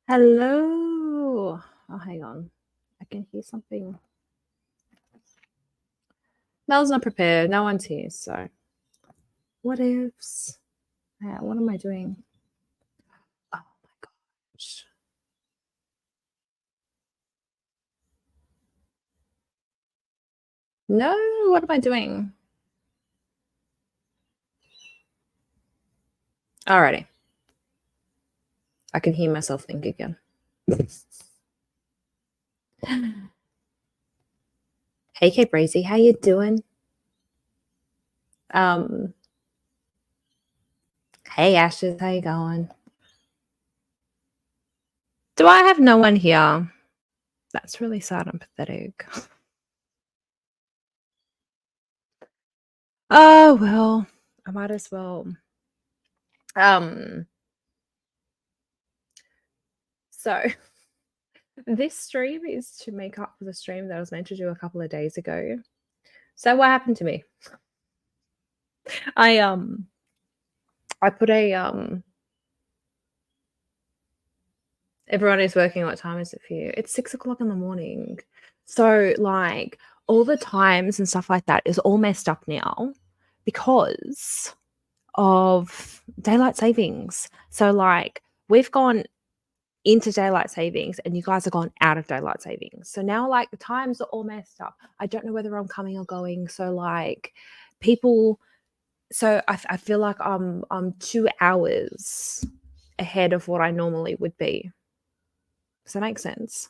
Hello. Oh, hang on. I can hear something. Mel's not prepared. No one's here. So, what ifs? What am I doing? Oh my gosh. No, what am I doing? Alrighty. I can hear myself think again. Hey, Kate Breezy, how you doing? Um, hey, Ashes, how you going? Do I have no one here? That's really sad and pathetic. Oh well, I might as well. Um, so this stream is to make up for the stream that I was meant to do a couple of days ago. So what happened to me? I I put a everyone is working. What time is it for you? It's 6 o'clock in the morning. So like all the times and stuff like that is all messed up now because of daylight savings. So like we've gone into daylight savings and you guys have gone out of daylight savings. So now like the times are all messed up. I don't know whether I'm coming or going. So like people so I feel like I'm 2 hours ahead of what I normally would be. Does that make sense?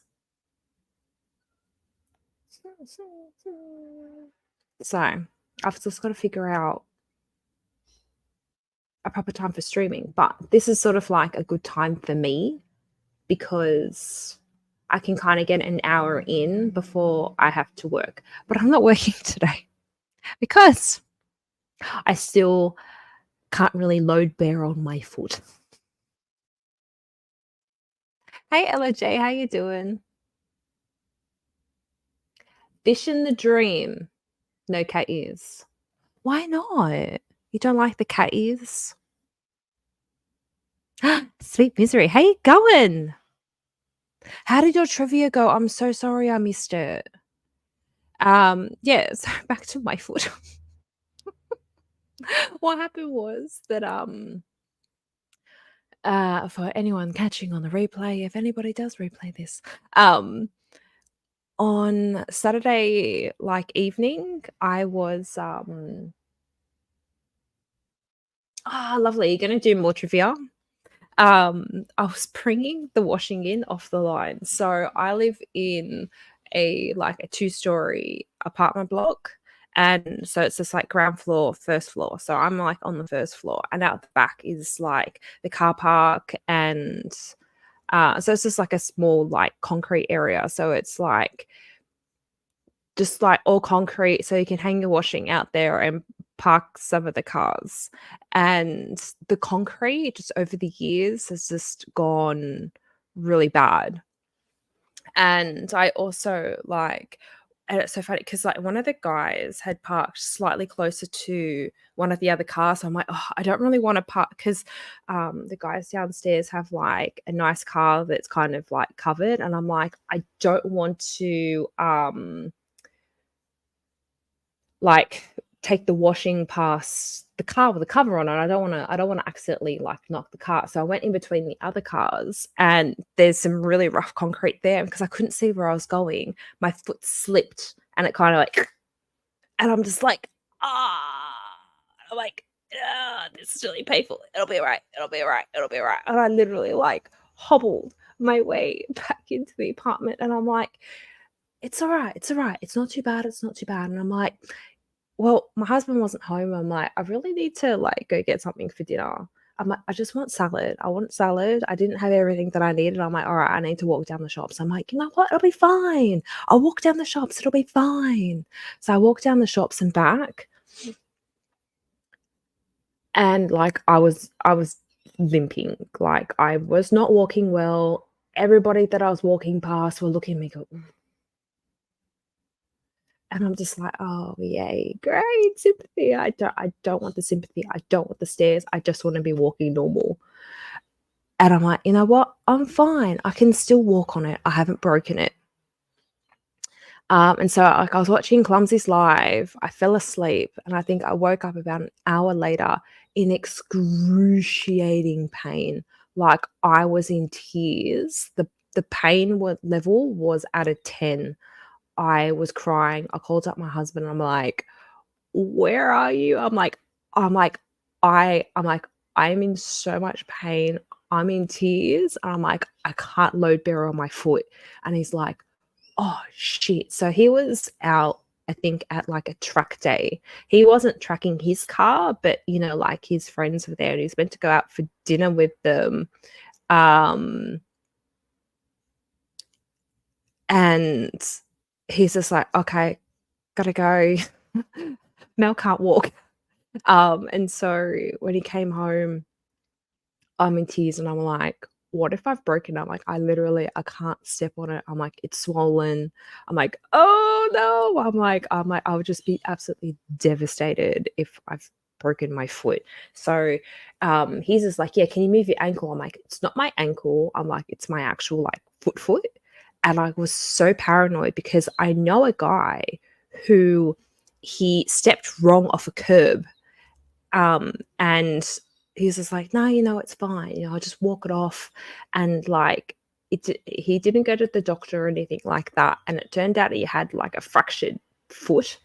So I've just got to figure out a proper time for streaming. But this is sort of like a good time for me because I can kind of get an hour in before I have to work. But I'm not working today because I still can't really load bear on my foot. Hey Ella J, how you doing? Fish in the dream. No cat ears. Why not? You don't like the cat ears? Sweet misery. How you going? How did your trivia go? I'm so sorry I missed it. Yeah, so back to my foot. What happened was that for anyone catching on the replay, if anybody does replay this, on Saturday like evening, I was lovely. You're gonna do more trivia. I was bringing the washing in off the line. So I live in a 2-story apartment block. And so it's just like ground floor, first floor. So I'm like on the first floor, and out the back is like the car park, and so it's just like a small like concrete area. So it's like just like all concrete, so you can hang your washing out there and park some of the cars. And the concrete just over the years has just gone really bad. And I also like, and it's so funny because like one of the guys had parked slightly closer to one of the other cars. So I'm like, oh, I don't really want to park because the guys downstairs have like a nice car that's kind of like covered. And I'm like, I don't want to like take the washing past the car with the cover on it. I don't want to accidentally like knock the car. So I went in between the other cars, and there's some really rough concrete there because I couldn't see where I was going. My foot slipped and it kind of like, and I'm just like, I'm like, this is really painful. It'll be all right. It'll be all right. It'll be all right. And I literally like hobbled my way back into the apartment, and I'm like, it's all right. It's all right. It's not too bad. It's not too bad. And I'm like, well, my husband wasn't home. I'm like, I really need to like go get something for dinner. I'm like, I just want salad. I want salad. I didn't have everything that I needed. I'm like, all right, I need to walk down the shops. I'm like, you know what? It'll be fine. I'll walk down the shops. It'll be fine. So I walked down the shops and back. And like I was limping. Like I was not walking well. Everybody that I was walking past were looking at me go, and I'm just like, oh yay, great sympathy. I don't want the sympathy. I don't want the stares. I just want to be walking normal. And I'm like, "You know what? I'm fine. I can still walk on it. I haven't broken it." And so, like, I was watching Clumsy's live, I fell asleep, and I think I woke up about an hour later in excruciating pain. Like, I was in tears. The pain level was at a 10. I was crying. I called up my husband, and I'm like, "Where are you?" I'm like, I'm like, "I'm in so much pain. I'm in tears." And I'm like, "I can't load bear on my foot." And he's like, "Oh, shit." So he was out, I think, at, like, a truck day. He wasn't tracking his car, but, like, his friends were there, and he was meant to go out for dinner with them. Um, and he's just like, "Okay, gotta go." Mel can't walk. And so when he came home, I'm in tears and I'm like, "What if I've broken?" I'm like, I can't step on it. I'm like, "It's swollen." I'm like, "Oh, no." I'm like, I would just be absolutely devastated if I've broken my foot. So, he's just like, "Yeah, can you move your ankle?" I'm like, "It's not my ankle." I'm like, "It's my actual, like, foot." And I was so paranoid because I know a guy who he stepped wrong off a curb, and he's just like, "No, it's fine. I'll just walk it off." And like, he didn't go to the doctor or anything like that. And it turned out he had like a fractured foot,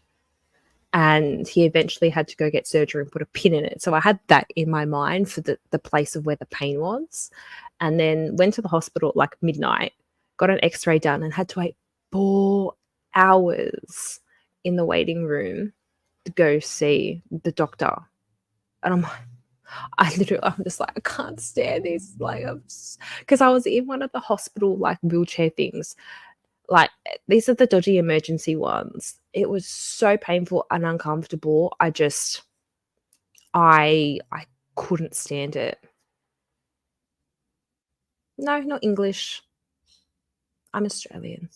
and he eventually had to go get surgery and put a pin in it. So I had that in my mind for the place of where the pain was, and then went to the hospital at like midnight, got an X-ray done, and had to wait 4 hours in the waiting room to go see the doctor. And I'm just like, I can't stand this. Like, because I was in one of the hospital like wheelchair things. Like, these are the dodgy emergency ones. It was so painful and uncomfortable. I couldn't stand it. No, not English. I'm Australian.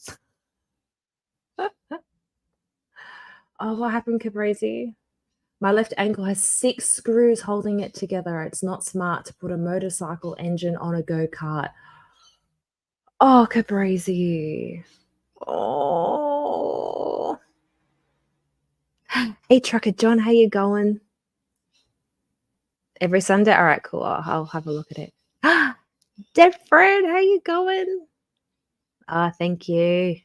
Oh, what happened, Cabrezi? My left ankle has 6 screws holding it together. It's not smart to put a motorcycle engine on a go-kart. Oh, Cabrezi. Oh. Hey, Trucker John, how you going? Every Sunday? All right, cool. I'll have a look at it. Dead Fred, how you going? Ah, thank you.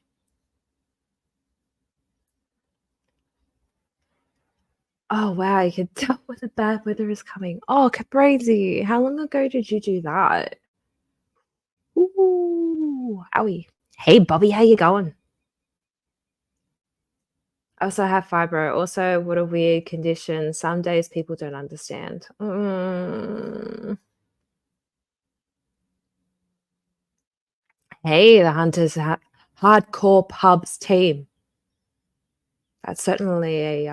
Oh, wow, you can tell when the bad weather is coming. Oh, crazy. How long ago did you do that? Ooh, owie. Hey, Bobby, how you going? I also have fibro. Also, what a weird condition. Some days people don't understand. Hey, the Hunters Hardcore Pubs team. That's certainly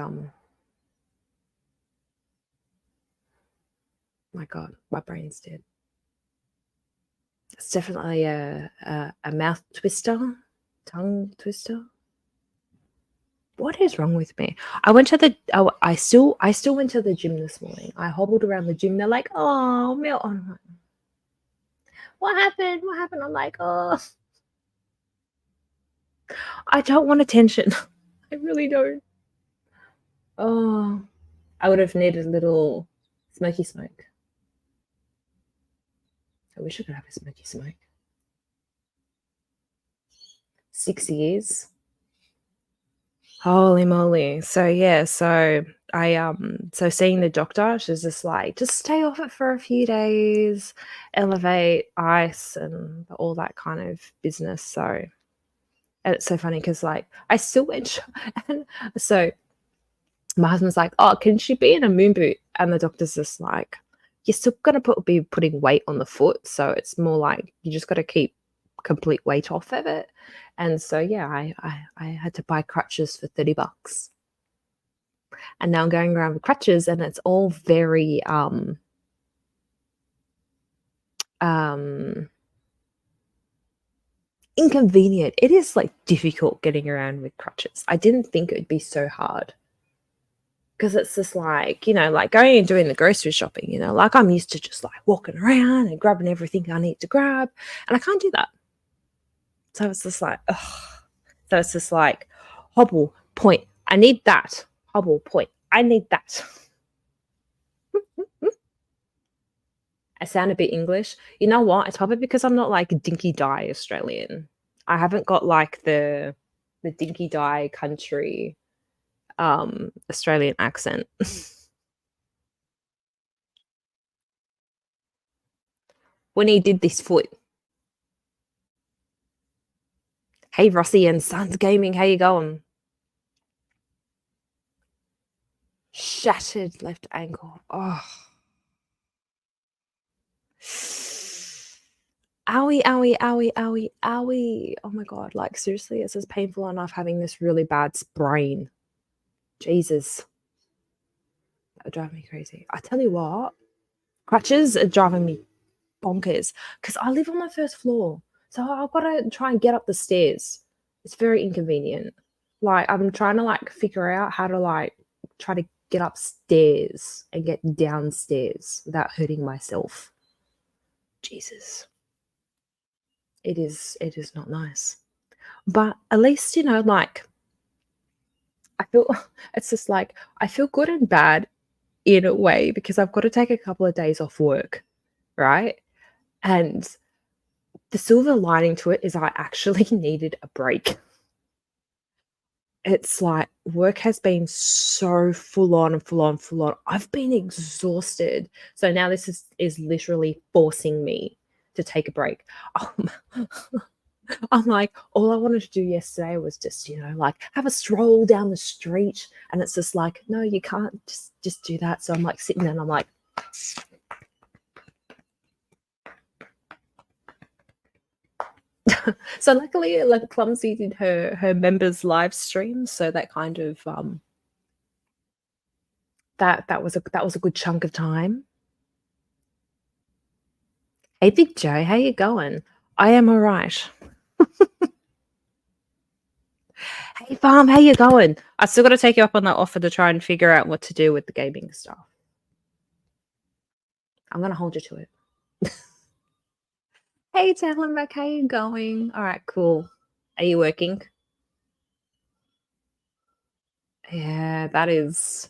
my God, my brain's dead. It's definitely a mouth twister, tongue twister. What is wrong with me? I went to the I still went to the gym this morning. I hobbled around the gym. They're like, "Oh, Mel." I'm like, "What happened? What happened?" I'm like, "Oh, I don't want attention. I really don't." Oh, I would have needed a little smoky smoke. I wish I could have a smoky smoke. 6 years. Holy moly. So yeah, so so seeing the doctor, she's just like, "Just stay off it for a few days, elevate ice and all that kind of business." So, and it's so funny because like I still went and so my husband's like, "Oh, can she be in a moon boot?" And the doctor's just like, "You're still gonna be putting weight on the foot, so it's more like you just gotta keep complete weight off of it." And so yeah, I had to buy crutches for $30. And now I'm going around with crutches, and it's all very um inconvenient. It is like difficult getting around with crutches. I didn't think it would be so hard. because it's just like, like going and doing the grocery shopping, like I'm used to just like walking around and grabbing everything I need to grab, and I can't do that. So it's just like, ugh. So it's just like, hobble, point, I need that. Hobble, point, I need that. I sound a bit English. You know what? It's probably because I'm not like dinky die Australian. I haven't got like the dinky die country Australian accent. When he did this foot. Hey Rossi and Sons Gaming, how you going? Shattered left ankle. Oh. Owie, owie, owie, owie, owie. Oh my god, like seriously, it's as painful enough having this really bad sprain. Jesus. That would drive me crazy. I tell you what, crutches are driving me bonkers because I live on the first floor. So I've got to try and get up the stairs. It's very inconvenient. Like I'm trying to like figure out how to like try to get upstairs and get downstairs without hurting myself. Jesus. It is not nice. But at least, like I feel it's just like I feel good and bad in a way because I've got to take a couple of days off work, right? And the silver lining to it is I actually needed a break. It's like work has been so full on and full on, full on. I've been exhausted. So now this is literally forcing me to take a break. I'm like, all I wanted to do yesterday was just, like have a stroll down the street. And it's just like, no, you can't just do that. So I'm like sitting there and I'm like, so luckily like Clumsy did her members live stream. So that kind of that was a good chunk of time. Hey Big Joe, how you going? I am all right. Hey Farm, how you going? I still got to take you up on that offer to try and figure out what to do with the gaming stuff. I'm gonna hold you to it. Hey Talonback, how you going? All right, cool. Are you working? Yeah, that is.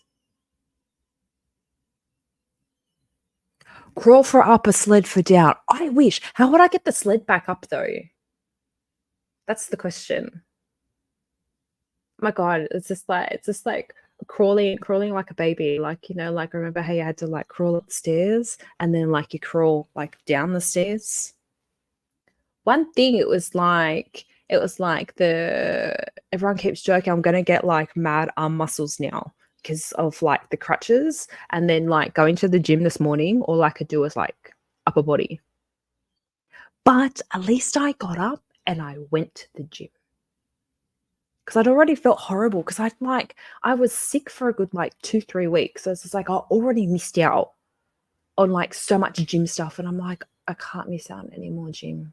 Crawl for up, a sled for down. I wish. How would I get the sled back up though? That's the question. My God, it's just like crawling like a baby. Like, like remember how you had to like crawl up the stairs and then like you crawl like down the stairs? One thing it was like everyone keeps joking I'm gonna get like mad arm muscles now because of like the crutches, and then like going to the gym this morning all I could do was like upper body. But at least I got up and I went to the gym because I'd already felt horrible because I was sick for a good like 2-3 weeks. So it's just like I already missed out on like so much gym stuff, and I'm like, I can't miss out on any more gym.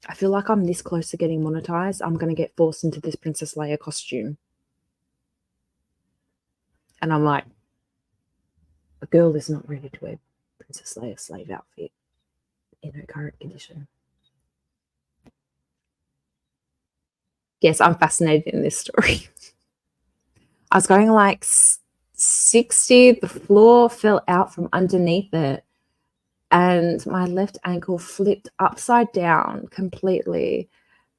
I feel like I'm this close to getting monetized. I'm going to get forced into this Princess Leia costume. And I'm like, a girl is not ready to wear Princess Leia slave outfit in her current condition. Yes, I'm fascinated in this story. I was going like 60, the floor fell out from underneath it, and my left ankle flipped upside down completely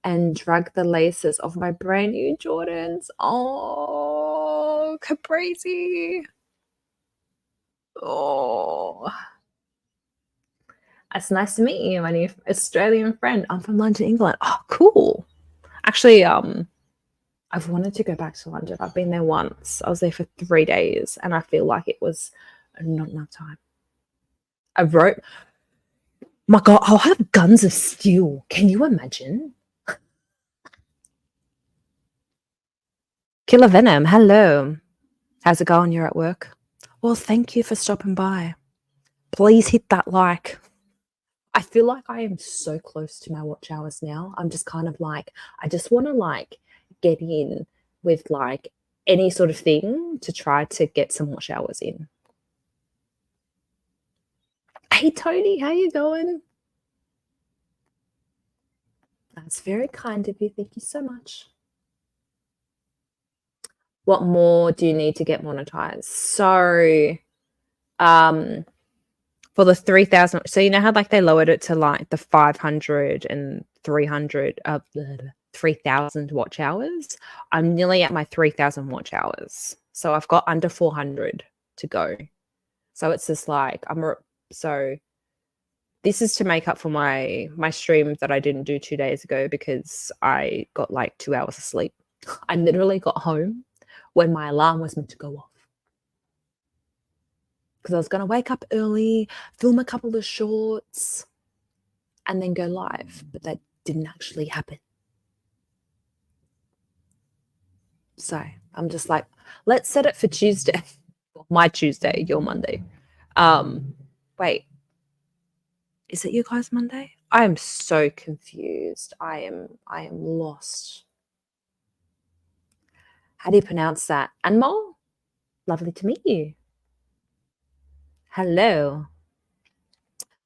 and dragged the laces of my brand new Jordans. Oh, crazy. Oh, it's nice to meet you, my new Australian friend. I'm from London, England. Oh, cool. Actually, I've wanted to go back to London. I've been there once. I was there for 3 days, and I feel like it was not enough time. I wrote, my God, I'll have guns of steel. Can you imagine? Killer Venom, hello. How's it going? You're at work? Well, thank you for stopping by. Please hit that like. I feel like I am so close to my watch hours now. I'm just kind of like, I just want to like get in with like any sort of thing to try to get some more showers in. Hey, Tony, how you going? That's very kind of you. Thank you so much. What more do you need to get monetized? So, um, for the 3,000, so you know how like they lowered it to like the 500 and 300 3,000 watch hours? I'm nearly at my 3,000 watch hours. So I've got under 400 to go. So it's just like so this is to make up for my stream that I didn't do 2 days ago because I got like 2 hours of sleep. I literally got home when my alarm was meant to go off because I was going to wake up early, film a couple of shorts, and then go live, but that didn't actually happen. So I'm just like, let's set it for Tuesday. My Tuesday, your Monday. Wait, is it you guys Monday? I am so confused. I am lost. How do you pronounce that? Anmol? Lovely to meet you. Hello.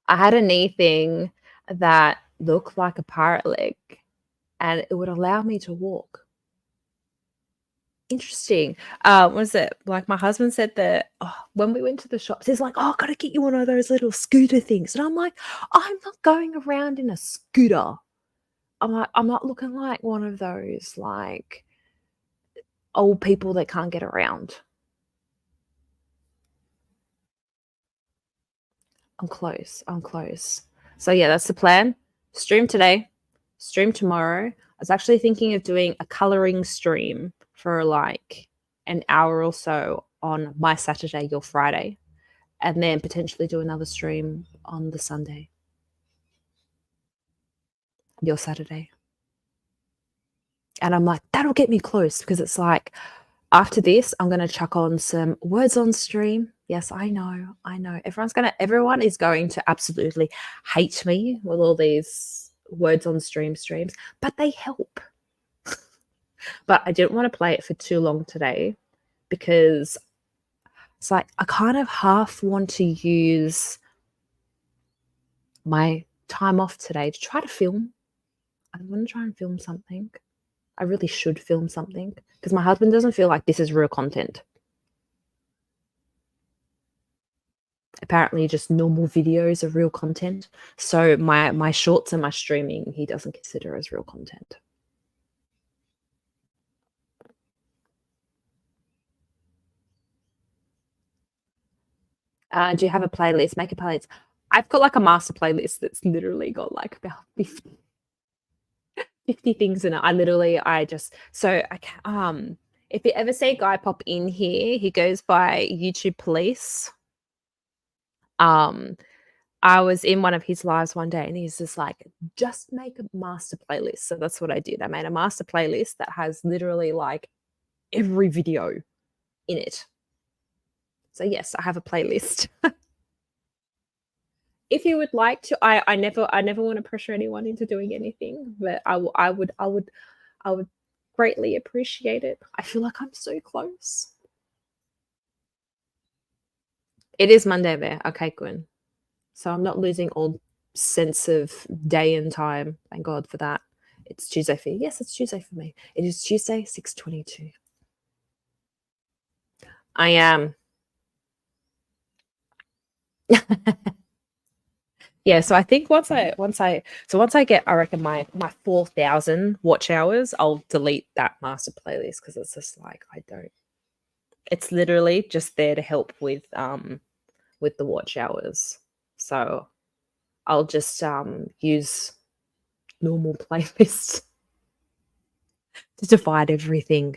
I had a knee thing that looked like a pirate leg and it would allow me to walk. Interesting. What is it? Like my husband said that when we went to the shops, he's like, "Oh, gotta get you one of those little scooter things." And I'm like, I'm not going around in a scooter. I'm like, I'm not looking like one of those like old people that can't get around. I'm close. I'm close. So yeah, that's the plan. Stream today, stream tomorrow. I was actually thinking of doing a coloring stream for like an hour or so on my Saturday, your Friday, and then potentially do another stream on the Sunday, your Saturday. And I'm like, that'll get me close because it's like after this, I'm going to chuck on some words on stream. Yes, I know. I know. Everyone is going to absolutely hate me with all these words on streams, but they help. But I didn't want to play it for too long today because it's like I kind of half want to use my time off today to try to film. I want to try and film something. I really should film something because my husband doesn't feel like this is real content. Apparently just normal videos are real content. So my shorts and my streaming he doesn't consider as real content. Do you have a playlist? Make a playlist. I've got like a master playlist that's literally got like about 50 things in it. If you ever see a guy pop in here, he goes by YouTube Police. I was in one of his lives one day and he's just like, just make a master playlist. So that's what I did. I made a master playlist that has literally like every video in it. So yes, I have a playlist. If you would like to, I never want to pressure anyone into doing anything, but I would greatly appreciate it. I feel like I'm so close. It is Monday there. Okay, good. So I'm not losing all sense of day and time. Thank God for that. It's Tuesday for you. Yes, it's Tuesday for me. It is Tuesday, 6:22. I am. Yeah, so I think once I get, I reckon my 4,000 watch hours, I'll delete that master playlist because it's just like I don't. It's literally just there to help with the watch hours. So I'll just use normal playlists to divide everything.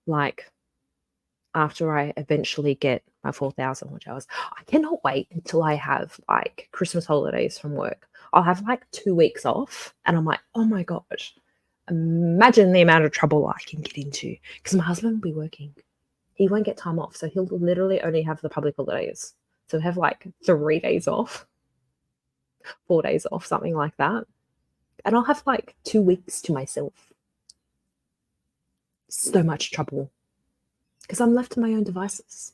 Like after I eventually get my 4,000 watch hours, I cannot wait until I have like Christmas holidays from work. I'll have like 2 weeks off, and I'm like, oh my gosh, imagine the amount of trouble I can get into because my husband will be working. He won't get time off, so he'll literally only have the public holidays. So have like 3 days off, 4 days off, something like that. And I'll have like 2 weeks to myself. So much trouble. because I'm left to my own devices.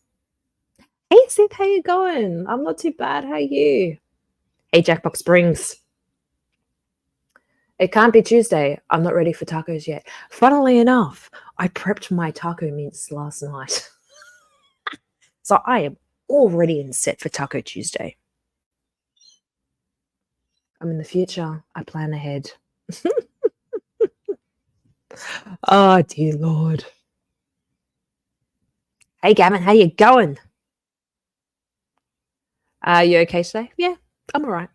Hey, Sith, how you going? I'm not too bad. How are you? Hey, Jackbox Springs. It can't be Tuesday. I'm not ready for tacos yet. Funnily enough, I prepped my taco mince last night. So I am already in set for Taco Tuesday. I'm in the future. I plan ahead. Oh, dear Lord. Hey, Gavin, how you going? You okay today? Yeah, I'm all right.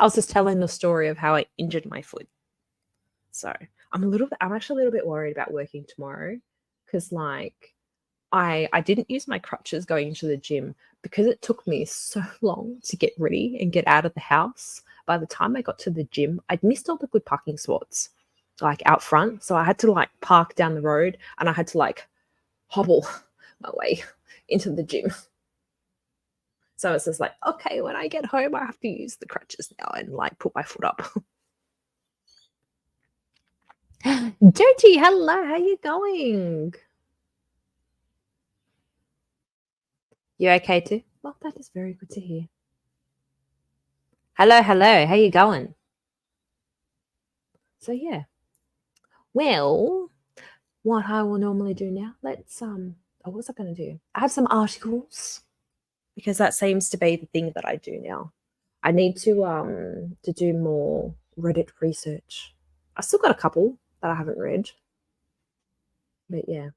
I was just telling the story of how I injured my foot. So I'm actually a little bit worried about working tomorrow because like I didn't use my crutches going to the gym because it took me so long to get ready and get out of the house. By the time I got to the gym, I'd missed all the good parking spots like out front. So I had to like park down the road and I had to like hobble my way into the gym. So it's just like, okay, when I get home, I have to use the crutches now and like put my foot up. Dirty, hello, how you going? You okay too? Well, that is very good to hear. Hello, hello, how you going? So yeah. Well, what I will normally do now, let's what was I gonna do? I have some articles because that seems to be the thing that I do now. I need to do more Reddit research. I've still got a couple that I haven't read. But yeah.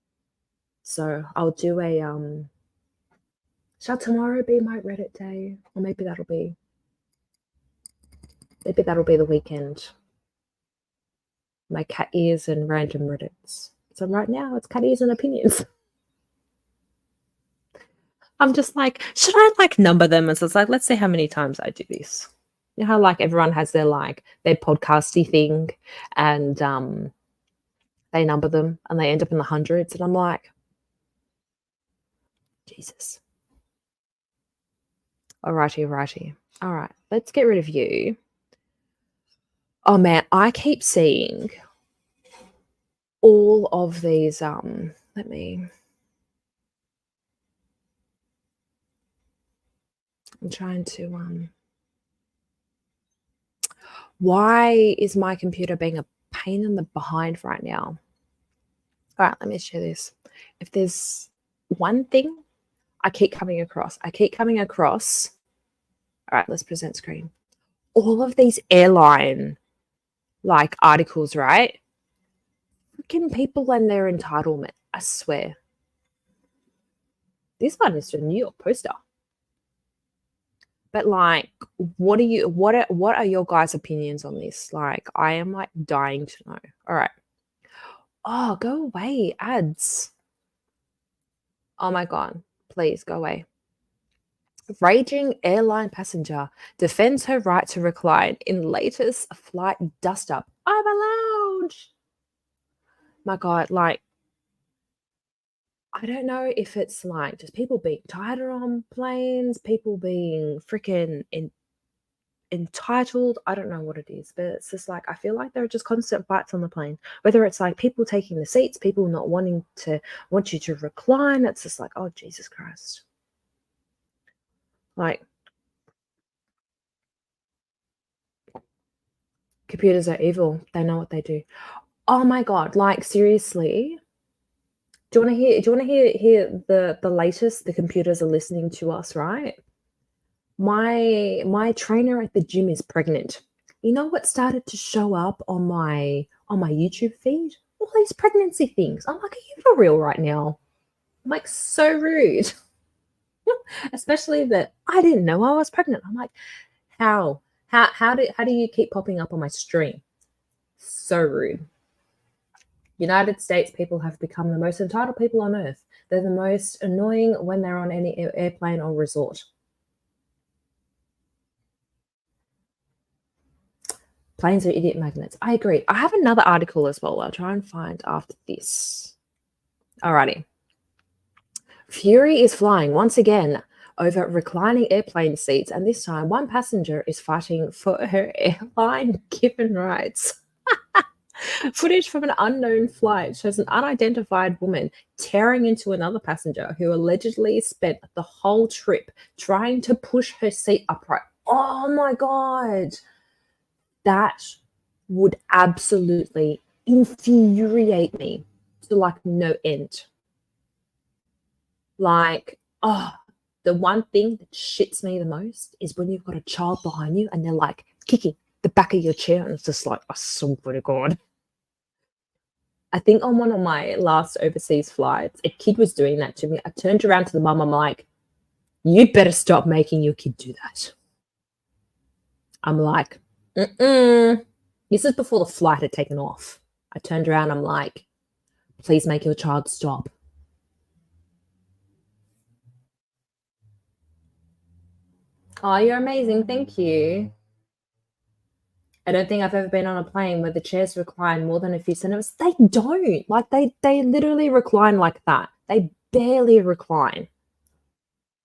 So I'll do a shall tomorrow be my Reddit day? Or maybe that'll be the weekend. My cat ears and random Reddits. So right now it's cat ears and opinions. I'm just like, should I like number them? And so it's like, let's see how many times I do this. You know how like everyone has their like their podcasty thing and they number them and they end up in the hundreds. And I'm like, Jesus. Alrighty. All right, let's get rid of you. Oh man, I keep seeing all of these I'm trying to why is my computer being a pain in the behind right now? All right, let me share this. If there's one thing I keep coming across. All right, let's present screen. All of these airline like articles, right? Freaking people and their entitlement. I swear. This one is a New York Poster. But like, what are your guys' opinions on this? Like, I am like dying to know. All right. Oh, go away, ads. Oh my god, please go away. Raging airline passenger defends her right to recline in latest flight dust-up. I'm allowed. My god, like, I don't know if it's like just people being tighter on planes, people being freaking entitled. I don't know what it is, but it's just like I feel like there are just constant fights on the plane. Whether it's like people taking the seats, people not want you to recline. It's just like, oh Jesus Christ. Like computers are evil. They know what they do. Oh my god, like seriously. Do you want to hear the latest? The computers are listening to us, right? My trainer at the gym is pregnant. You know what started to show up on my YouTube feed? All these pregnancy things. I'm like, are you for real right now? I'm like, so rude. Especially that I didn't know I was pregnant. I'm like, how? How do you keep popping up on my stream? So rude. United States people have become the most entitled people on earth. They're the most annoying when they're on any airplane or resort. Planes are idiot magnets. I agree. I have another article as well. I'll try and find after this. Alrighty. Fury is flying once again over reclining airplane seats, and this time one passenger is fighting for her airline given rights. Footage from an unknown flight shows an unidentified woman tearing into another passenger who allegedly spent the whole trip trying to push her seat upright. Oh my God. That would absolutely infuriate me to like no end. Like, oh, the one thing that shits me the most is when you've got a child behind you and they're like kicking the back of your chair, and it's just like, I swear to God. I think on one of my last overseas flights, a kid was doing that to me. I turned around to the mum. I'm like, you better stop making your kid do that. I'm like, mm-mm. This is before the flight had taken off. I turned around. I'm like, please make your child stop. Oh, you're amazing. Thank you. I don't think I've ever been on a plane where the chairs recline more than a few centimeters. They don't. Like they literally recline like that. They barely recline.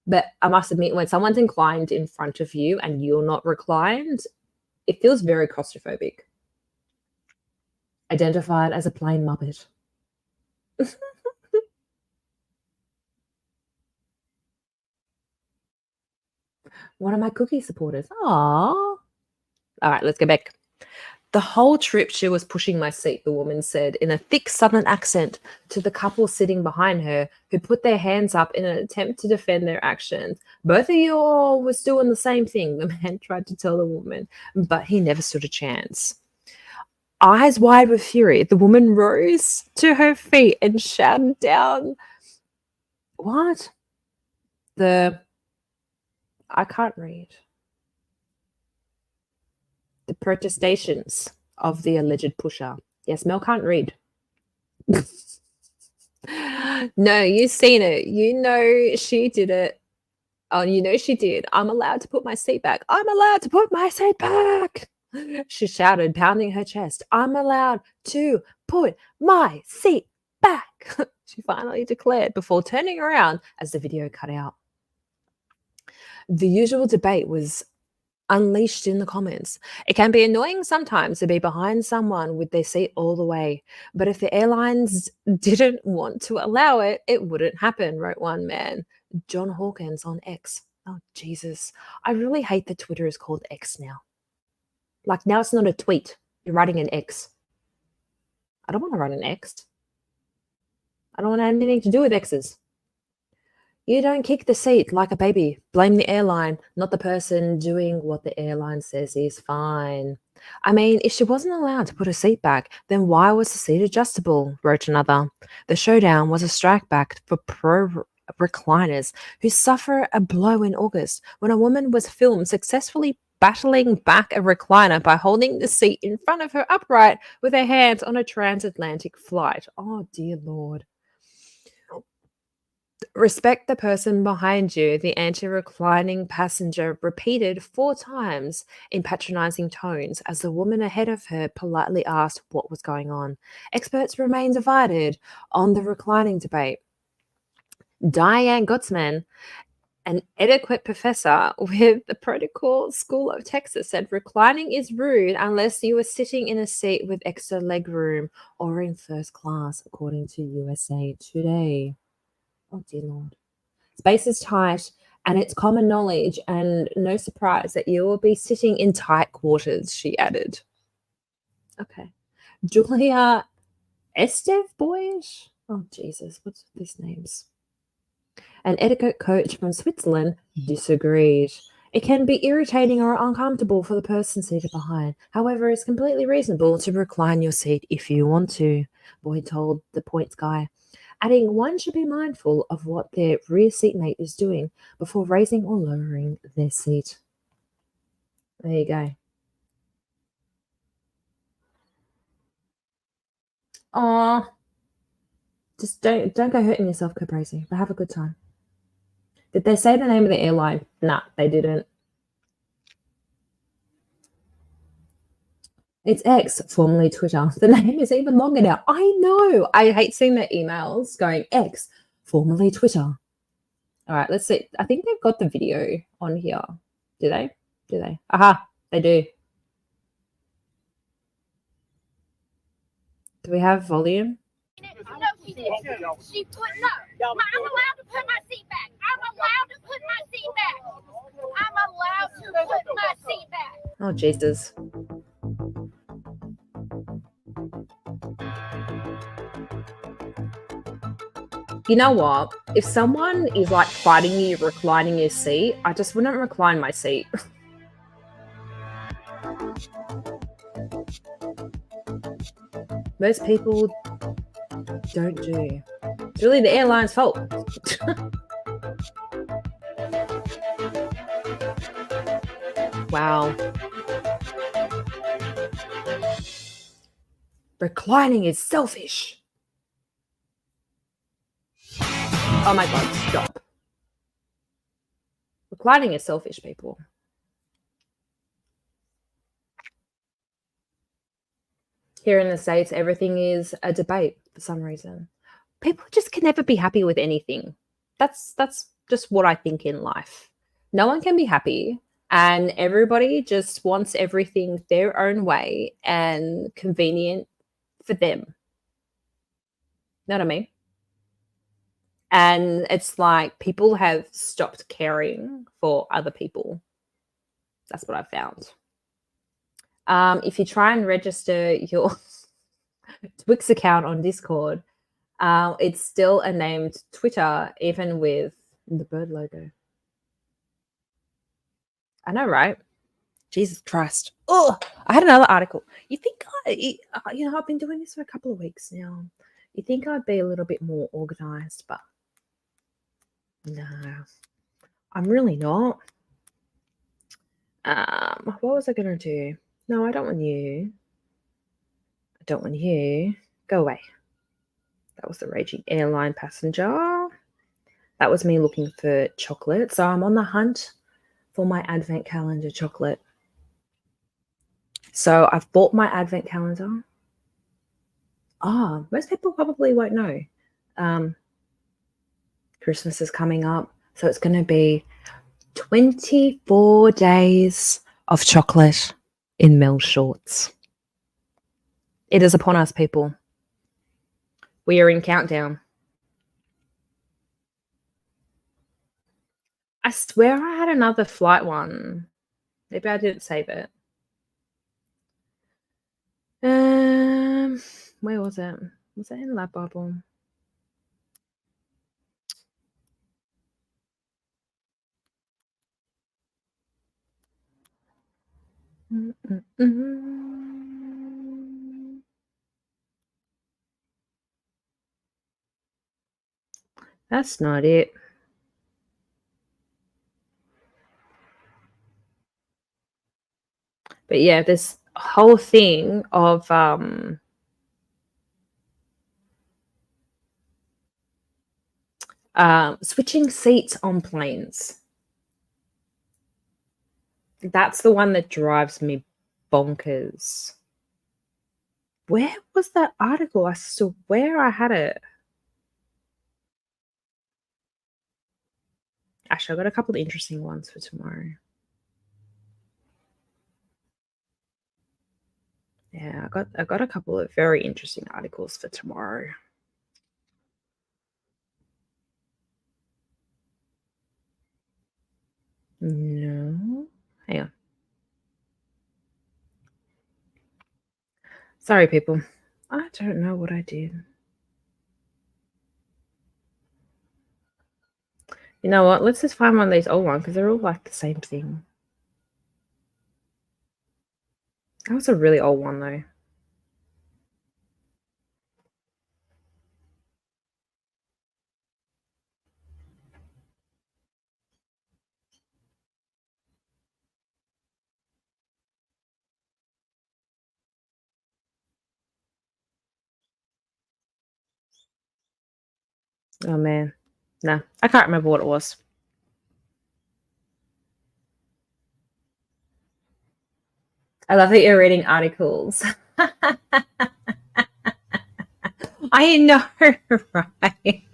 But I must admit, when someone's inclined in front of you and you're not reclined, it feels very claustrophobic. Identified as a plane muppet. One of my cookie supporters. Aww. All right, let's go back. The whole trip she was pushing my seat, the woman said in a thick southern accent to the couple sitting behind her, who put their hands up in an attempt to defend their actions. Both of you all was doing the same thing, the man tried to tell the woman, but he never stood a chance. Eyes wide with fury, the woman rose to her feet and shouted down, what? I can't read. The protestations of the alleged pusher. Yes, Mel can't read. No, you've seen it. You know she did it. Oh, you know she did. I'm allowed to put my seat back. I'm allowed to put my seat back. She shouted, pounding her chest. I'm allowed to put my seat back. She finally declared before turning around as the video cut out. The usual debate was unleashed in the comments. It can be annoying sometimes to be behind someone with their seat all the way, but if the airlines didn't want to allow it, it wouldn't happen, wrote one man, John Hawkins on X. Oh, Jesus. I really hate that Twitter is called X now. Like, now it's not a tweet. You're writing an X. I don't want to write an X. I don't want to have anything to do with X's. You don't kick the seat like a baby. Blame the airline, not the person doing what the airline says is fine. I mean, if she wasn't allowed to put her seat back, then why was the seat adjustable? Wrote another. The showdown was a strike back for pro recliners who suffer a blow in August when a woman was filmed successfully battling back a recliner by holding the seat in front of her upright with her hands on a transatlantic flight. Oh, dear Lord. Respect the person behind you, the anti-reclining passenger repeated 4 times in patronizing tones as the woman ahead of her politely asked what was going on. Experts remain divided on the reclining debate. Diane Gutzman, an etiquette professor with the Protocol School of Texas, said reclining is rude unless you are sitting in a seat with extra legroom or in first class, according to USA Today. Oh, dear Lord. Space is tight, and it's common knowledge, and no surprise that you will be sitting in tight quarters, she added. Okay. Julia Estev Boyish? Oh, Jesus. What's these names? An etiquette coach from Switzerland disagreed. It can be irritating or uncomfortable for the person seated behind. However, it's completely reasonable to recline your seat if you want to, Boyd told the Points guy, adding one should be mindful of what their rear seatmate is doing before raising or lowering their seat. There you go. Aw. Just don't go hurting yourself, Caprese, but have a good time. Did they say the name of the airline? Nah, they didn't. It's X, formerly Twitter. The name is even longer now. I know. I hate seeing the emails going X, formerly Twitter. All right, let's see. I think they've got the video on here. Do they? Do they? Aha, they do. Do we have volume? No, she didn't. She put no. I'm allowed to put my seat back. I'm allowed to put my seat back. I'm allowed to put my seat back. Oh, Jesus. You know what? If someone is like fighting you, reclining your seat, I just wouldn't recline my seat. Most people don't do. It's really the airline's fault. Wow. Reclining is selfish. Oh my God, stop. Reclining is selfish, people. Here in the States, everything is a debate for some reason. People just can never be happy with anything. That's just what I think in life. No one can be happy, and everybody just wants everything their own way and convenient for them. Know what I mean? And it's like people have stopped caring for other people. That's what I've found. If you try and register your Twix account on Discord, it's still a named Twitter, even with the bird logo. I know, right? Jesus Christ. Oh, I had another article. You think I've been doing this for a couple of weeks now. You think I'd be a little bit more organized, but no, I'm really not. What was I going to do? No, I don't want you. I don't want you. Go away. That was the raging airline passenger. That was me looking for chocolate. So I'm on the hunt for my advent calendar chocolate. So I've bought my advent calendar. Most people probably won't know. Christmas is coming up. So it's going to be 24 days of chocolate in Mel shorts. It is upon us, people. We are in countdown. I swear I had another flight one. Maybe I didn't save it. Where was it? Was it in Lab Bible? That's not it. But yeah, this whole thing of switching seats on planes. That's the one that drives me bonkers. Where was that article? I swear I had it. Actually, I got a couple of interesting ones for tomorrow. Yeah, I got a couple of very interesting articles for tomorrow. No. Hang on. Sorry, people. I don't know what I did. You know what? Let's just find one of these old ones because they're all like the same thing. That was a really old one, though. Oh, man. No, I can't remember what it was. I love that you're reading articles. I know, right?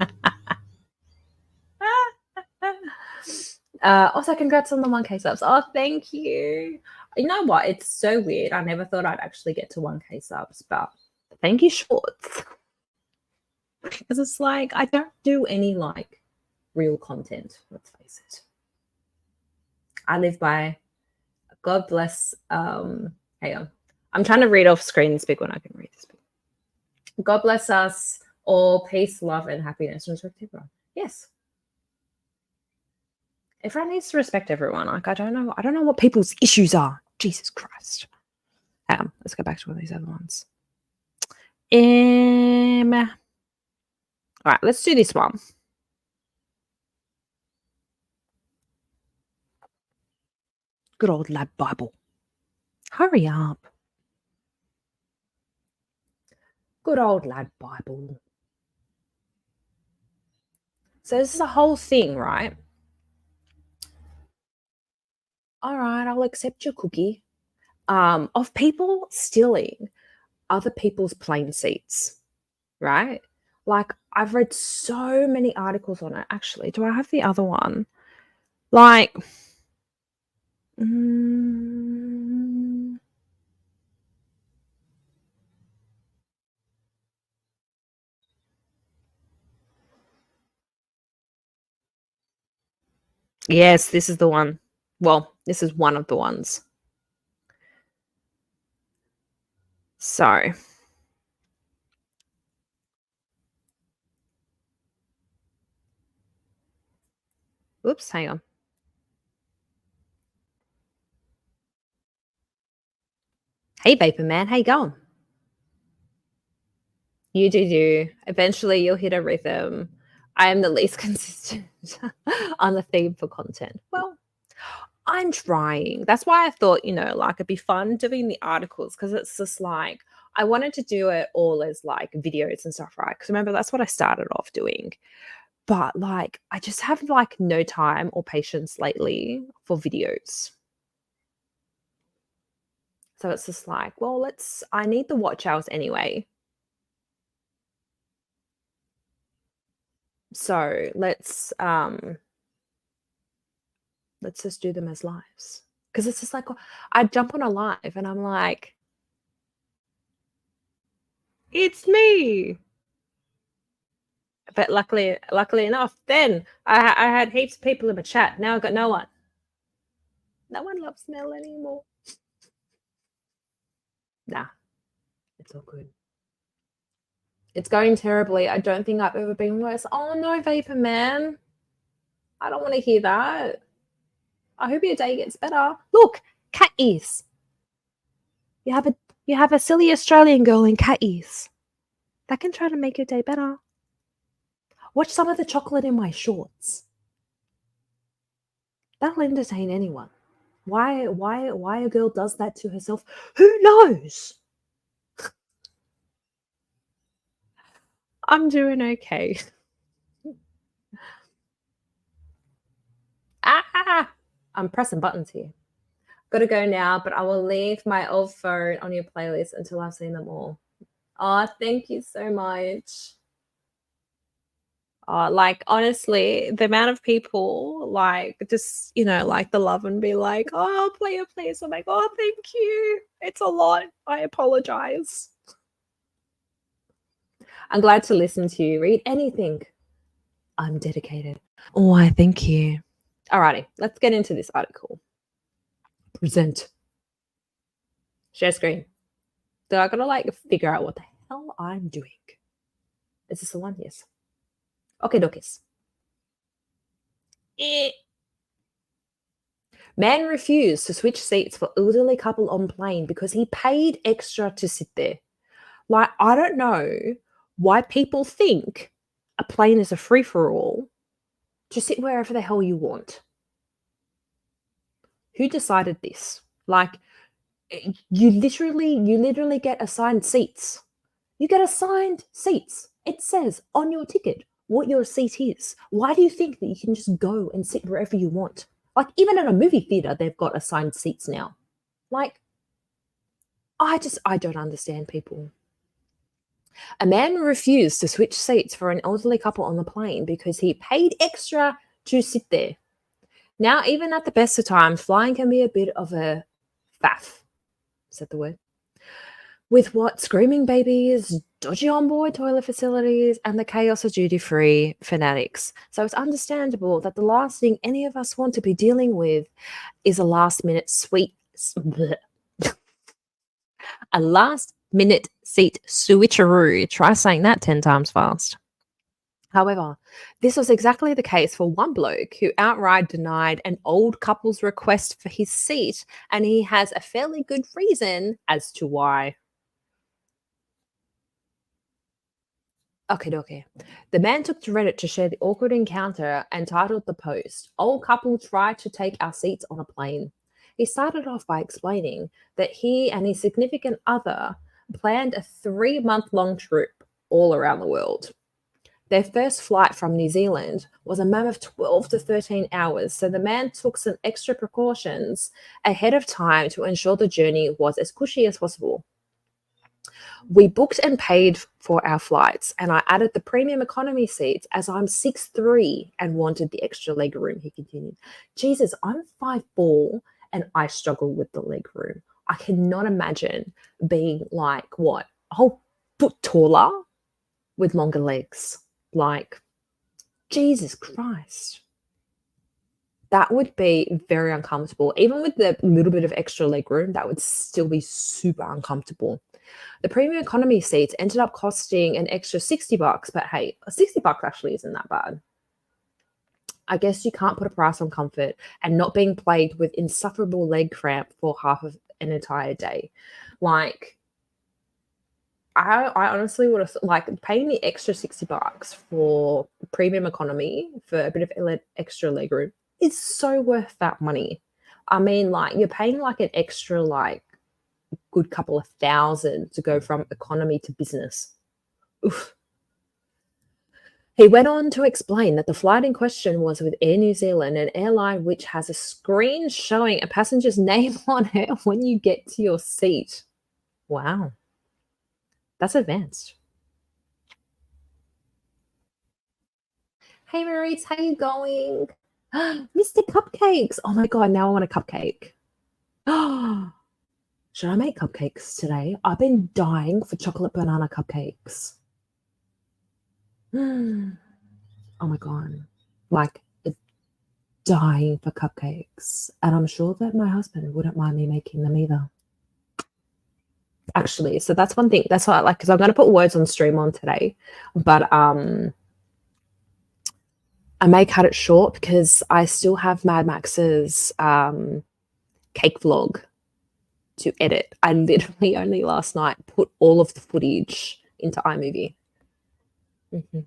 Also, congrats on the 1K subs. Oh, thank you. You know what? It's so weird. I never thought I'd actually get to 1K subs, but Thank you, shorts. Because it's like, I don't do any like real content, let's face it. I live by God bless. Hang on. I'm trying to read off screen this big one. I can read this big. God bless us all, peace, love, and happiness. Respect everyone. Yes. Everyone needs to respect everyone. Like, I don't know what people's issues are. Jesus Christ. Let's go back to one of these other ones. All right, let's do this one. Good old lad Bible. Hurry up. Good old lad Bible. So this is a whole thing, right? All right, I'll accept your cookie. Of people stealing other people's plane seats, right? Like, I've read so many articles on it. Actually, do I have the other one? Like, yes, this is the one. Well, this is one of the ones. So, oops, hang on. Hey, Vapor Man, how you going? You do. Eventually, you'll hit a rhythm. I am the least consistent on the theme for content. Well, I'm trying. That's why I thought, like it'd be fun doing the articles because it's just like I wanted to do it all as like videos and stuff, right? Because remember, that's what I started off doing. But like, I just have like no time or patience lately for videos. So it's just like, well, I need the watch hours anyway. So let's just do them as lives. Because it's just like I jump on a live and I'm like, it's me. But luckily enough, then I had heaps of people in my chat. Now I've got no one. No one loves Mel anymore. Nah, it's all good. It's going terribly. I don't think I've ever been worse. Oh no, Vapor Man. I don't want to hear that. I hope your day gets better. Look, cat ears. You have a silly Australian girl in cat ears. That can try to make your day better. Watch some of the chocolate in my shorts. That'll entertain anyone. Why a girl does that to herself? Who knows? I'm doing okay. I'm pressing buttons here. Gotta go now, but I will leave my old phone on your playlist until I've seen them all. Oh, thank you so much. Like honestly, the amount of people like just like the love and be like, oh, I'll play your place. I'm like, oh, thank you. It's a lot. I apologize. I'm glad to listen to you. Read anything. I'm dedicated. Oh, I thank you. Alrighty, let's get into this article. Present. Share screen. So I gotta like figure out what the hell I'm doing. Is this the one? Yes. Okay, dokis. Man refused to switch seats for elderly couple on plane because he paid extra to sit there. Like, I don't know why people think a plane is a free-for-all to sit wherever the hell you want. Who decided this? Like, you literally get assigned seats. You get assigned seats. It says on your ticket what your seat is. Why do you think that you can just go and sit wherever you want? Like, even at a movie theater, they've got assigned seats now. Like, I don't understand people. A man refused to switch seats for an elderly couple on the plane because he paid extra to sit there. Now, even at the best of times, flying can be a bit of a faff. Is that the word? With what screaming babies, dodgy onboard toilet facilities, and the chaos of duty-free fanatics. So it's understandable that the last thing any of us want to be dealing with is a last-minute a last-minute seat switcheroo. Try saying that 10 times fast. However, this was exactly the case for one bloke who outright denied an old couple's request for his seat, and he has a fairly good reason as to why. Okay. The man took to Reddit to share the awkward encounter and titled the post, "Old couple tried to take our seats on a plane." He started off by explaining that he and his significant other planned a 3-month-long trip all around the world. Their first flight from New Zealand was a mammoth 12 to 13 hours, so the man took some extra precautions ahead of time to ensure the journey was as cushy as possible. We booked and paid for our flights, and I added the premium economy seats as I'm 6'3" and wanted the extra leg room, he continued. Jesus, I'm 5'4" and I struggle with the leg room. I cannot imagine being like, what, a whole foot taller with longer legs. Like, Jesus Christ. That would be very uncomfortable. Even with the little bit of extra leg room, that would still be super uncomfortable. The premium economy seats ended up costing an extra $60, but hey, $60 actually isn't that bad. I guess you can't put a price on comfort and not being plagued with insufferable leg cramp for half of an entire day. Like, I honestly would have like paying the extra $60 for premium economy for a bit of extra leg room is so worth that money. I mean, like, you're paying like an extra like good couple of thousand to go from economy to business. Oof. He went on to explain that the flight in question was with Air New Zealand, an airline which has a screen showing a passenger's name on it when you get to your seat. Wow. That's advanced. Hey, Maurice, how you going? Mr. Cupcakes. Oh my God, now I want a cupcake. Should I make cupcakes today? I've been dying for chocolate banana cupcakes. Oh my God. Like, dying for cupcakes. And I'm sure that my husband wouldn't mind me making them either. Actually, so that's one thing. That's why I like, because I'm going to put words on stream on today. But I may cut it short because I still have Mad Max's cake vlog to edit. I literally only last night put all of the footage into iMovie. All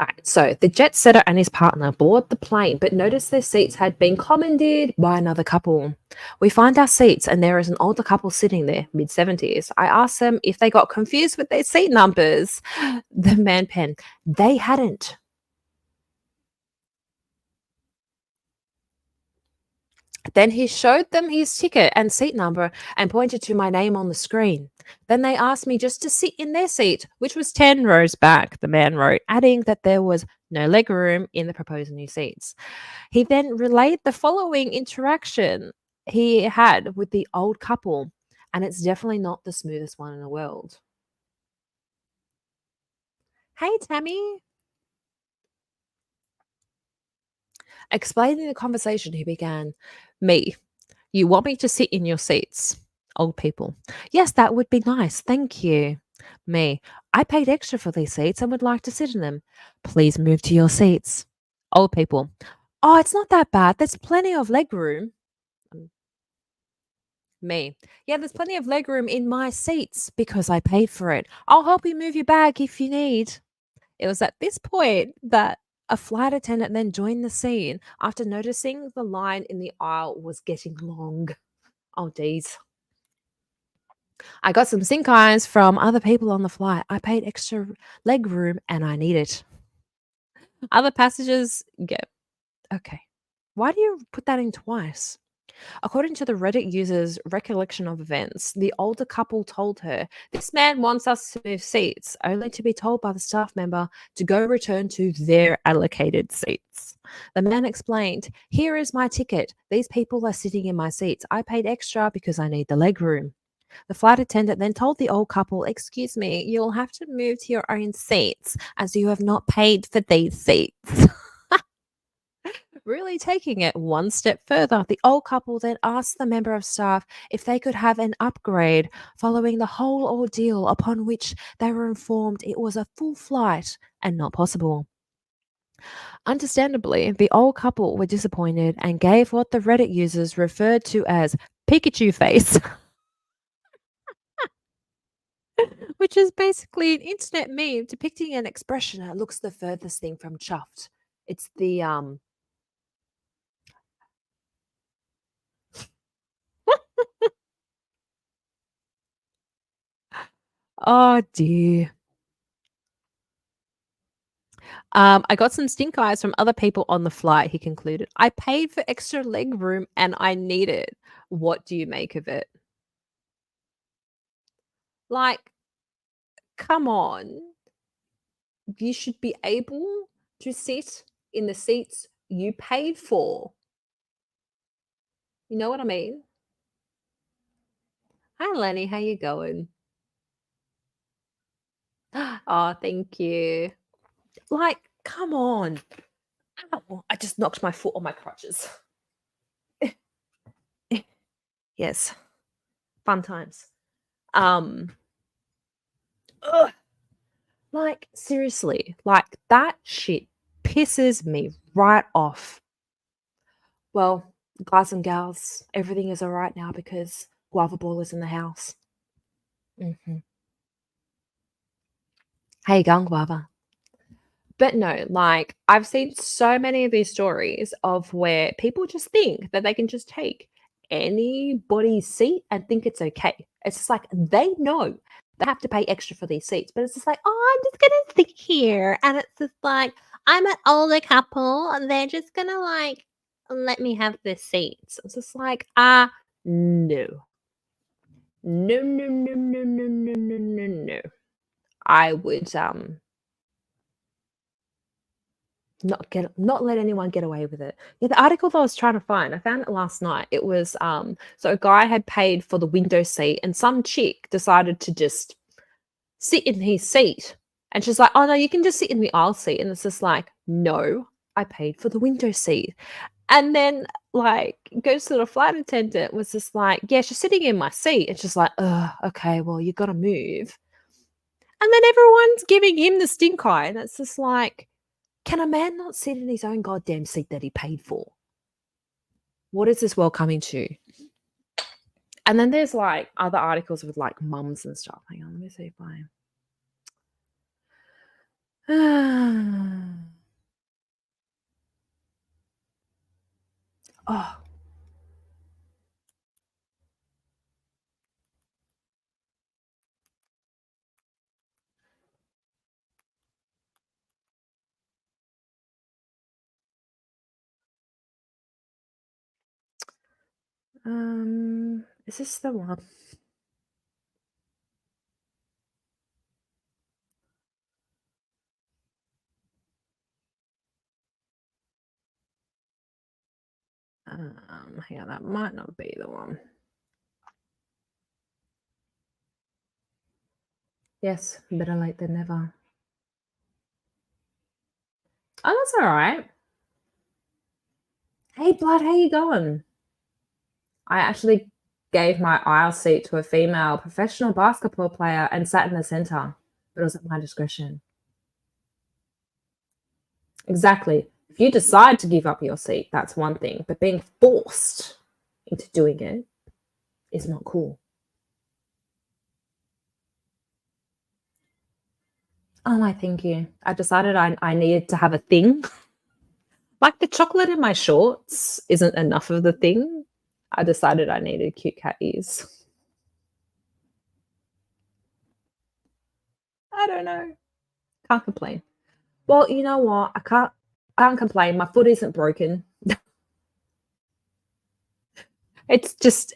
right, so the jet setter and his partner board the plane, but noticed their seats had been commandeered by another couple. We find our seats, and there is an older couple sitting there, mid-70s. I asked them if they got confused with their seat numbers. The man penned, they hadn't. Then he showed them his ticket and seat number and pointed to my name on the screen. Then they asked me just to sit in their seat, which was 10 rows back, the man wrote, adding that there was no leg room in the proposed new seats. He then relayed the following interaction he had with the old couple, and it's definitely not the smoothest one in the world. Hey, Tammy. Explaining the conversation, he began, "Me, you want me to sit in your seats?" Old people. "Yes, that would be nice. Thank you." Me. "I paid extra for these seats and would like to sit in them. Please move to your seats." Old people. "Oh, it's not that bad. There's plenty of leg room." Me. "Yeah, there's plenty of leg room in my seats because I paid for it. I'll help you move your bag if you need." It was at this point that a flight attendant then joined the scene after noticing the line in the aisle was getting long. Oh, geez. "I got some sink eyes from other people on the flight. I paid extra leg room and I need it." Other passengers get, okay. Why do you put that in twice? According to the Reddit user's recollection of events, the older couple told her, "This man wants us to move seats," only to be told by the staff member to go return to their allocated seats. The man explained, "Here is my ticket. These people are sitting in my seats. I paid extra because I need the leg room." The flight attendant then told the old couple, "Excuse me, you'll have to move to your own seats as you have not paid for these seats." Really taking it one step further, the old couple then asked the member of staff if they could have an upgrade following the whole ordeal, upon which they were informed it was a full flight and not possible. Understandably, the old couple were disappointed and gave what the Reddit users referred to as Pikachu face, which is basically an internet meme depicting an expression that looks the furthest thing from chuffed. It's the oh dear. I got some stink eyes from other people on the flight, he concluded. I paid for extra leg room and I need it. What do you make of it? Like, come on. You should be able to sit in the seats you paid for. You know what I mean? Hi, Lenny. How you going? Oh, thank you. Like, come on. Ow, I just knocked my foot on my crutches. Yes. Fun times. Ugh. Like, seriously, like that shit pisses me right off. Well, guys and gals, everything is all right now because Guava Ball is in the house. How you going, Guava? But no, like I've seen so many of these stories of where people just think that they can just take anybody's seat and think it's okay. It's just like they know they have to pay extra for these seats, but it's just like, oh, I'm just gonna sit here, and it's just like I'm an older couple, and they're just gonna like let me have their seats. It's just like, no, no, no, no, no, no, no, no, no, no. I would not let anyone get away with it. Yeah, the article that I was trying to find, I found it last night. It was so a guy had paid for the window seat and some chick decided to just sit in his seat. And she's like, "Oh no, you can just sit in the aisle seat." And it's just like, "No, I paid for the window seat." And then like goes to the flight attendant was just like, "Yeah, she's sitting in my seat." And she's like, okay, well, you gotta move." And then everyone's giving him the stink eye. And it's just like, can a man not sit in his own goddamn seat that he paid for? What is this world coming to? And then there's like other articles with like mums and stuff. Hang on, let me see if I. Oh, is this the one? Hang on, that might not be the one. Yes, better late than never. Oh, that's all right. Hey, Blood, how you going? I actually gave my aisle seat to a female professional basketball player and sat in the center, but it was at my discretion. Exactly. If you decide to give up your seat, that's one thing, but being forced into doing it is not cool. Oh, my thank you. I decided I needed to have a thing. Like the chocolate in my shorts isn't enough of the thing. I decided I needed cute cat ears. I don't know. Can't complain. Well, you know what? I can't complain. My foot isn't broken. It's just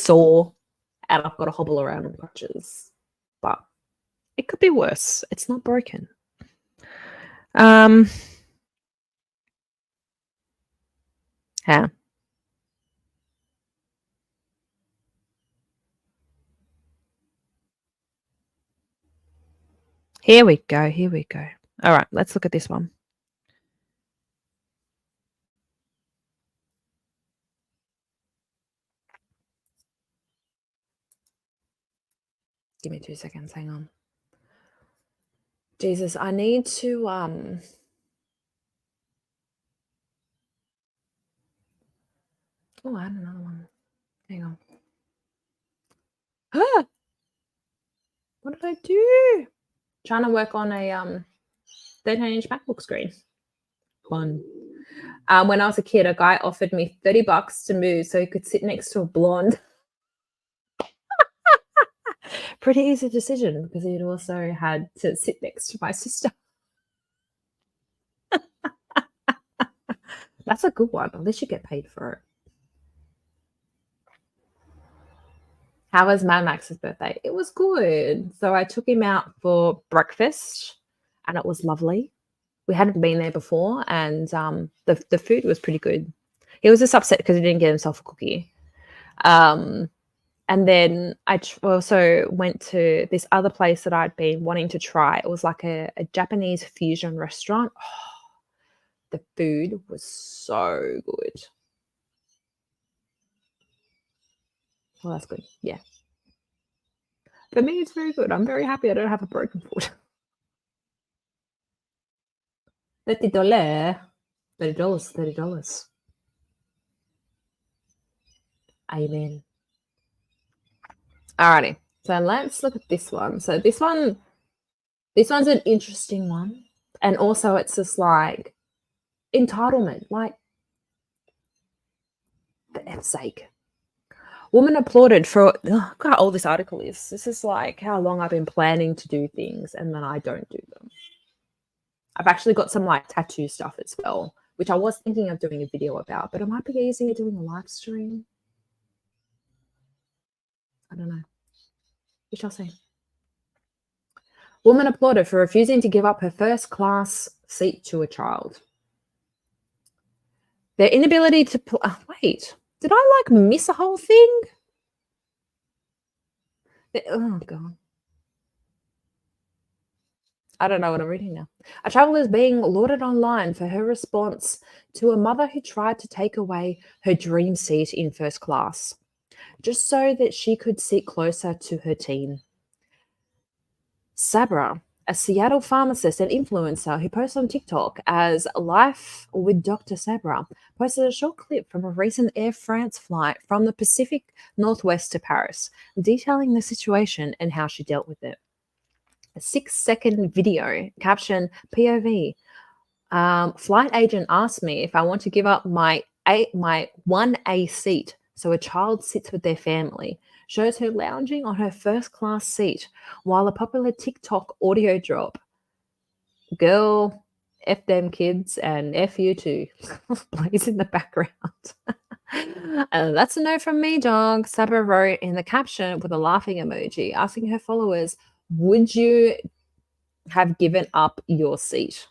sore and I've got to hobble around on crutches. But it could be worse. It's not broken. Um yeah. Here we go. Here we go. All right, let's look at this one. Give me 2 seconds. Hang on. Jesus, I need to Oh, I had another one. Hang on. Ah! What did I do? Trying to work on a 13-inch MacBook screen. Fun. When I was a kid, a guy offered me $30 to move so he could sit next to a blonde. Pretty easy decision because he'd also had to sit next to my sister. That's a good one. At least you get paid for it. How was Mad Max's birthday? It was good. So I took him out for breakfast and it was lovely. We hadn't been there before and the food was pretty good. He was just upset because he didn't get himself a cookie. And then I also went to this other place that I'd been wanting to try. It was like a Japanese fusion restaurant. Oh, the food was so good. Well, that's good. Yeah. For me, it's very good. I'm very happy I don't have a broken foot. $30. $30. Amen. Alrighty. So let's look at this one. So this one's an interesting one. And also it's just like entitlement. Like, for F's sake. Woman applauded for look how old this article is. This is like how long I've been planning to do things and then I don't do them. I've actually got some like tattoo stuff as well, which I was thinking of doing a video about, but it might be easier doing a live stream. I don't know. We shall see. Woman applauded for refusing to give up her first class seat to a child. Their inability to wait. Did I like miss a whole thing? Oh god. I don't know what I'm reading now. A traveler is being lauded online for her response to a mother who tried to take away her dream seat in first class, just so that she could sit closer to her teen. Sabra, a Seattle pharmacist and influencer who posts on TikTok as Life with Dr. Sabra, posted a short clip from a recent Air France flight from the Pacific Northwest to Paris, detailing the situation and how she dealt with it. A 6-second video caption POV. Flight agent asked me if I want to give up my 1A seat so a child sits with their family. Shows her lounging on her first class seat while a popular TikTok audio drop, "Girl, F them kids and F you too," plays in the background. That's a no from me, dog, Sabra wrote in the caption with a laughing emoji, asking her followers, would you have given up your seat?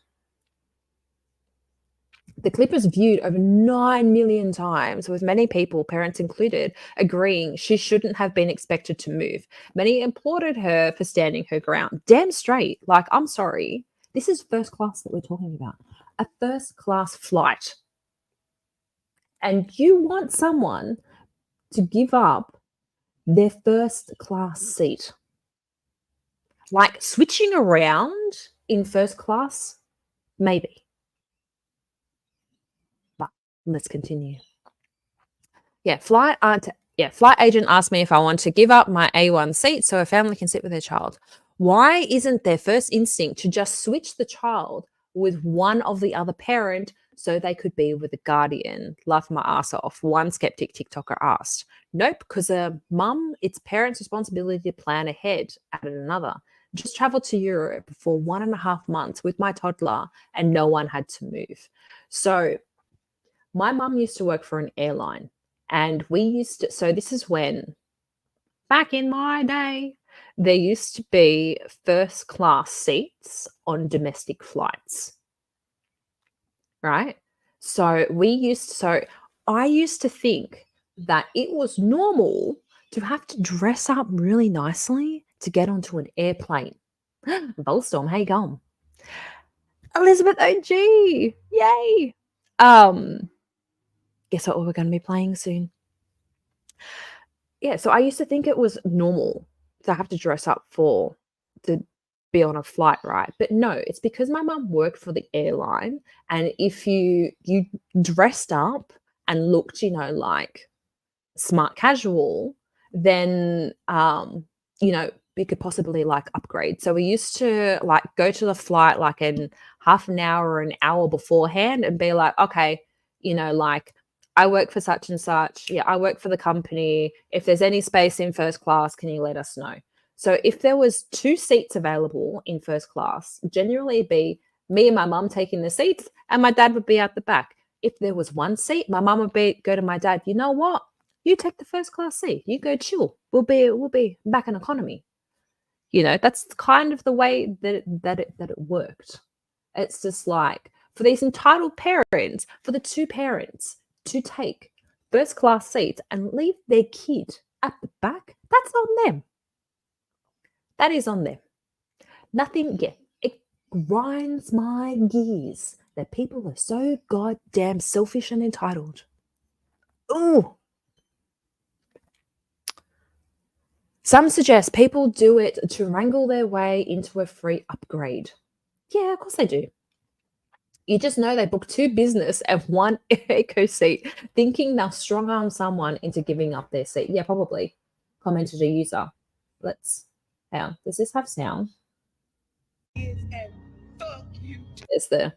The clip was viewed over 9 million times, with many people, parents included, agreeing she shouldn't have been expected to move. Many applauded her for standing her ground. Damn straight. Like, I'm sorry. This is first class that we're talking about. A first class flight. And you want someone to give up their first class seat. Like, switching around in first class, maybe. Let's continue. Flight agent asked me if I want to give up my A1 seat so a family can sit with their child. Why isn't their first instinct to just switch the child with one of the other parent so they could be with a guardian? Laugh my ass off, one skeptic TikToker asked. Nope, because mum, it's parents' responsibility to plan ahead, added another. Just traveled to Europe for 1.5 months with my toddler and no one had to move. So my mum used to work for an airline and so this is when, back in my day, there used to be first class seats on domestic flights, right? So I used to think that it was normal to have to dress up really nicely to get onto an airplane. Volstorm, how you going? Elizabeth OG, yay! Um, guess what we're going to be playing soon? Yeah, so I used to think it was normal to have to dress up to be on a flight, right? But no, it's because my mum worked for the airline, and if you dressed up and looked, like smart casual, then we could possibly like upgrade. So we used to like go to the flight like in half an hour or an hour beforehand and be like, okay, like I work for such and such. Yeah, I work for the company. If there's any space in first class, can you let us know? So if there was 2 seats available in first class, generally it'd be me and my mum taking the seats, and my dad would be at the back. If there was 1 seat, my mum would go to my dad, you know what? You take the first class seat. You go chill. We'll be back in economy. That's kind of the way that it worked. It's just like for these entitled parents, for the 2 parents to take first class seats and leave their kid at the back, that's on them. That is on them. Nothing, yeah, it grinds my gears that people are so goddamn selfish and entitled. Ooh. Some suggest people do it to wrangle their way into a free upgrade. Yeah, of course they do. You just know they book 2 business and 1 eco seat, thinking they'll strong arm someone into giving up their seat. Yeah, probably. Commented a user. Let's. Does this have sound? It's there.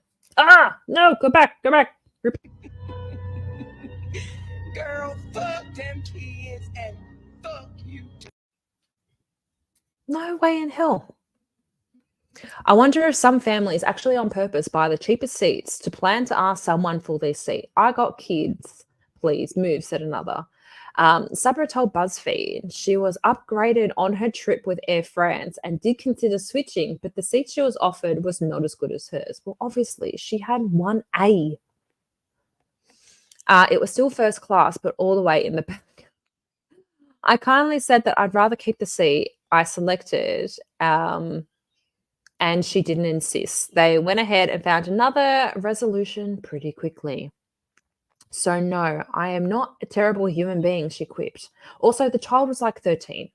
No, go back. Girl, fuck them kids and fuck you. No way in hell. I wonder if some families actually on purpose buy the cheapest seats to plan to ask someone for their seat. I got kids, please move, said another. Sabra told BuzzFeed she was upgraded on her trip with Air France and did consider switching, but the seat she was offered was not as good as hers. Well, obviously, she had 1A. It was still first class, but all the way in the back. I kindly said that I'd rather keep the seat I selected, and she didn't insist. They went ahead and found another resolution pretty quickly. So no, I am not a terrible human being, she quipped. Also, the child was like 13.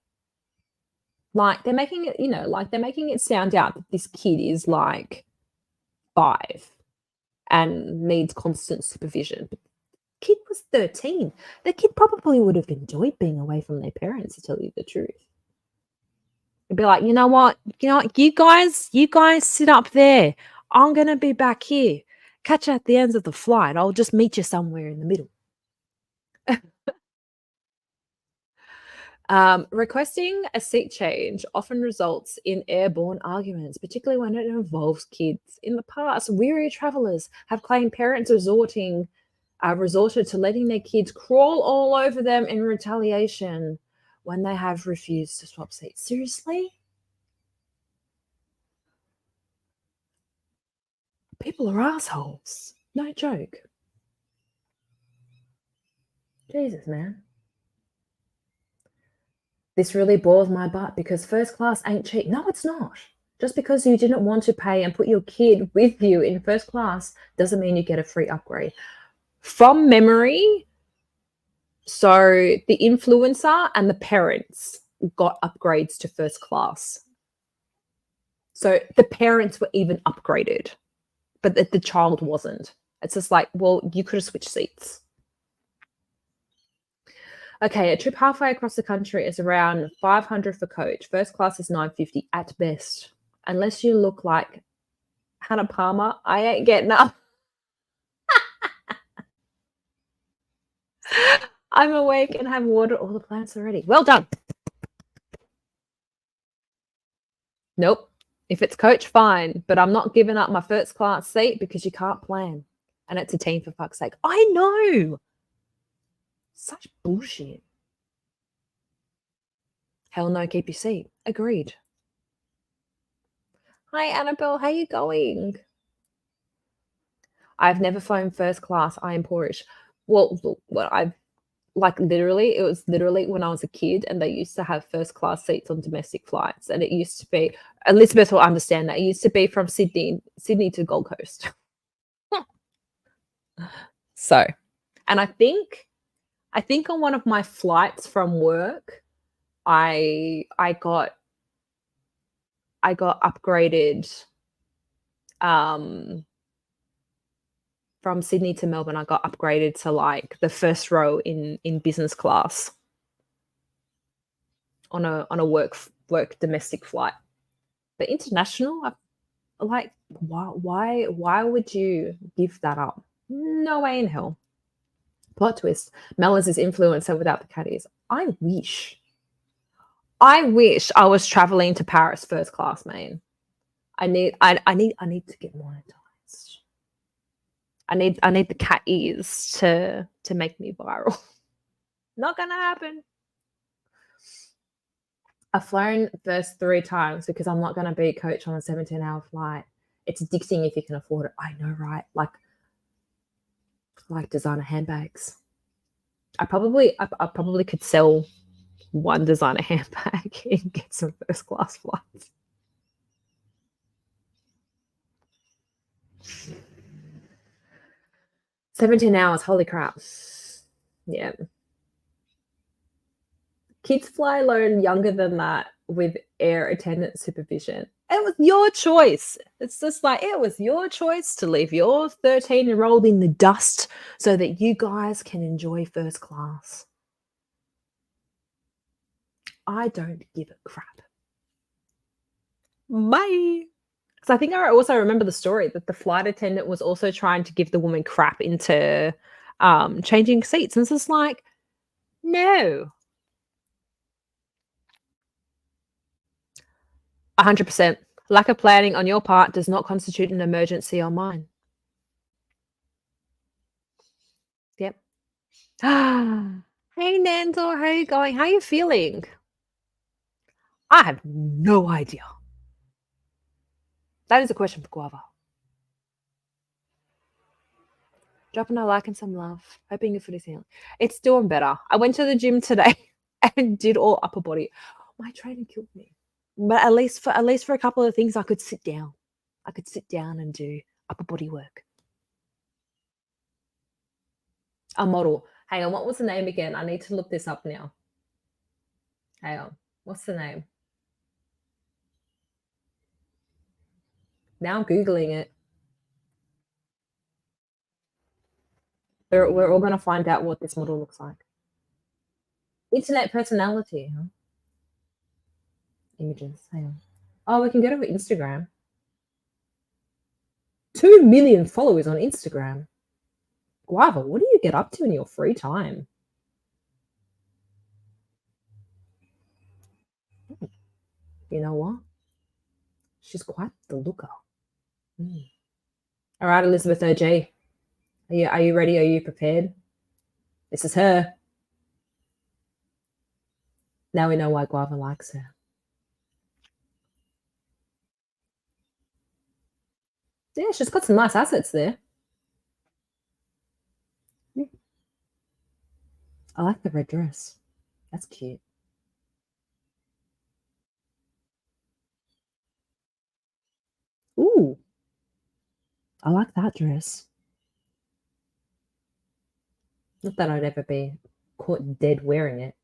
Like they're making it, they're making it sound out that this kid is like 5 and needs constant supervision. But the kid was 13. The kid probably would have enjoyed being away from their parents, to tell you the truth. It'd be like, you know what, you guys sit up there. I'm gonna be back here. Catch you at the ends of the flight. I'll just meet you somewhere in the middle. Requesting a seat change often results in airborne arguments, particularly when it involves kids. In the past, weary travelers have claimed parents resorted to letting their kids crawl all over them in retaliation when they have refused to swap seats. Seriously? People are assholes. No joke. Jesus, man. This really bores my butt because first class ain't cheap. No, it's not. Just because you didn't want to pay and put your kid with you in first class doesn't mean you get a free upgrade. From memory, so the influencer and the parents got upgrades to first class. So the parents were even upgraded, but the child wasn't. It's just like, well, you could have switched seats. Okay, a trip halfway across the country is around $500 for coach. First class is $950 at best. Unless you look like Hannah Palmer, I ain't getting up. I'm awake and have watered all the plants already. Well done. Nope. If it's coach, fine. But I'm not giving up my first class seat because you can't plan. And it's a team, for fuck's sake. I know. Such bullshit. Hell no, keep your seat. Agreed. Hi, Annabelle. How you going? I've never flown first class. I am poorish. Well, I've like literally, it was literally when I was a kid, and they used to have first class seats on domestic flights, and it used to be Elizabeth will understand that it used to be from Sydney to Gold Coast. So, and I think on one of my flights from work, I got upgraded from Sydney to Melbourne. I got upgraded to like the first row in business class on a work domestic flight. But international, like why would you give that up? No way in hell. Plot twist: Mel is his influencer without the caddies. I wish I was traveling to Paris first class, man. I need to get monetized. I need the cat ears to make me viral. Not gonna happen. I've flown first 3 times because I'm not gonna be coach on a 17-hour flight. It's addicting if you can afford it. I know, right? Like designer handbags. I probably could sell one designer handbag and get some first class flights. $17, holy crap. Yeah. Kids fly alone younger than that with air attendant supervision. It was your choice. It's just like, it was your choice to leave your 13-year-old in the dust so that you guys can enjoy first class. I don't give a crap. Bye. Because I think I also remember the story that the flight attendant was also trying to give the woman crap into changing seats. And it's just like, no. 100%. Lack of planning on your part does not constitute an emergency on mine. Yep. Hey, Nandor, how are you going? How are you feeling? I have no idea. That is a question for Guava. Dropping a like and some love. Hoping your foot is healing. It's doing better. I went to the gym today and did all upper body. My trainer killed me. But at least for a couple of things, I could sit down. I could sit down and do upper body work. A model. Hang on, what was the name again? I need to look this up now. Hang on. What's the name? Now I'm Googling it. We're all going to find out what this model looks like. Internet personality, huh? Images. Hang on. Oh, we can go to Instagram. 2 million followers on Instagram. Guava, what do you get up to in your free time? You know what? She's quite the looker. All right, Elizabeth OG. Are you ready? Are you prepared? This is her. Now we know why Guava likes her. Yeah, she's got some nice assets there. I like the red dress. That's cute. Ooh. I like that dress. Not that I'd ever be caught dead wearing it.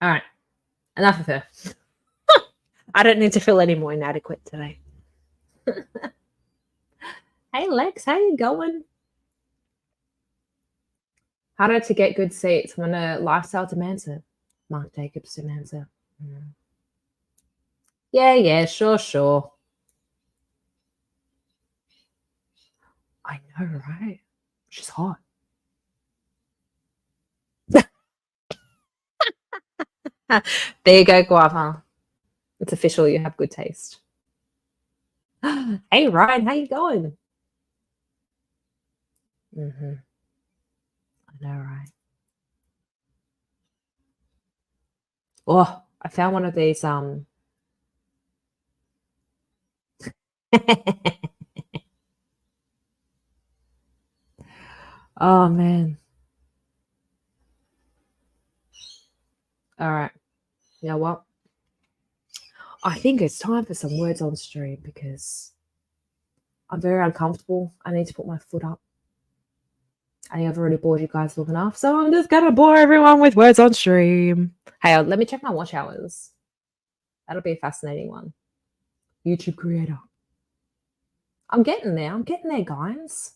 All right. Enough of her. I don't need to feel any more inadequate today. Hey, Lex, how you going? Harder to get good seats when a lifestyle demands it. Mark Jacobs demands it. Yeah, sure. I know, right? She's hot. There you go, Guava. It's official. You have good taste. Hey, Ryan, how you going? I know, right? Oh, I found one of these. Oh, man. All right. You know what? I think it's time for some words on stream because I'm very uncomfortable. I need to put my foot up. I think I've already bored you guys long enough, so I'm just going to bore everyone with words on stream. Hey, let me check my watch hours. That'll be a fascinating one. YouTube creator. I'm getting there. I'm getting there, guys.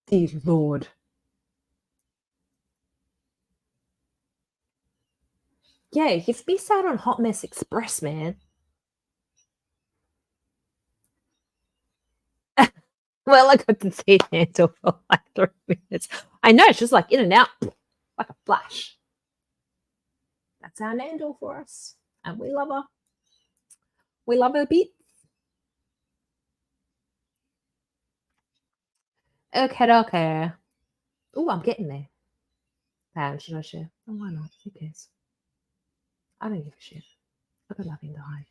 Dear Lord. Yeah, you've missed out on Hot Mess Express, man. Well, I got to see Handle for like 3 minutes. I know, it's just like in and out, like a flash. That's our Nandle for us. And we love her. We love her a bit. Okay. Oh, I'm getting there. Should I share? Oh, why not? Who cares? I don't give a shit. I've got nothing to hide.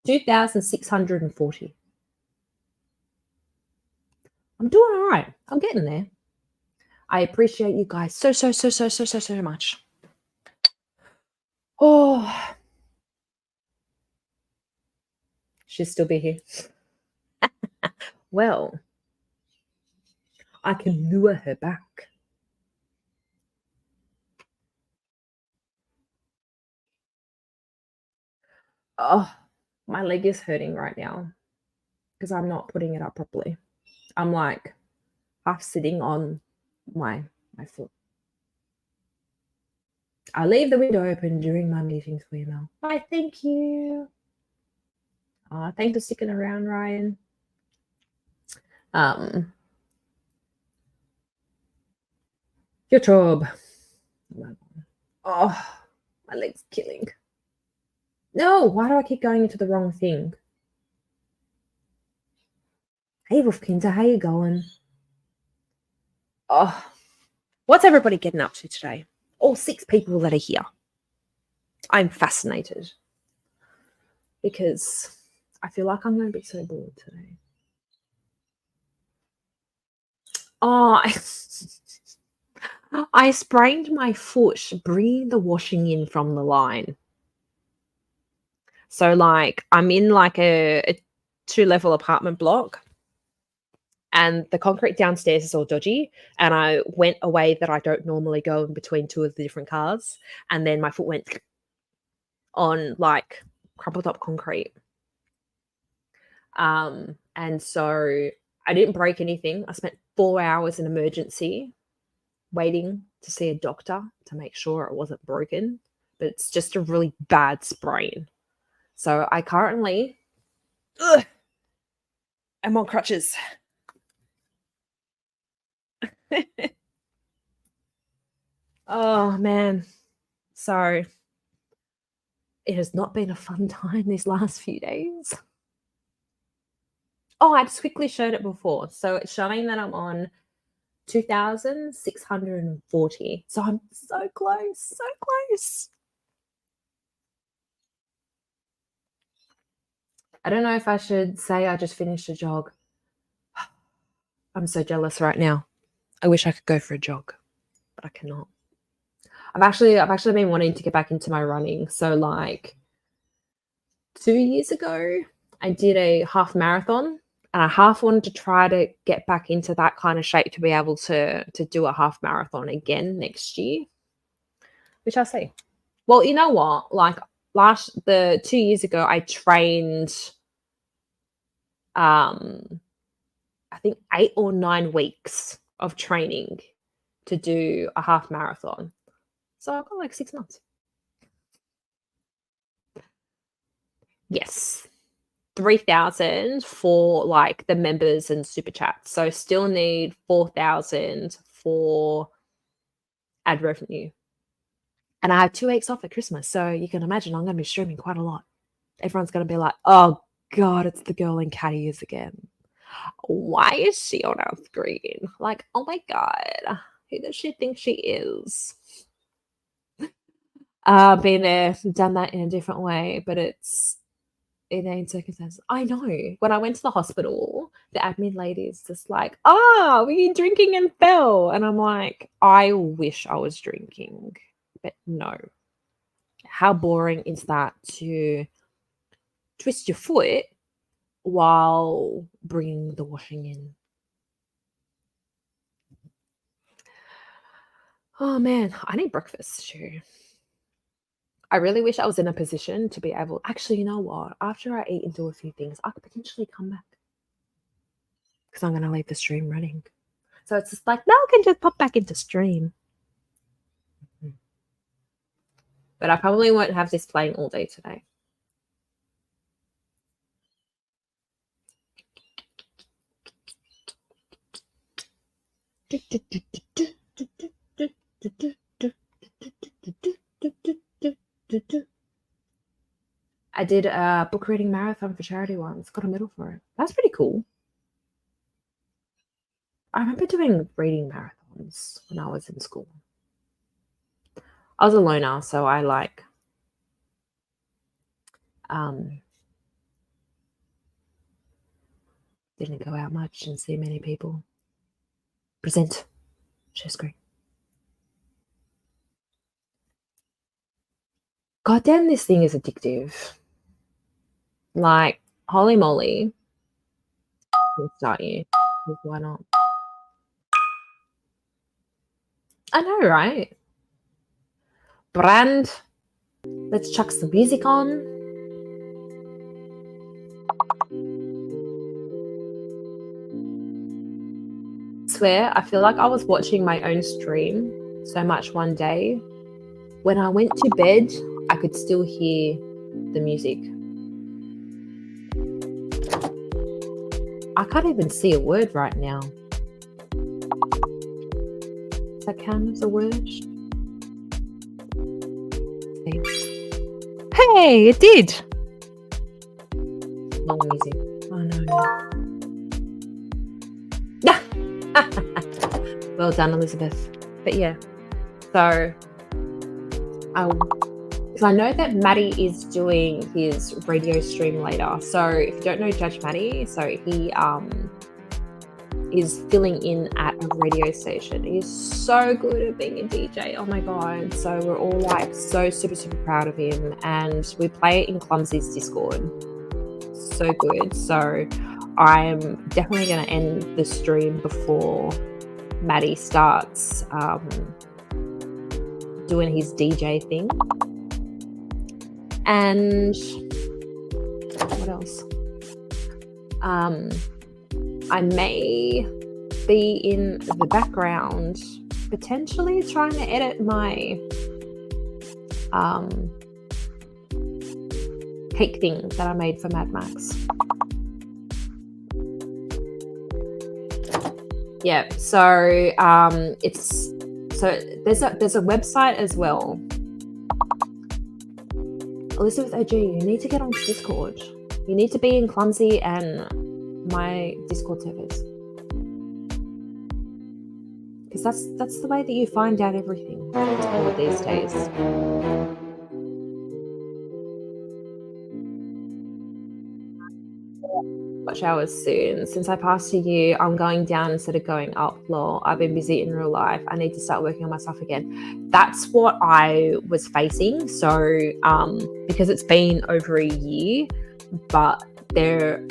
2,640. I'm doing all right. I'm getting there. I appreciate you guys so much. Oh, she'll still be here. Well, I can lure her back. Oh, my leg is hurting right now because I'm not putting it up properly. I'm like half sitting on my foot. I leave the window open during my meetings for you, Mel. Why, thank you. Thanks for sticking around, Ryan. Your job. Oh, my leg's killing. No, why do I keep going into the wrong thing? Hey, Wolfkinder, how you going? Oh, what's everybody getting up to today? All 6 people that are here. I'm fascinated because I feel like I'm going to be so bored today. Oh, I sprained my foot bringing the washing in from the line. So, like, I'm in like a 2-level apartment block and the concrete downstairs is all dodgy. And I went a way that I don't normally go in between 2 of the different cars. And then my foot went on like crumpled up concrete. And so I didn't break anything. I spent 4 hours in emergency waiting to see a doctor to make sure it wasn't broken, but it's just a really bad sprain. So I currently I'm on crutches. Oh, man. So it has not been a fun time these last few days. Oh, I just quickly showed it before. So it's showing that I'm on 2,640. So I'm so close. I don't know if I should say I just finished a jog. I'm so jealous right now. I wish I could go for a jog, but I cannot. I've actually been wanting to get back into my running. So like 2 years ago, I did a half marathon and I half wanted to try to get back into that kind of shape to be able to do a half marathon again next year, which I'll see. Well, you know what? Like the 2 years ago, I trained, I think 8 or 9 weeks of training to do a half marathon. So I've got like 6 months. Yes. 3,000 for like the members and super chats. So still need 4,000 for ad revenue. And I have 2 weeks off at Christmas. So you can imagine I'm going to be streaming quite a lot. Everyone's going to be like, oh God, it's the girl in cat ears again. Why is she on our screen? Like, oh my god, who does she think she is? Been there, done that in a different way, but it's in any circumstances. I know. When I went to the hospital, the admin lady is just like, were you drinking and fell? And I'm like, I wish I was drinking, but no. How boring is that to twist your foot while bringing the washing in? Oh man, I need breakfast too. I really wish I was in a position to be able. Actually, you know what? After I eat and do a few things, I could potentially come back because I'm going to leave the stream running. So it's just like, no, I can just pop back into stream. But I probably won't have this playing all day today. I did a book reading marathon for charity once. Got a medal for it. That's pretty cool. I remember doing reading marathons when I was in school. I was a loner, so I didn't go out much and see many people. Present. Share screen. God damn, this thing is addictive. Like, holy moly. We'll start you. Why not? I know, right? Brand. Let's chuck some music on. I swear, I feel like I was watching my own stream so much one day. When I went to bed, I could still hear the music. I can't even see a word right now. Does that count as a word? Hey, it did. Long music. Oh no. Well done, Elizabeth. But yeah, so I know that Maddie is doing his radio stream later. So if you don't know Judge Maddie, so he is filling in at a radio station. He's so good at being a DJ. Oh my god. So we're all like so super proud of him, and we play it in Clumsy's Discord. So good. So I'm definitely going to end the stream before Maddie starts doing his DJ thing. And what else? I may be in the background potentially trying to edit my cake thing that I made for Mad Max. Yeah, so there's a website as well. Elizabeth OG, you need to get on Discord. You need to be in Clumsy and my Discord servers. Because that's the way that you find out everything these days. Watch hours soon. Since I passed a year, I'm going down instead of going up. Lol. I've been busy in real life. I need to start working on myself again. That's what I was facing. So because it's been over a year, but there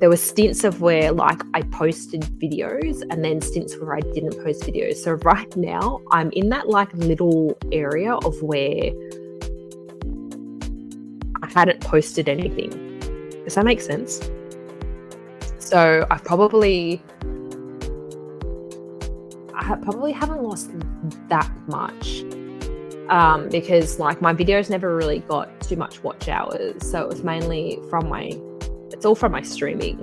were stints of where like I posted videos and then stints where I didn't post videos. So right now I'm in that like little area of where I hadn't posted anything. Does that make sense? So I probably haven't lost that much because like my videos never really got too much watch hours. So it was mainly it's all from my streaming.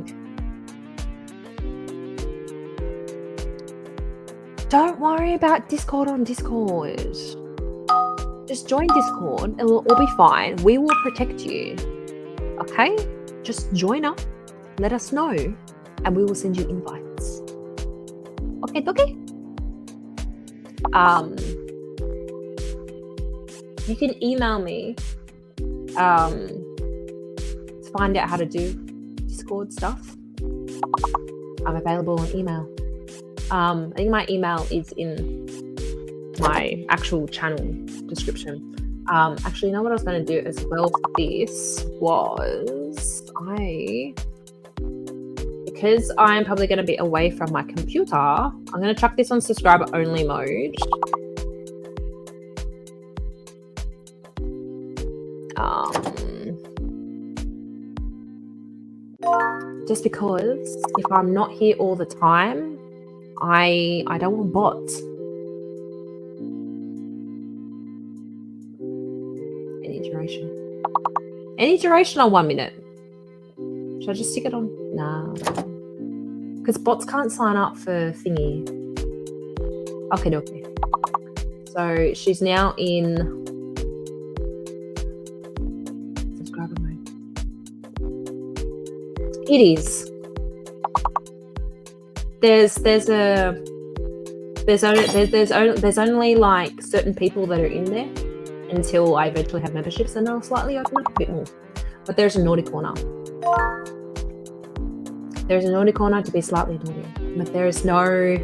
Don't worry about Discord on Discord. Just join Discord. It'll all be fine. We will protect you. Okay? Just join up let us know and we will send you invites. Okay. You can email me to find out how to do Discord stuff. I'm available on email. I think my email is in my actual channel description. Actually, you know what I was going to do as well for this was because I'm probably going to be away from my computer, I'm going to chuck this on subscriber only mode. Just because if I'm not here all the time, I don't want bots. Any duration on 1 minute. Should I just stick it on? Nah. Because bots can't sign up for thingy. Okay. So she's now in subscriber mode. It is. There's only like certain people that are in there until I eventually have memberships, and I'll slightly open up a bit more. But there's a naughty corner. There's a naughty corner to be slightly naughty, but there is no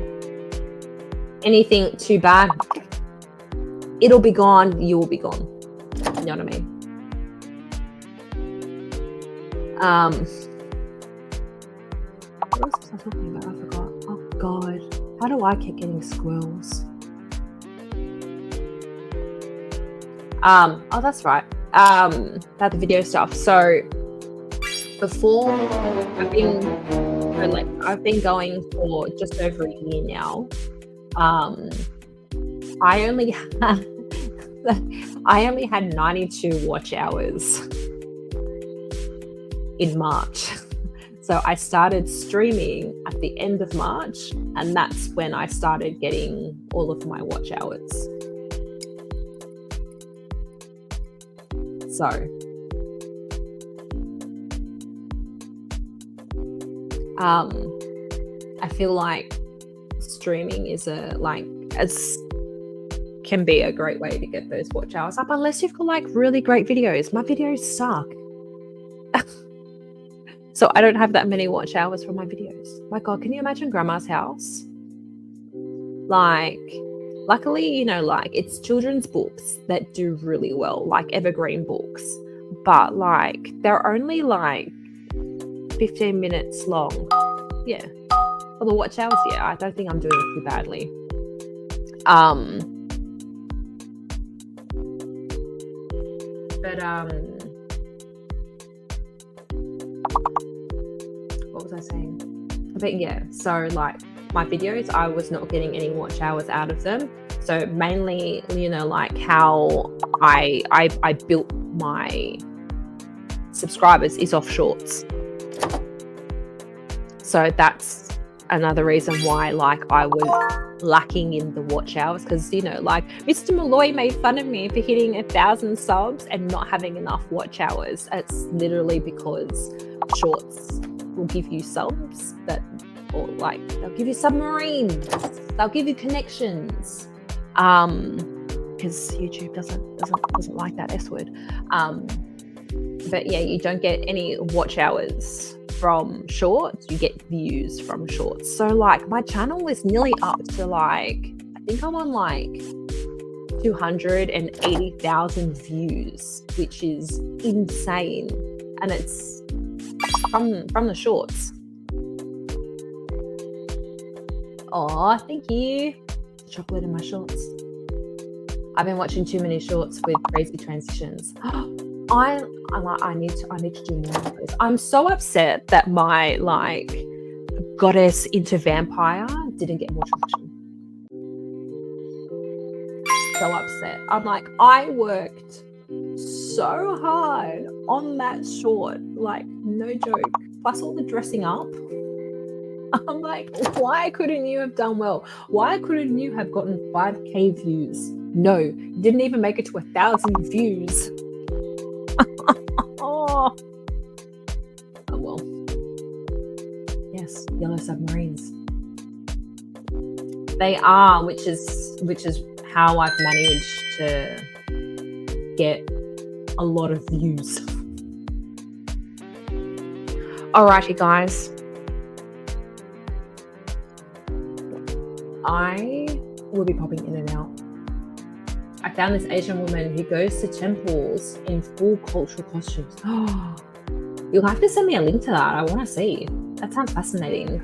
anything too bad. It'll be gone. You will be gone. You know what I mean? What else was I talking about? I forgot. Oh God, how do I keep getting squirrels? Oh, that's right. About the video stuff. So before I've been going for just over a year now. I only had 92 watch hours in March. So I started streaming at the end of March, and that's when I started getting all of my watch hours. So I feel like streaming is can be a great way to get those watch hours up, unless you've got like really great videos. My videos suck. So I don't have that many watch hours for my videos. My God, can you imagine Grandma's house? Like, luckily, you know, like it's children's books that do really well, like evergreen books. But like, they're only like 15 minutes long. Yeah. For the watch hours, yeah, I don't think I'm doing too badly. What was I saying? But yeah, so like my videos, I was not getting any watch hours out of them. So mainly, you know, like how I built my subscribers is off shorts. So that's another reason why like I was lacking in the watch hours, because, you know, like Mr. Malloy made fun of me for hitting 1,000 subs and not having enough watch hours. It's literally because shorts will give you subs that, or like they'll give you submarines, they'll give you connections, because YouTube doesn't like that S word. But yeah, you don't get any watch hours from shorts, you get views from shorts. So like my channel is nearly up to like, I think I'm on like 280,000 views, which is insane, and it's from the shorts. Oh, thank you. Chocolate in my shorts. I've been watching too many shorts with crazy transitions. I need to do more of those. I'm so upset that my like goddess into vampire didn't get more traction. So upset. I'm like, I worked so hard on that short, like no joke. Plus all the dressing up. I'm like, why couldn't you have done well? Why couldn't you have gotten 5K views? No, you didn't even make it to 1,000 views. Oh well. Yes, yellow submarines. They are, which is how I've managed to get a lot of views. Alrighty, guys. I will be popping in and out. I found this Asian woman who goes to temples in full cultural costumes. You'll have to send me a link to that. I want to see. That sounds fascinating.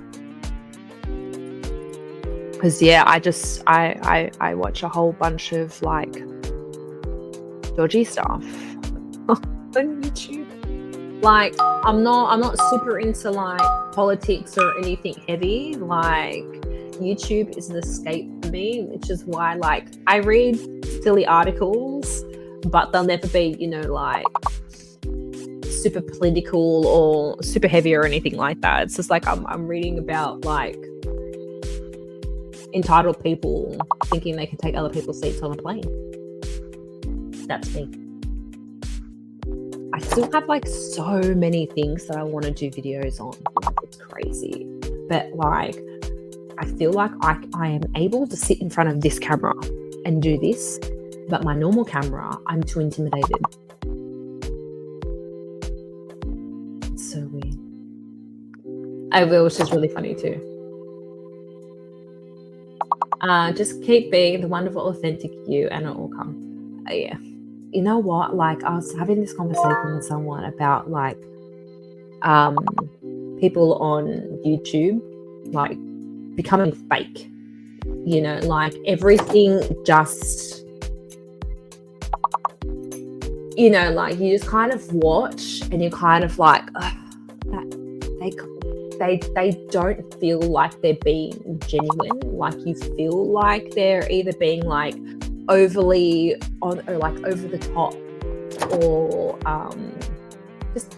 Because yeah, I watch a whole bunch of like dodgy stuff on YouTube. Like I'm not super into like politics or anything heavy. Like YouTube is an escape for me, which is why like I read silly articles, but they'll never be, you know, like super political or super heavy or anything like that. It's just like I'm reading about like entitled people thinking they can take other people's seats on a plane. That's me. I still have like so many things that I want to do videos on. Like, it's crazy. But like I feel like I am able to sit in front of this camera and do this, but my normal camera, I'm too intimidated. It's so weird. I will, which is really funny too. Just keep being the wonderful, authentic you, and it'll come. Yeah. You know what? Like, I was having this conversation with someone about like people on YouTube, like becoming fake. You know, like everything just, you know, like you just kind of watch and you're kind of like, they don't feel like they're being genuine. Like you feel like they're either being like overly on or like over the top, or just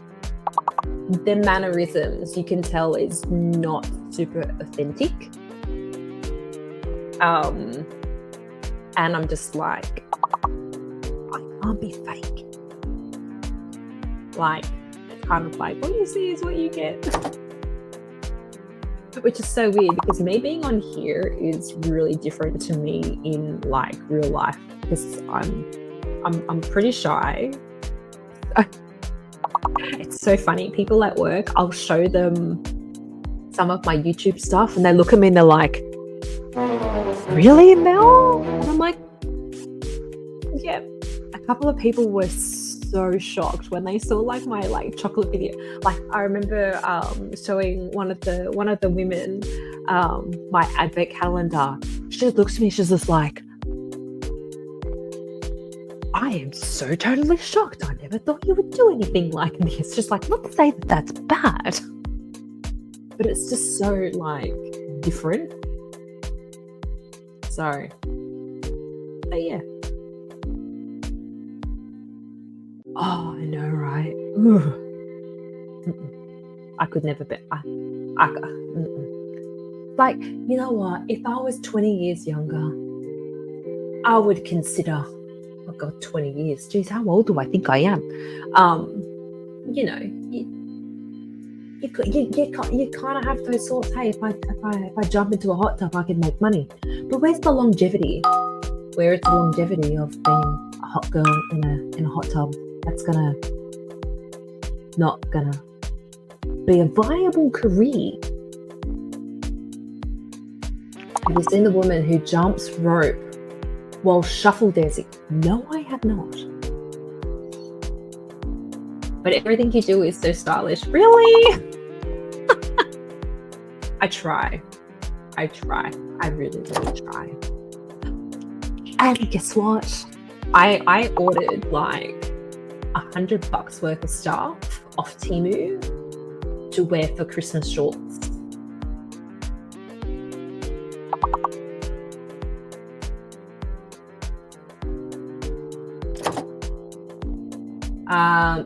their mannerisms you can tell is not super authentic. And I'm just like, I can't be fake. Like it's kind of like what you see is what you get. Which is so weird because me being on here is really different to me in like real life, because I'm pretty shy. It's so funny. People at work, I'll show them some of my YouTube stuff and they look at me and they're like, "Really, Mel?" And I'm like, yeah. A couple of people were so shocked when they saw like my like chocolate video. Like I remember showing one of the women my advent calendar. She just looks at me, she's just like, I am so totally shocked. I never thought you would do anything like this. Just like, not to say that that's bad, but it's just so like different. So but yeah. Oh, I know, right? I could never be. Like, you know what? If I was 20 years younger, I would consider. Oh God, 20 years. Geez, how old do I think I am? You know, you kind of have those thoughts. Hey, if I jump into a hot tub, I can make money. But where's the longevity? Where is the longevity of being a hot girl in a hot tub? That's not gonna be a viable career. Have you seen the woman who jumps rope while shuffle dancing? No, I have not. But everything you do is so stylish. Really? I try. I really, really try. And guess what? I ordered like $100 worth of stuff off Temu to wear for Christmas shorts.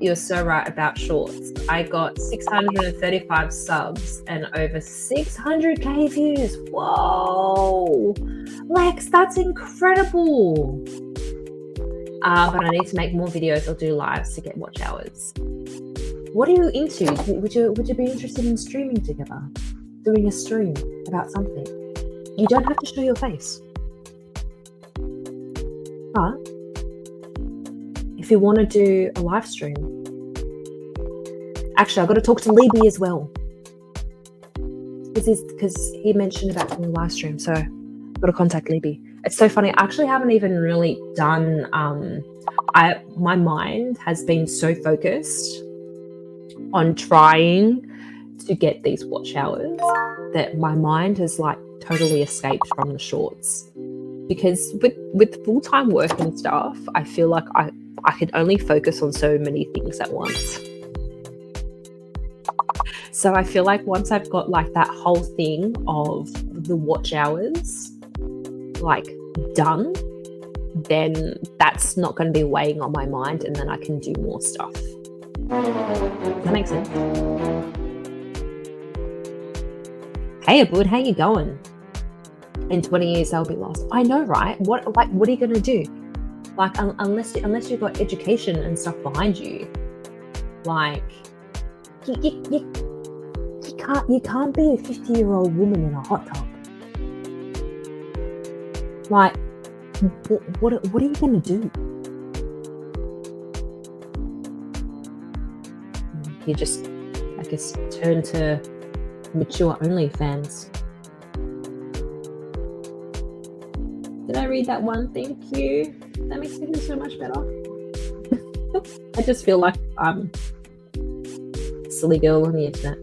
You're so right about shorts. I got 635 subs and over 600k views. Whoa, Lex, that's incredible. But I need to make more videos or do lives to get watch hours. What are you into? Would you be interested in streaming together? doing a stream about something. You don't have to show your face. But if you want to do a live stream, actually, I've got to talk to Libby as well. Because he mentioned about doing a live stream, so I've got to contact Libby. It's so funny. I actually haven't even really done. My mind has been so focused on trying to get these watch hours that my mind has like totally escaped from the shorts. Because with full-time work and stuff, I feel like I could only focus on so many things at once. So I feel like once I've got like that whole thing of the watch hours like done, then that's not going to be weighing on my mind, and then I can do more stuff. Does that make sense? Hey, Abud, how you going? In 20 years, they'll be lost. I know, right? What are you going to do? Like, unless you've got education and stuff behind you, like, you can't be a 50-year-old woman in a hot tub. Like, what are you going to do? You just, I guess, turn to mature OnlyFans. Did I read that one? Thank you. That makes me feel so much better. I just feel like I'm a silly girl on the internet.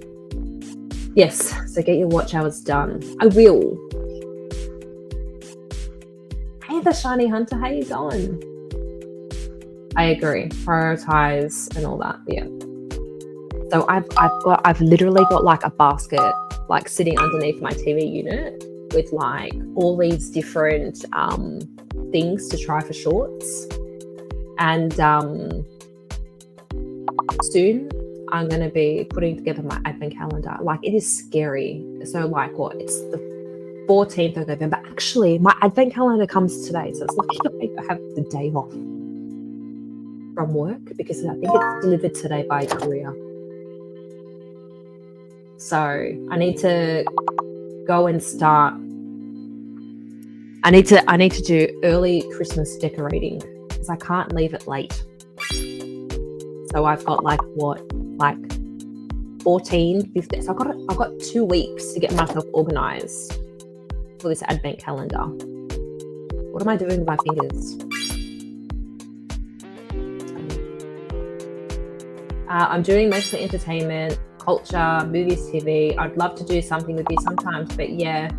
Yes, so get your watch hours done. I will. Hey, the Shiny Hunter, how you going? I agree. Prioritize and all that. Yeah. So I've literally got like a basket like sitting underneath my TV unit with like all these different things to try for shorts, and soon I'm going to be putting together my advent calendar. Like, it is scary. So like it's the 14th of November. Actually, my advent calendar comes today, so it's lucky I have the day off from work because I think it's delivered today by courier. So I need to go and start. I need to do early Christmas decorating because I can't leave it late. So I've got like 14, 15. So I've got 2 weeks to get myself organized for this advent calendar. What am I doing with my fingers? I'm doing mostly entertainment, culture, movies, TV. I'd love to do something with you sometimes, but yeah,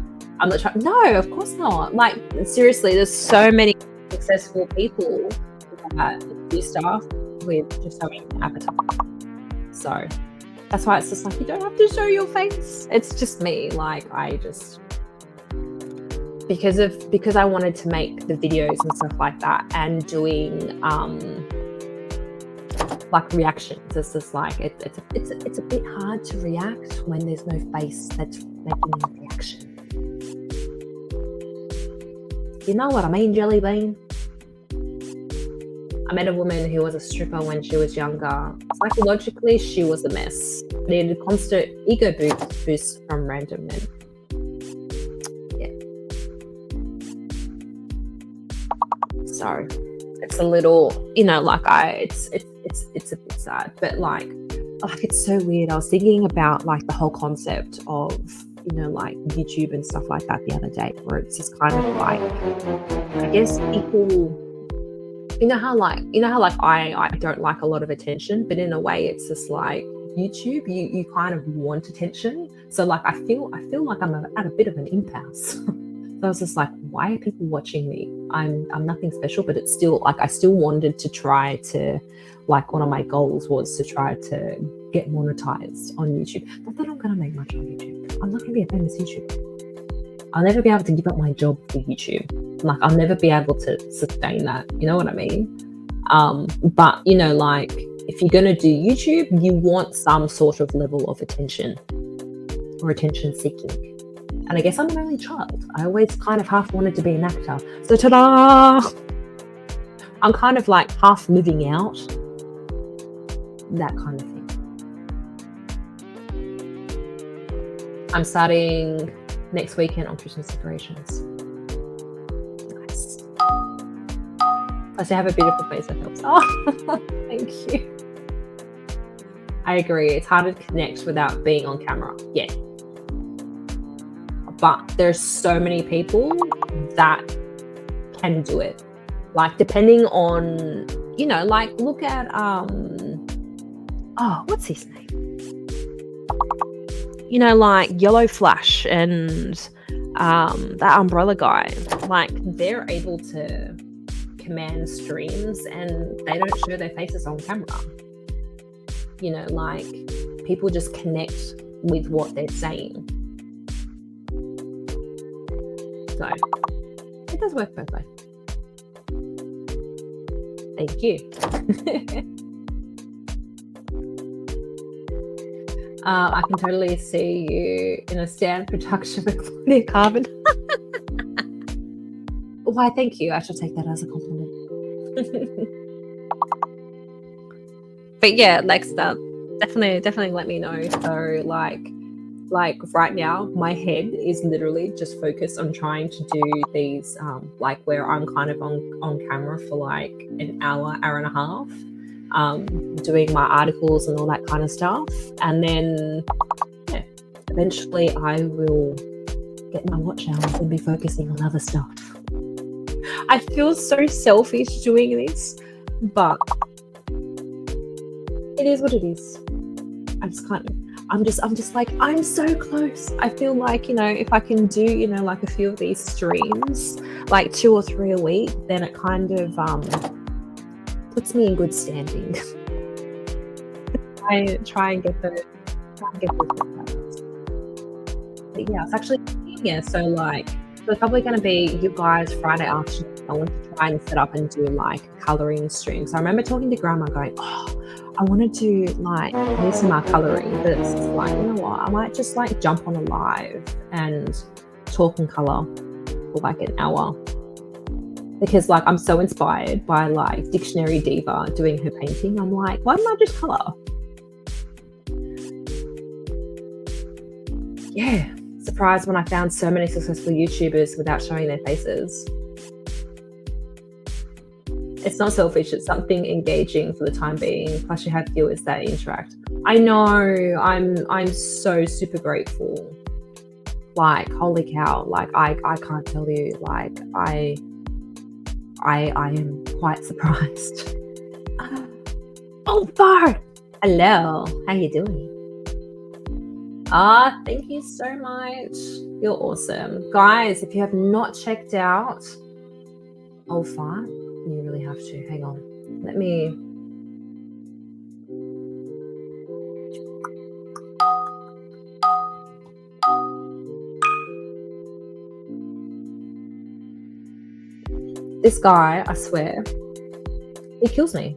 I'm not trying. No, of course not. Like, seriously, there's so many successful people that do stuff with just having an avatar. So that's why it's just like, you don't have to show your face. It's just me. Like, I just, because I wanted to make the videos and stuff like that, and doing like reactions. It's just like it's a bit hard to react when there's no face that's making a reaction. You know what I mean, Jelly Bean? I met a woman who was a stripper when she was younger. Psychologically, she was a mess. Needed constant ego boosts from random men. Yeah. So it's a little, like it's a bit sad, but like it's so weird. I was thinking about like the whole concept of like YouTube and stuff like that the other day, where it's just kind of like, I guess people, how I don't like a lot of attention, but in a way it's just like YouTube, you kind of want attention. So like I feel like I'm at a bit of an impasse. So I was just like, why are people watching me? I'm nothing special, but it's still like I still wanted to try to, like, one of my goals was to try to get monetized on YouTube. Not that I'm going to make much on YouTube. I'm not going to be a famous YouTuber. I'll never be able to give up my job for YouTube. Like, I'll never be able to sustain that. You know what I mean? But, like, if you're going to do YouTube, you want some sort of level of attention or attention seeking. And I guess I'm an only child. I always kind of half wanted to be an actor. So ta-da! I'm kind of like half living out that kind of thing. I'm starting next weekend on Christmas decorations. Nice. Plus, I have a beautiful face that helps. Oh, thank you. I agree. It's harder to connect without being on camera. Yeah. But there's so many people that can do it. Like, depending on, you know, like, look at, what's his name? You know, like Yellow Flash and that Umbrella guy. Like, they're able to command streams and they don't show their faces on camera. You know, like, people just connect with what they're saying. So it does work both ways. Thank you. I can totally see you in a stand production with Claudia Carbon. Why, thank you. I should take that as a compliment. But yeah, Lexter, definitely let me know. So like right now, my head is literally just focused on trying to do these, like where I'm kind of on camera for like an hour and a half, doing my articles and all that kind of stuff. And then, yeah, eventually I will get my watch hours and be focusing on other stuff. I feel so selfish doing this, but it is what it is. I just can't. I'm just like, I'm so close. I feel like, you know, if I can do, you know, like a few of these streams, like 2 or 3 a week, then it kind of puts me in good standing. I try and get those. But yeah, it's actually, yeah. So like, it's probably going to be you guys Friday afternoon. I want to try and set up and do like colouring streams. So I remember talking to Grandma, going, I want to do like ASMR colouring, but it's just like, you know what, I might just like jump on a live and talk and colour for like an hour, because like I'm so inspired by like Dictionary Diva doing her painting. I'm like, why don't I just colour? Yeah, surprised when I found so many successful YouTubers without showing their faces. It's not selfish, it's something engaging for the time being, plus you have viewers that interact. I know, I'm so super grateful. Like, holy cow, like I can't tell you, like I am quite surprised. Oh, Bart! Hello, how you doing? Thank you so much. You're awesome. Guys, if you have not checked out Fart, you really have to. Hang on. Let me... This guy, I swear, he kills me.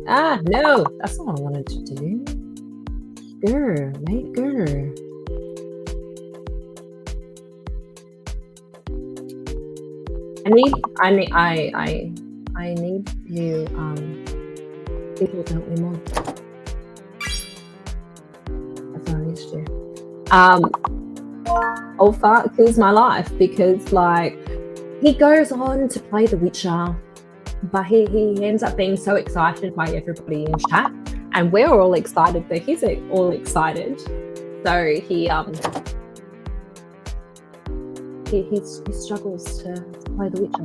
No, that's not what I wanted to do. Grr, mate, grr. I need you people to help me more. That's what I need to do. Fart kills my life because like he goes on to play The Witcher, but he ends up being so excited by everybody in chat, and we're all excited, but he's all excited. So he struggles to play The Witcher.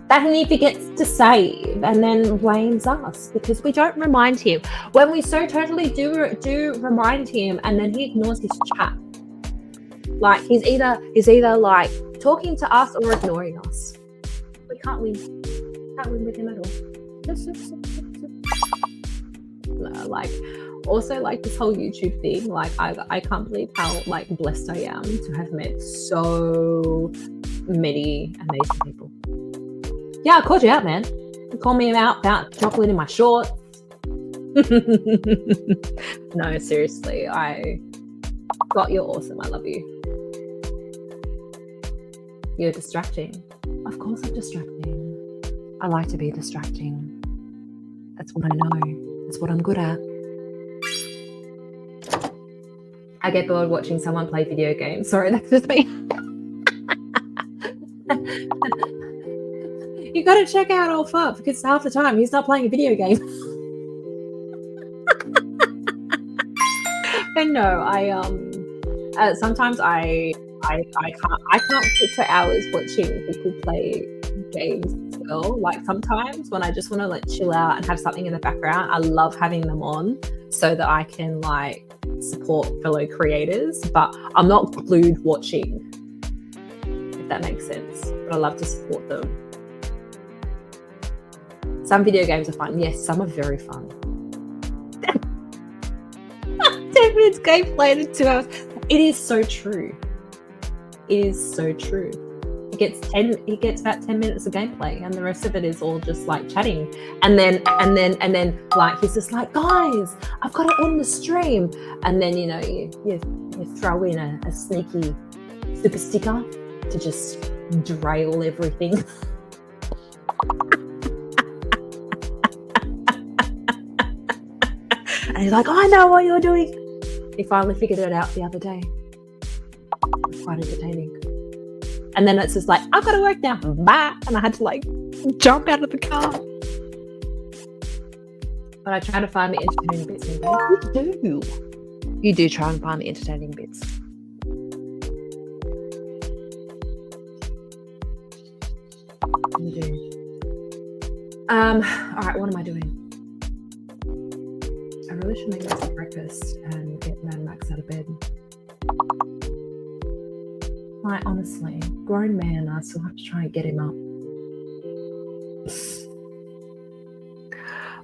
Then he forgets to save and then blames us because we don't remind him when we so totally do remind him, and then he ignores his chat. Like he's either like talking to us or ignoring us. We can't win. Can't win with him at all. No, like also like this whole YouTube thing, like I can't believe how like blessed I am to have met so many amazing people. Yeah, I called you out, man. You called me out about chocolate in my shorts. No, seriously, you're awesome. I love you. You're distracting. Of course I'm distracting. I like to be distracting. That's what I know. That's what I'm good at. I get bored watching someone play video games. Sorry, that's just me. You got to check out old Fup because half the time he's not playing a video game. And no, sometimes I can't sit for hours watching people play games as well. Like sometimes when I just want to like chill out and have something in the background, I love having them on so that I can like support fellow creators, but I'm not glued watching, if that makes sense. But I love to support them. Some video games are fun. Yes, some are very fun. 10 minutes gameplay in 2 hours. It is so true. It is so true. He gets about 10 minutes of gameplay, and the rest of it is all just like chatting. And then like he's just like, guys, I've got to end the stream. And then you throw in a sneaky super sticker to just derail everything. And he's like, I know what you're doing. He finally figured it out the other day. It's quite entertaining. And then it's just like, I've got to work now. Bye. And I had to like jump out of the car. But I try to find the entertaining bits in there. You do. You do try and find the entertaining bits. You do. All right, what am I doing? I really should make myself breakfast and get Mad Max out of bed. Like, honestly, grown man, I still have to try and get him up.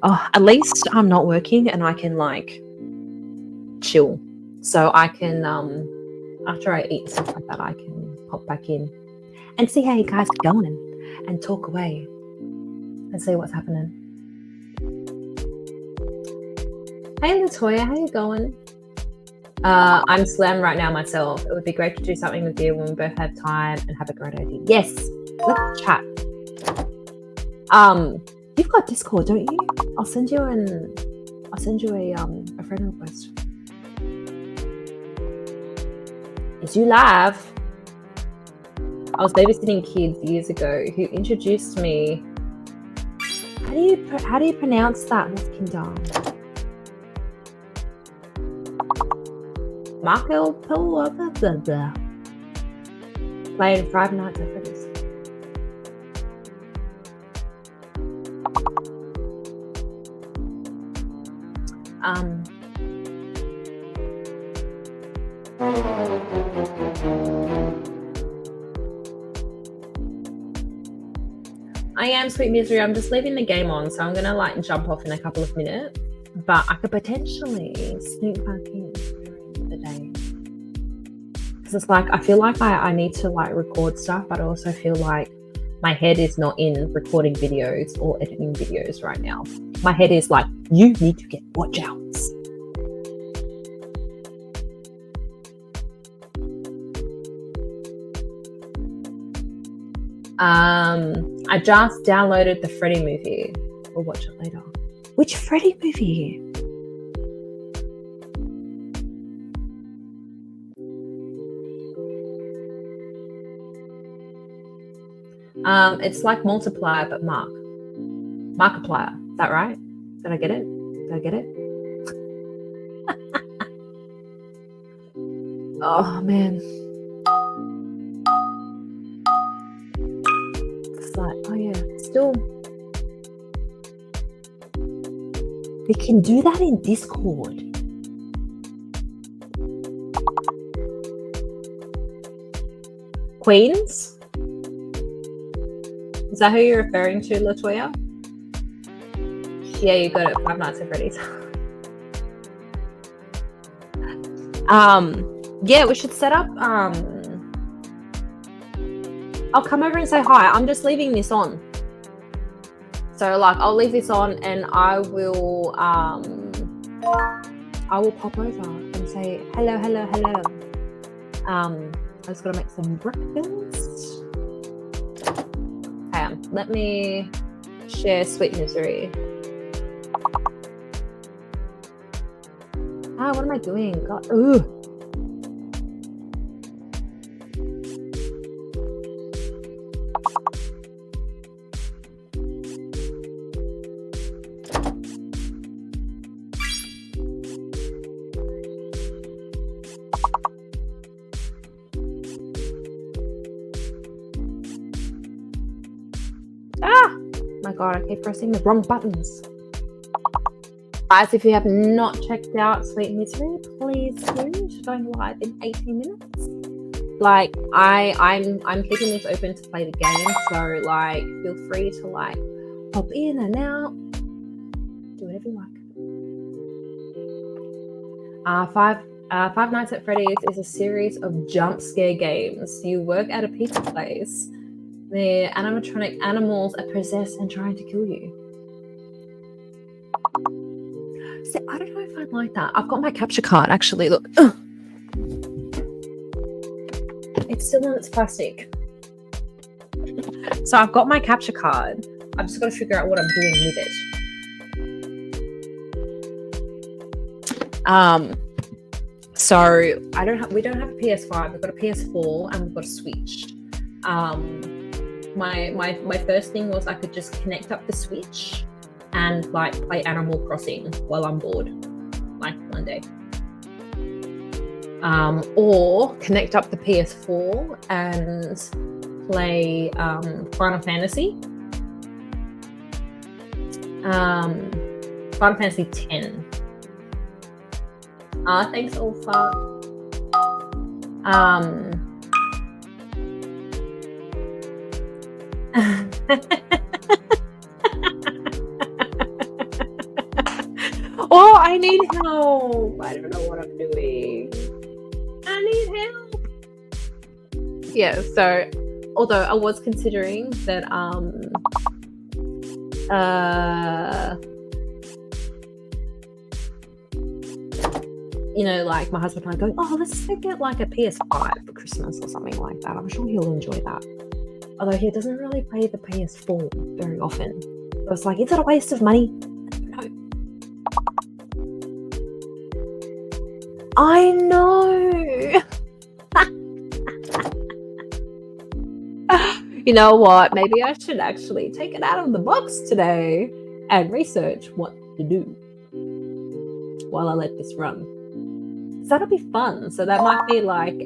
Oh, at least I'm not working and I can like chill. So I can, after I eat stuff like that, I can pop back in and see how you guys are going and talk away and see what's happening. Hey Latoya, how you going? I'm slammed right now myself. It would be great to do something with you when we both have time and have a great idea. Yes, let's chat. You've got Discord, don't you? I'll send you a friend request. Is you live? I was babysitting kids years ago who introduced me. How do you pronounce that, Kinder? Marco Polo, played Five Nights at Freddy's. I am Sweet Misery. I'm just leaving the game on, so I'm gonna like jump off in a couple of minutes. But I could potentially sneak back in during the day. Because it's like, I feel like I need to like record stuff, but I also feel like my head is not in recording videos or editing videos right now. My head is like, you need to get watch outs. I just downloaded the Freddy movie. We'll watch it later. Which Freddy movie? It's like Multiplier, but Markiplier. Is that right? Did I get it? Oh, man. It's like, oh yeah, still. We can do that in Discord. Queens? Is that who you're referring to, Latoya? Yeah, you got it. Five Nights at Freddy's. Yeah, we should set up. I'll come over and say hi. I'm just leaving this on. So like, I'll leave this on, and I will pop over and say hello. I just gotta make some breakfast. Hang on, let me share Sweet Misery. What am I doing? God, ooh. god, I keep pressing the wrong buttons. Guys, if you have not checked out Sweet Misery, please do. It's going live in 18 minutes. Like, I'm keeping this open to play the game, so like, feel free to like pop in and out, do whatever you like. Five Nights at Freddy's is a series of jump scare games. You work at a pizza place. The animatronic animals are possessed and trying to kill you. See, I don't know if I'd like that. I've got my capture card, actually. Look. Ugh. It's still in its plastic. So I've got my capture card. I've just got to figure out what I'm doing with it. So we don't have a PS5. We've got a PS4 and we've got a Switch. My first thing was I could just connect up the Switch and like play Animal Crossing while I'm bored, like one day. Or connect up the PS4 and play Final Fantasy. Final Fantasy 10. Thanks, Alpha. Oh, I need help. I don't know what I'm doing. I need help. Yeah, so although I was considering that you know, like my husband and I go, oh, let's get like a PS5 for Christmas or something like that. I'm sure he'll enjoy that. Although he doesn't really play the PS4 very often. So it's like, is it a waste of money? No. I know. You know what? Maybe I should actually take it out of the box today and research what to do while I let this run. So that'll be fun. So that might be like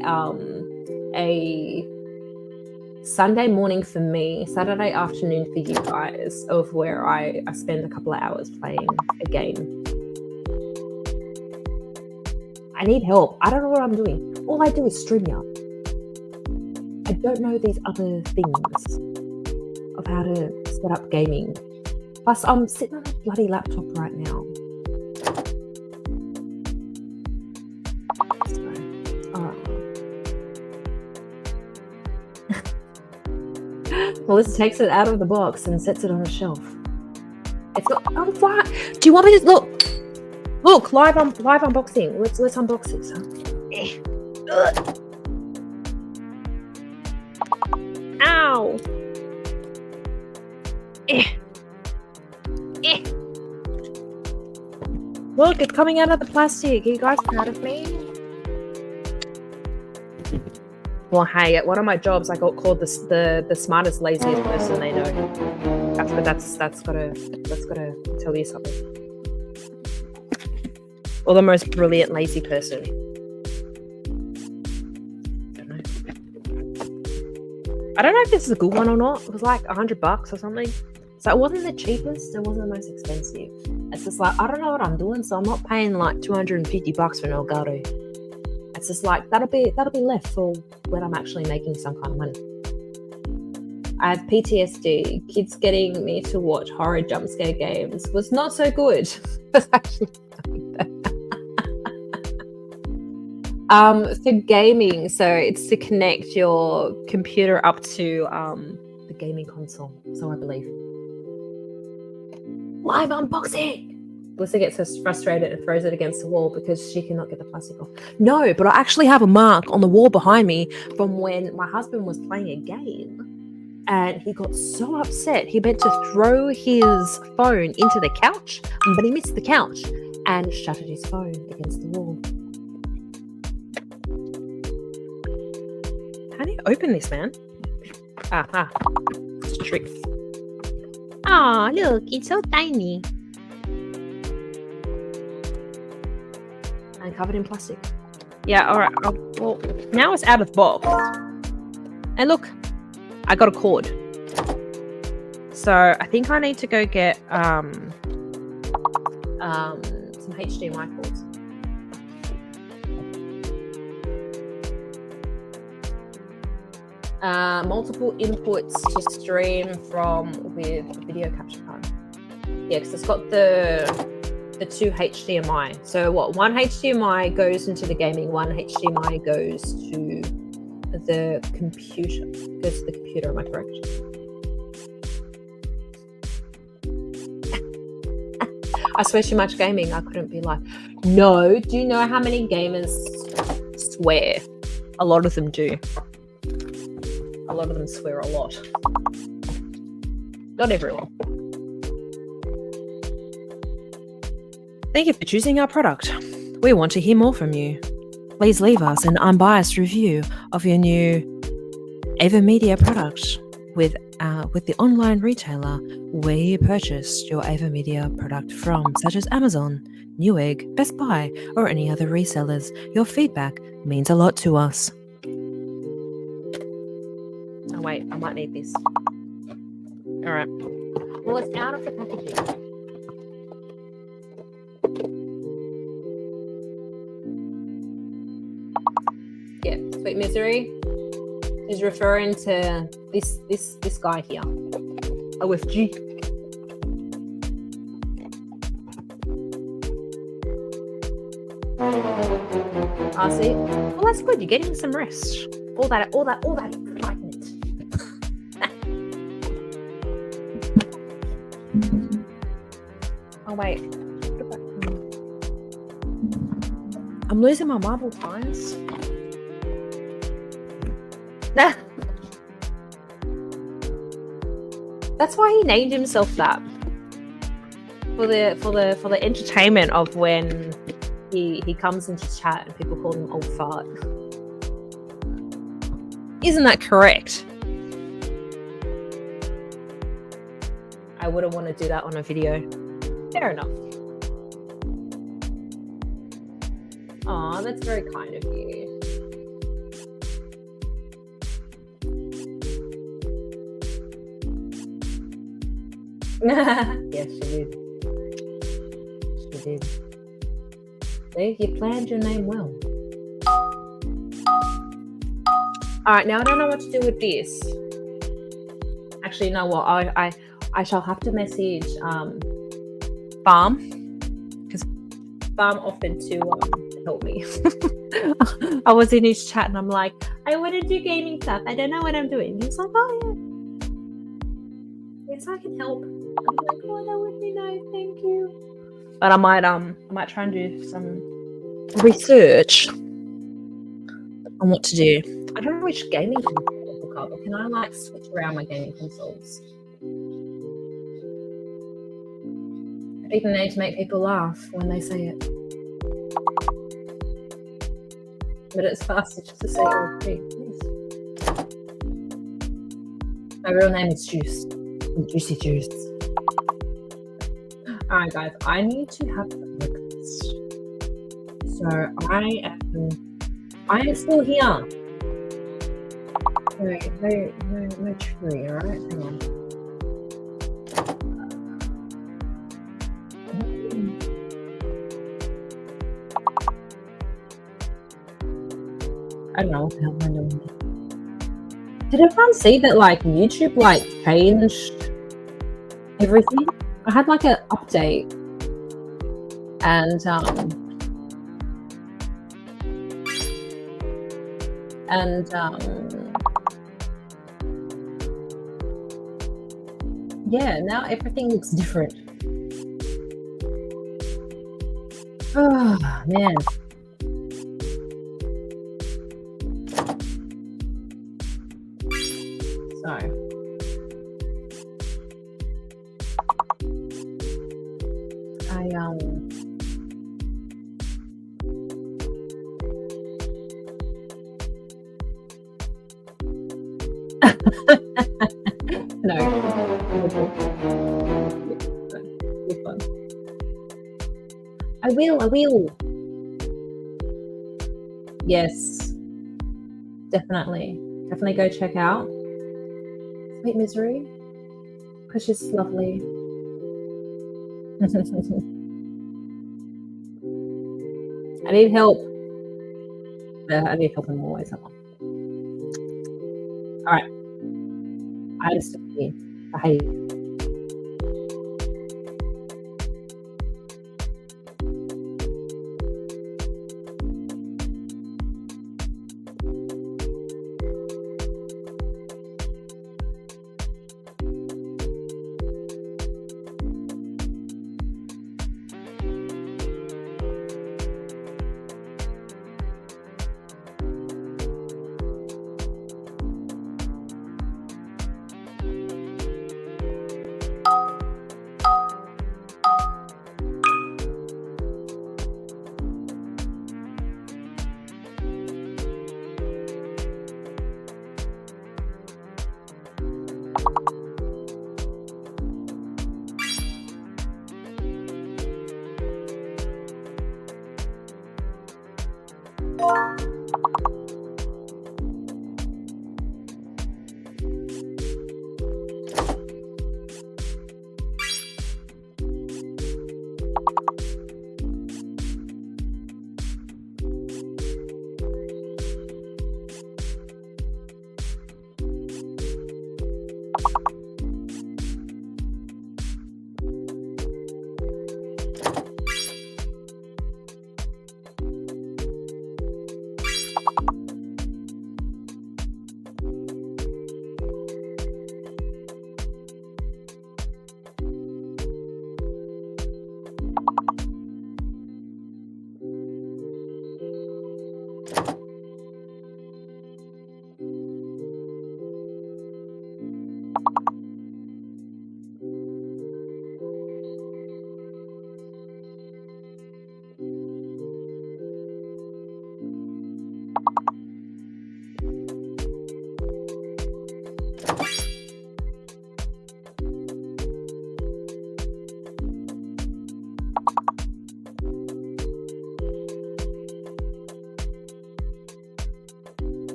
a Sunday morning for me, Saturday afternoon for you guys, of where I spend a couple of hours playing a game. I need help. I don't know what I'm doing. All I do is StreamYard. I don't know these other things of how to set up gaming. Plus, I'm sitting on a bloody laptop right now. Melissa takes it out of the box and sets it on a shelf. It's not. Oh, what? Do you want me to look? Look, live unboxing. Let's unbox it. Ow! Look, it's coming out of the plastic. Are you guys proud of me? Well, hey, at one of my jobs, I got called the smartest, laziest person they know. That's gotta tell you something. Or the most brilliant, lazy person. I don't know if this is a good one or not. It was like $100 or something. So it wasn't the cheapest. It wasn't the most expensive. It's just like, I don't know what I'm doing, so I'm not paying like $250 for an Elgato. It's just like, that'll be left for when I'm actually making some kind of money. I have PTSD. Kids getting me to watch horror jump scare games was not so good. It's actually for gaming, so it's to connect your computer up to the gaming console, so I believe. Live unboxing! Melissa gets so frustrated and throws it against the wall because she cannot get the plastic off. No, but I actually have a mark on the wall behind me from when my husband was playing a game and he got so upset he meant to throw his phone into the couch, but he missed the couch and shattered his phone against the wall. How do you open this, man? Aha. It's a trick. Oh, look, it's so tiny. And covered in plastic. Yeah, alright. Well, now it's out of the box. And look, I got a cord. So I think I need to go get some HDMI cords. Multiple inputs to stream from with video capture card. Yeah, because it's got the two HDMI. So what? One HDMI goes into the gaming. One HDMI goes to the computer. Goes to the computer. Am I correct? I swear too much gaming. I couldn't be like, no. Do you know how many gamers swear? A lot of them do. A lot of them swear a lot. Not everyone. Thank you for choosing our product. We want to hear more from you. Please leave us an unbiased review of your new Ava Media product with the online retailer where you purchased your Ava Media product from, such as Amazon, Newegg, Best Buy, or any other resellers. Your feedback means a lot to us. Oh wait, I might need this. All right. Well, it's out of the packaging. Yeah, Sweet Misery is referring to this guy here. OFG. See? Well, that's good. You're getting some rest. All that excitement. Oh wait. I'm losing my marble tires. That's why he named himself that. For the entertainment of when he comes into chat and people call him old fart. Isn't that correct? I wouldn't want to do that on a video. Fair enough. Aw, that's very kind of you. Yes, she did. She did. See, you planned your name well. Alright, now I don't know what to do with this. Actually, you know what? I shall have to message Farm, because Farm offered to help me. I was in his chat and I'm like, I want to do gaming stuff. I don't know what I'm doing. He's like, oh yeah. Yes, I can help. I'm like, oh, that would be nice, thank you. But I might try and do some research on what to do. I don't know which gaming console to hook up, or can I like switch around my gaming consoles? I even need to make people laugh when they say it. But it's faster just to say OFG. Yes. My real name is Juice. Juicy Juice. Alright guys, I need to have breakfast. So I am still here. No tree, alright? Hang on. I don't know what the hell I'm doing. Did everyone see that like YouTube like changed everything? I had like an update and yeah, now everything looks different. Oh man. So no. You're fun. I will. Yes. Definitely go check out Sweet Misery. because she's lovely. I need help. Yeah, I need help in more ways. All right. I just I hate it.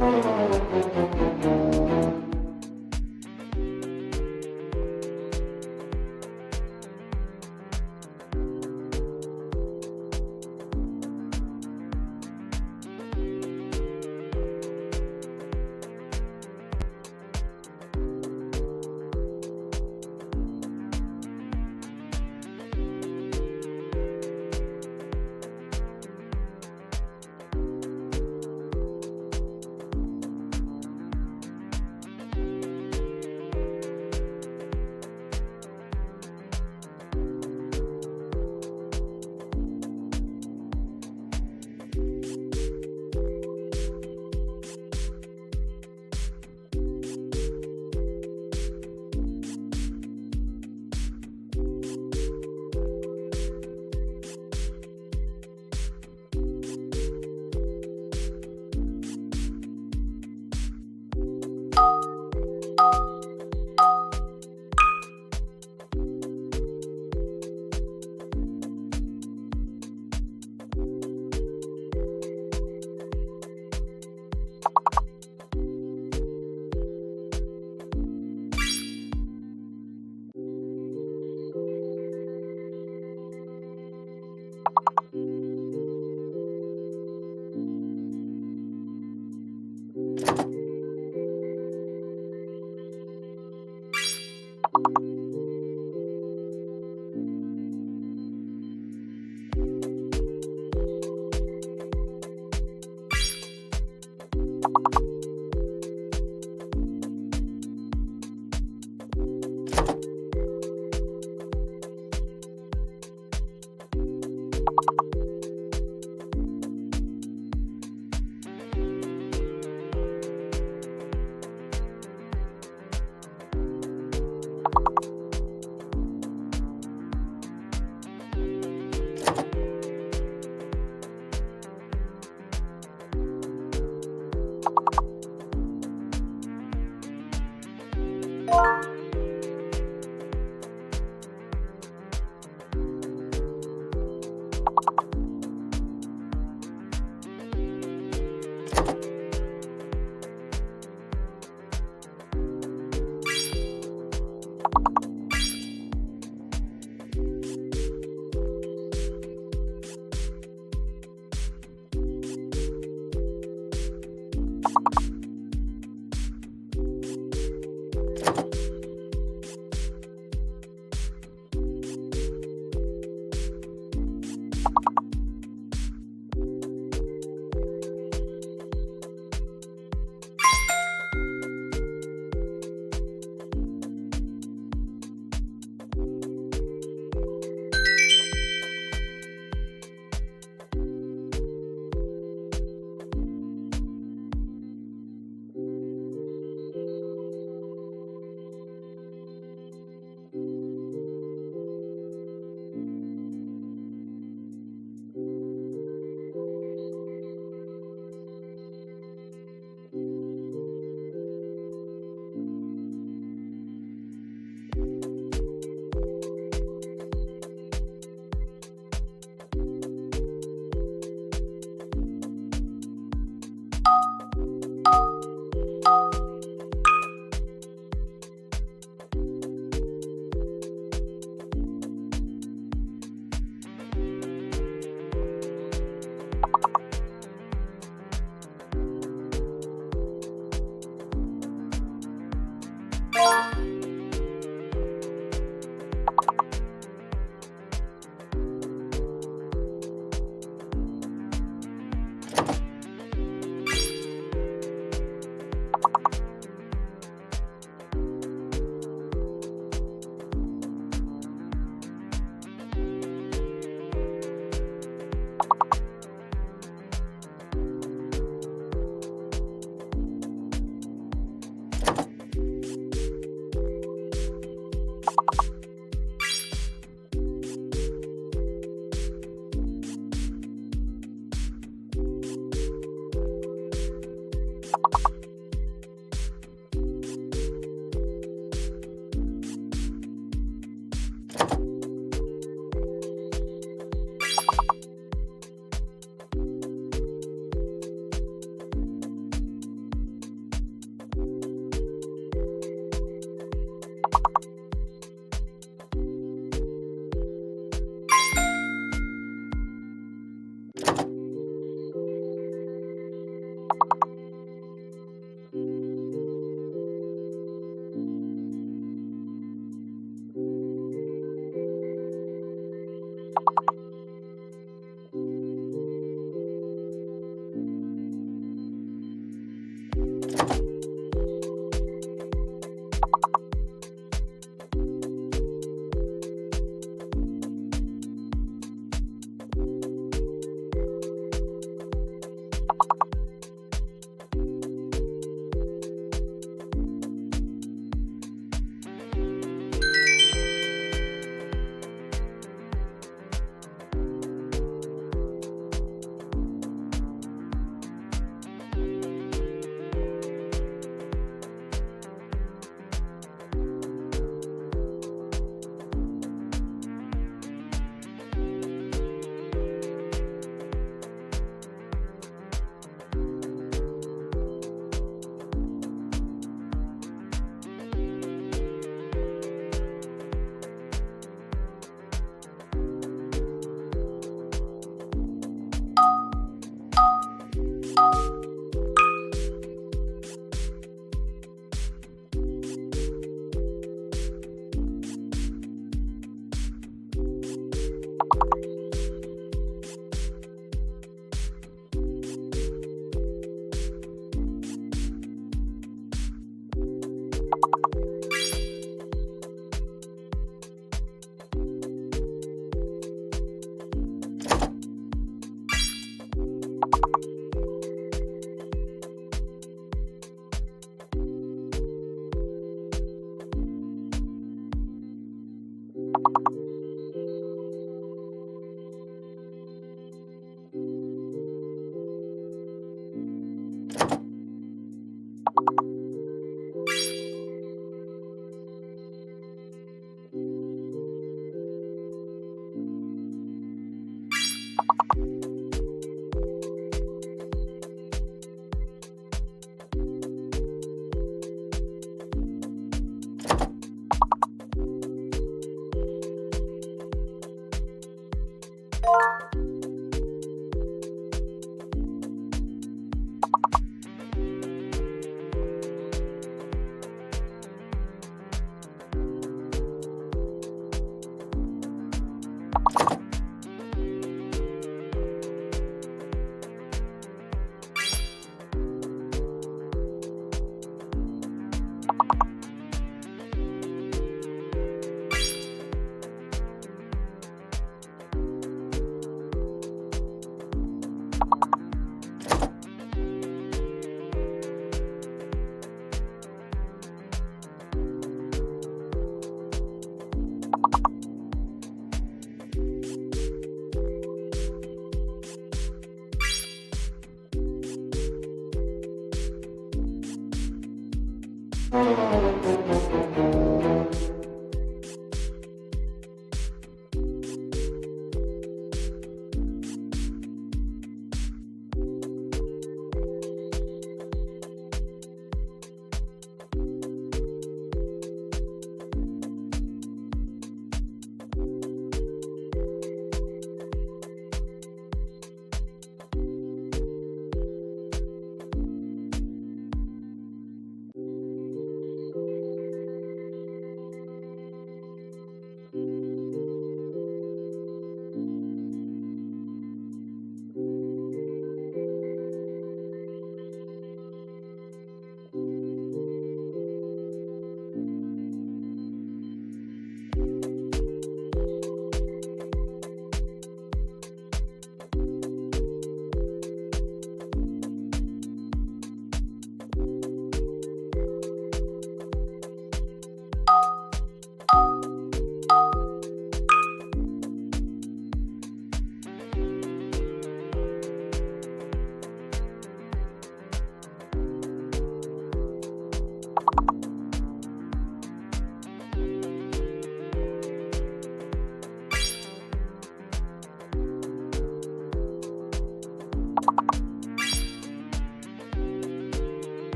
you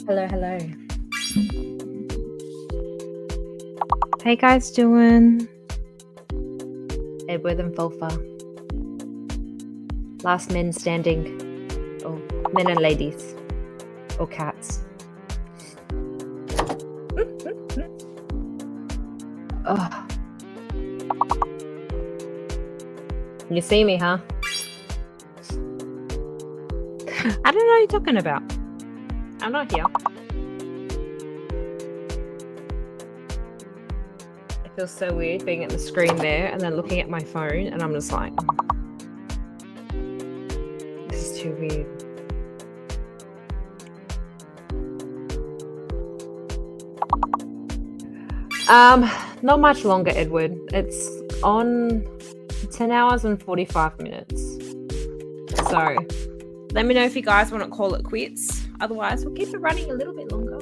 Hello, hello. How you guys doing? Edward and Fulfa. Last men standing. Or men and ladies. Or cats. Oh. You see me, huh? I don't know what you're talking about. I'm not here. It feels so weird being at the screen there and then looking at my phone, and I'm just like, this is too weird. Not much longer, Edward. It's on 10 hours and 45 minutes. So let me know if you guys want to call it quits. Otherwise, we'll keep it running a little bit longer.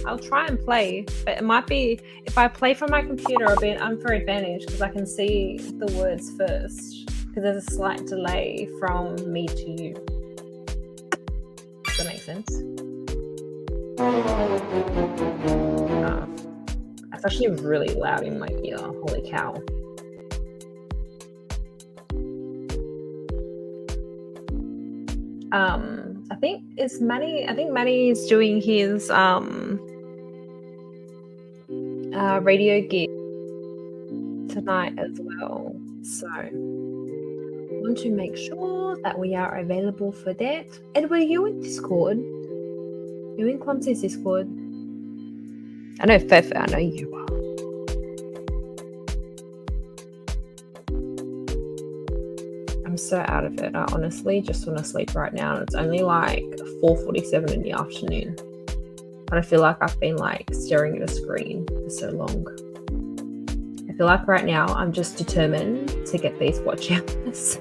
I'll try and play, but it might be, if I play from my computer, I'll be an unfair advantage because I can see the words first. Because there's a slight delay from me to you. Does that make sense? It's actually really loud in my ear. Holy cow. I think Manny is doing his radio gig tonight as well. So I want to make sure that we are available for that. Edward, are you in Discord? You in Clumsy's Discord? I know Fefe, I know you are. I'm so out of it. I honestly just want to sleep right now, and it's only like 4:47 in the afternoon. But I feel like I've been like staring at a screen for so long. I feel like right now I'm just determined to get these watch hours.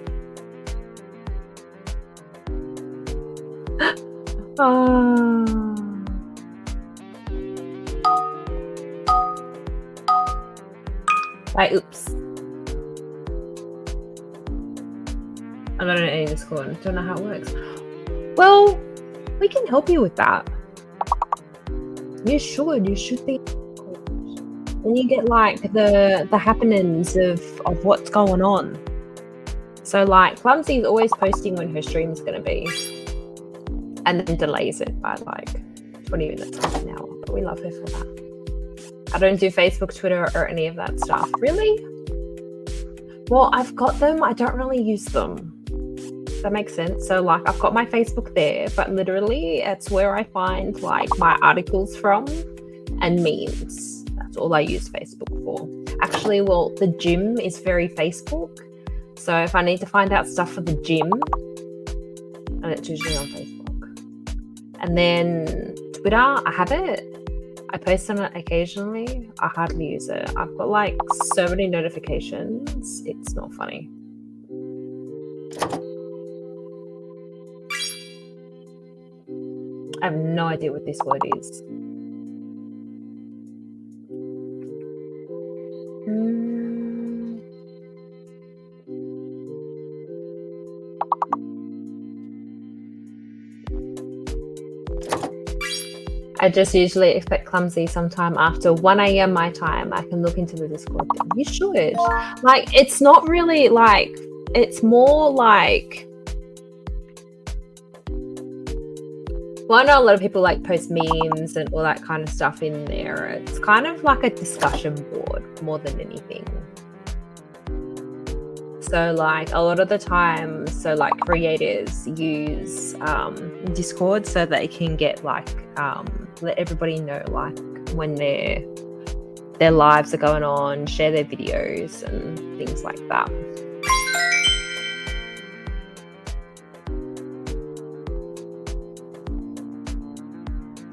Oops. I don't know any Discord. Don't know how it works. Well, we can help you with that. You should be. And you get like the happenings of what's going on. So like Clumsy is always posting when her stream is gonna be, and then delays it by like 20 minutes, half an hour. But we love her for that. I don't do Facebook, Twitter, or any of that stuff. Really? Well, I've got them. I don't really use them. That makes sense. So like I've got my Facebook there, but literally it's where I find like my articles from and memes. That's all I use Facebook for. Actually, well, the gym is very Facebook. So if I need to find out stuff for the gym, and it's usually on Facebook. And then Twitter, I have it. I post on it occasionally. I hardly use it. I've got like so many notifications. It's not funny. I have no idea what this word is. I just usually expect clumsy sometime after 1 a.m. my time. I can look into the Discord thing. You should. Like, it's not really like, it's more like, well, I know a lot of people like post memes and all that kind of stuff in there. It's kind of like a discussion board more than anything. So like a lot of the time, so like creators use Discord so they can get like let everybody know like when their lives are going on, share their videos and things like that.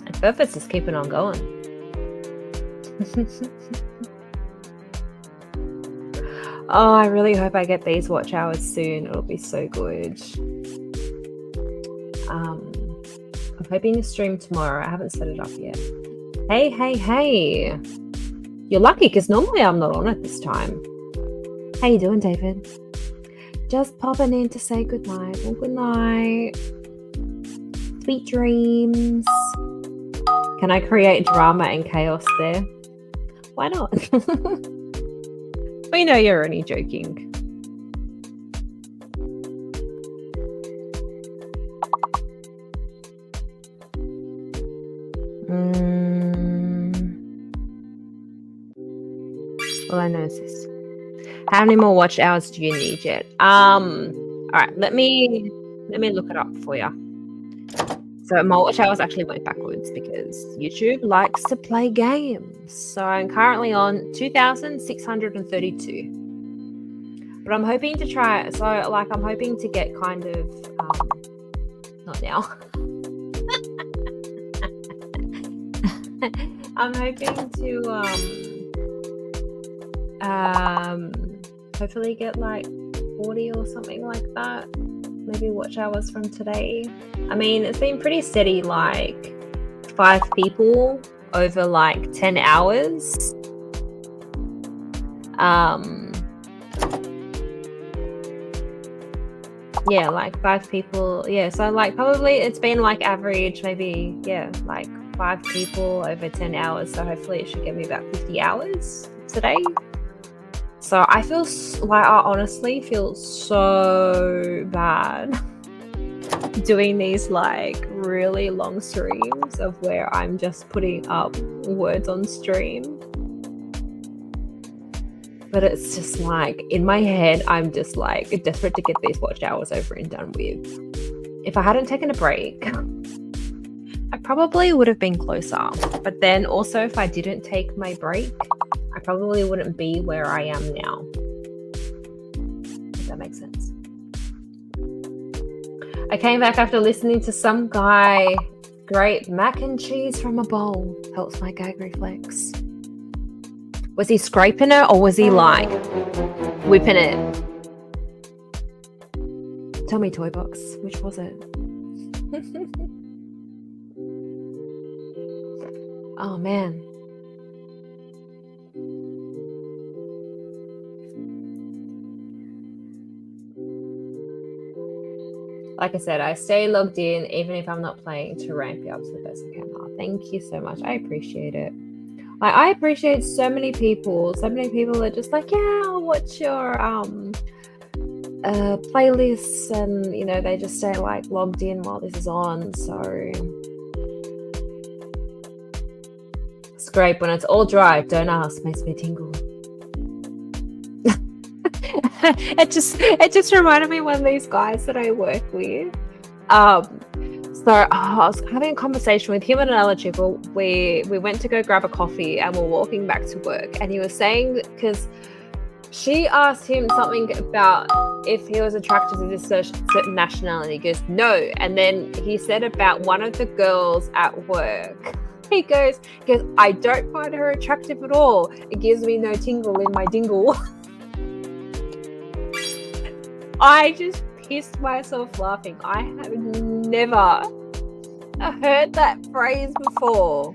And Perfect's just keeping on going. Oh, I really hope I get these watch hours soon. It'll be so good. I'm hoping to stream tomorrow. I haven't set it up yet. Hey. You're lucky because normally I'm not on at this time. How you doing, David? Just popping in to say good night. Well, good night. Sweet dreams. Can I create drama and chaos there? Why not? We know you're only joking. All I know is this. How many more watch hours do you need yet? All right, let me look it up for you. So my watch hours actually went backwards because YouTube likes to play games. So I'm currently on 2,632. But I'm hoping to try, so like I'm hoping to get kind of, not now. I'm hoping to hopefully get like 40 or something like that. Maybe watch hours from today. I mean, it's been pretty steady, like 5 people over like 10 hours. Yeah, like 5 people. Yeah, so like probably it's been like average, maybe, yeah, like 5 people over 10 hours. So hopefully it should give me about 50 hours today. So I feel like I honestly feel so bad doing these like really long streams of where I'm just putting up words on stream. But it's just like in my head, I'm just like desperate to get these watch hours over and done with. If I hadn't taken a break, I probably would have been closer. But then also if I didn't take my break, I probably wouldn't be where I am now. If that makes sense. I came back after listening to some guy grate mac and cheese from a bowl. Helps my gag reflex. Was he scraping it or was he like whipping it? Tell me, Toy Box, which was it? Oh man. Like I said, I stay logged in even if I'm not playing to ramp you up to the best I can. Oh, thank you so much. I appreciate it. Like, I appreciate so many people are just like, yeah, I'll watch your playlists, and you know, they just stay like logged in while this is on. So it's great when it's all dry. Don't ask, makes me tingle. it just reminded me of one of these guys that I work with. So I was having a conversation with him and another chick. We went to go grab a coffee and we're walking back to work, and he was saying, because she asked him something about if he was attracted to this certain nationality. He goes, no. And then he said about one of the girls at work. He goes, I don't find her attractive at all. It gives me no tingle in my dingle. I just pissed myself laughing. I have never heard that phrase before.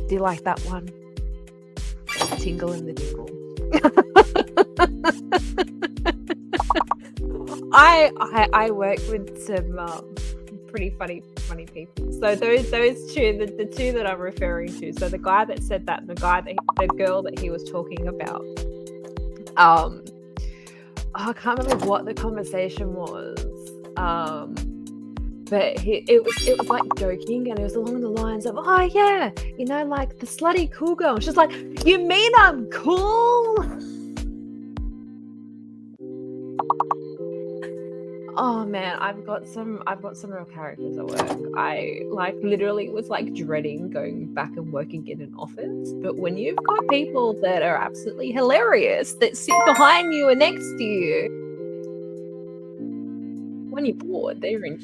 Do you like that one? Tingle in the dingle. I work with some pretty funny people. So those two, the two that I'm referring to. So the guy that said that, and the girl that he was talking about. I can't remember what the conversation was. But it was like joking, and it was along the lines of, oh yeah, you know, like the slutty cool girl. She's like, you mean I'm cool? Oh man, I've got some real characters at work. I like literally was like dreading going back and working in an office. But when you've got people that are absolutely hilarious that sit behind you and next to you, when you're bored, they are your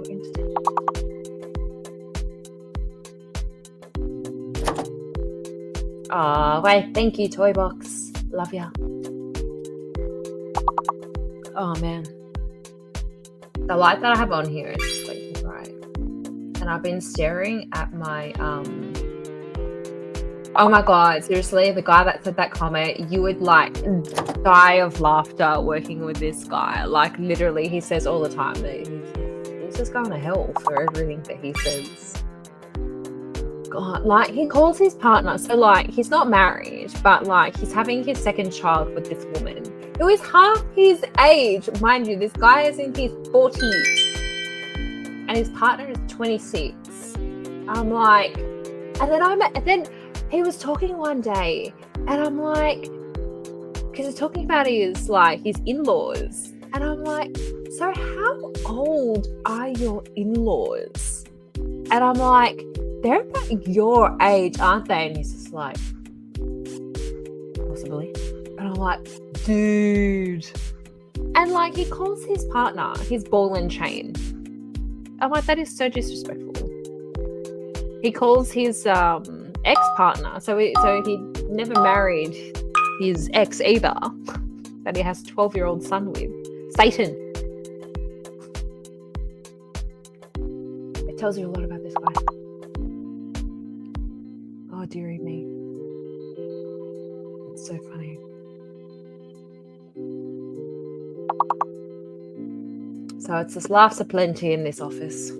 entertainment. Wait, thank you, Toy Box. Love ya. Oh man. The light that I have on here is like bright. And I've been staring at my oh my god, seriously, the guy that said that comment, you would like die of laughter working with this guy. Like literally, he says all the time that he's just going to hell for everything that he says. God, like he calls his partner, so like he's not married, but like he's having his second child with this woman who is half his age. Mind you, this guy is in his 40s and his partner is 26. I'm like, and then he was talking one day, and I'm like, because he's talking about his in-laws, and I'm like, so how old are your in-laws? And I'm like, they're about your age, aren't they? And he's just like, possibly. And I'm like, dude. And like, he calls his partner his ball and chain. I'm like, that is so disrespectful. He calls his ex-partner, so he never married his ex either, that he has a 12-year-old son with, Satan. It tells you a lot about this guy. Oh dearie me. It's so funny. So it's just laughs aplenty in this office.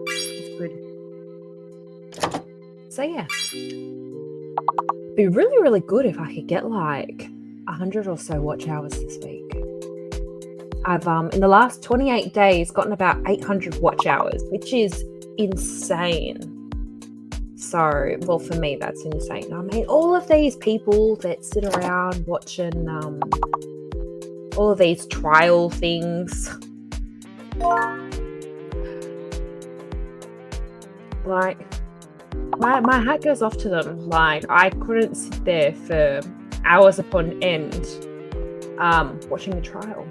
It's good. So yeah, it'd be really, really good if I could get like 100 or so watch hours this week. I've in the last 28 days gotten about 800 watch hours, which is insane. So, well, for me, that's insane. I mean, all of these people that sit around watching all of these trial things, like, my hat goes off to them. Like, I couldn't sit there for hours upon end watching a trial.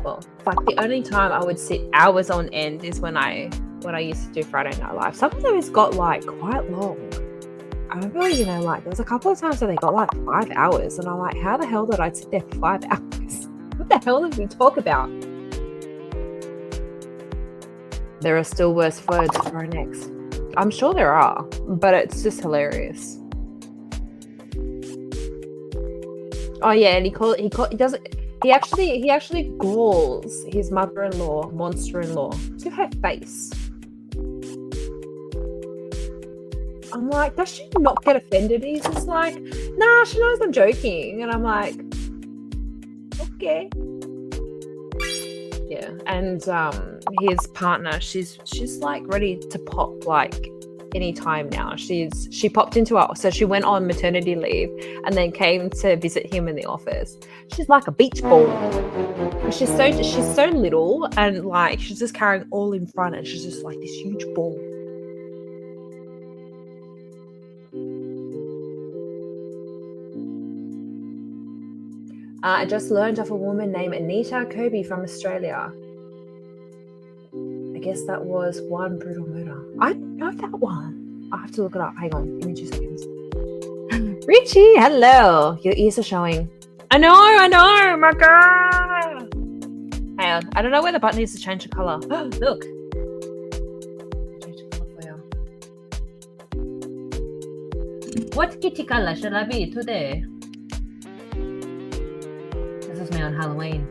Well, like the only time I would sit hours on end is when I used to do Friday Night Live. Some of those got like quite long. I remember, you know, like there was a couple of times that they got like 5 hours, and I'm like, how the hell did I sit there for 5 hours? What the hell did we talk about? There are still worse words for our next. I'm sure there are, but it's just hilarious. Oh yeah, and he actually calls his mother-in-law monster-in-law to her face. I'm like, does she not get offended? He's just like, nah, she knows I'm joking. And I'm like, okay. Yeah, and his partner, she's like ready to pop like any time now. She popped into our, so she went on maternity leave and then came to visit him in the office. She's like a beach ball. She's so little, and like she's just carrying all in front, and she's just like this huge ball. I just learned of a woman named Anita Kirby from Australia. I guess that was one brutal murder. I don't know that one. I have to look it up. Hang on, give me 2 seconds. Richie, hello. Your ears are showing. I know, my God. Hang on, I don't know where the button is to change the color. Look. Change the color for you. What kitty color shall I be today? This is me on Halloween.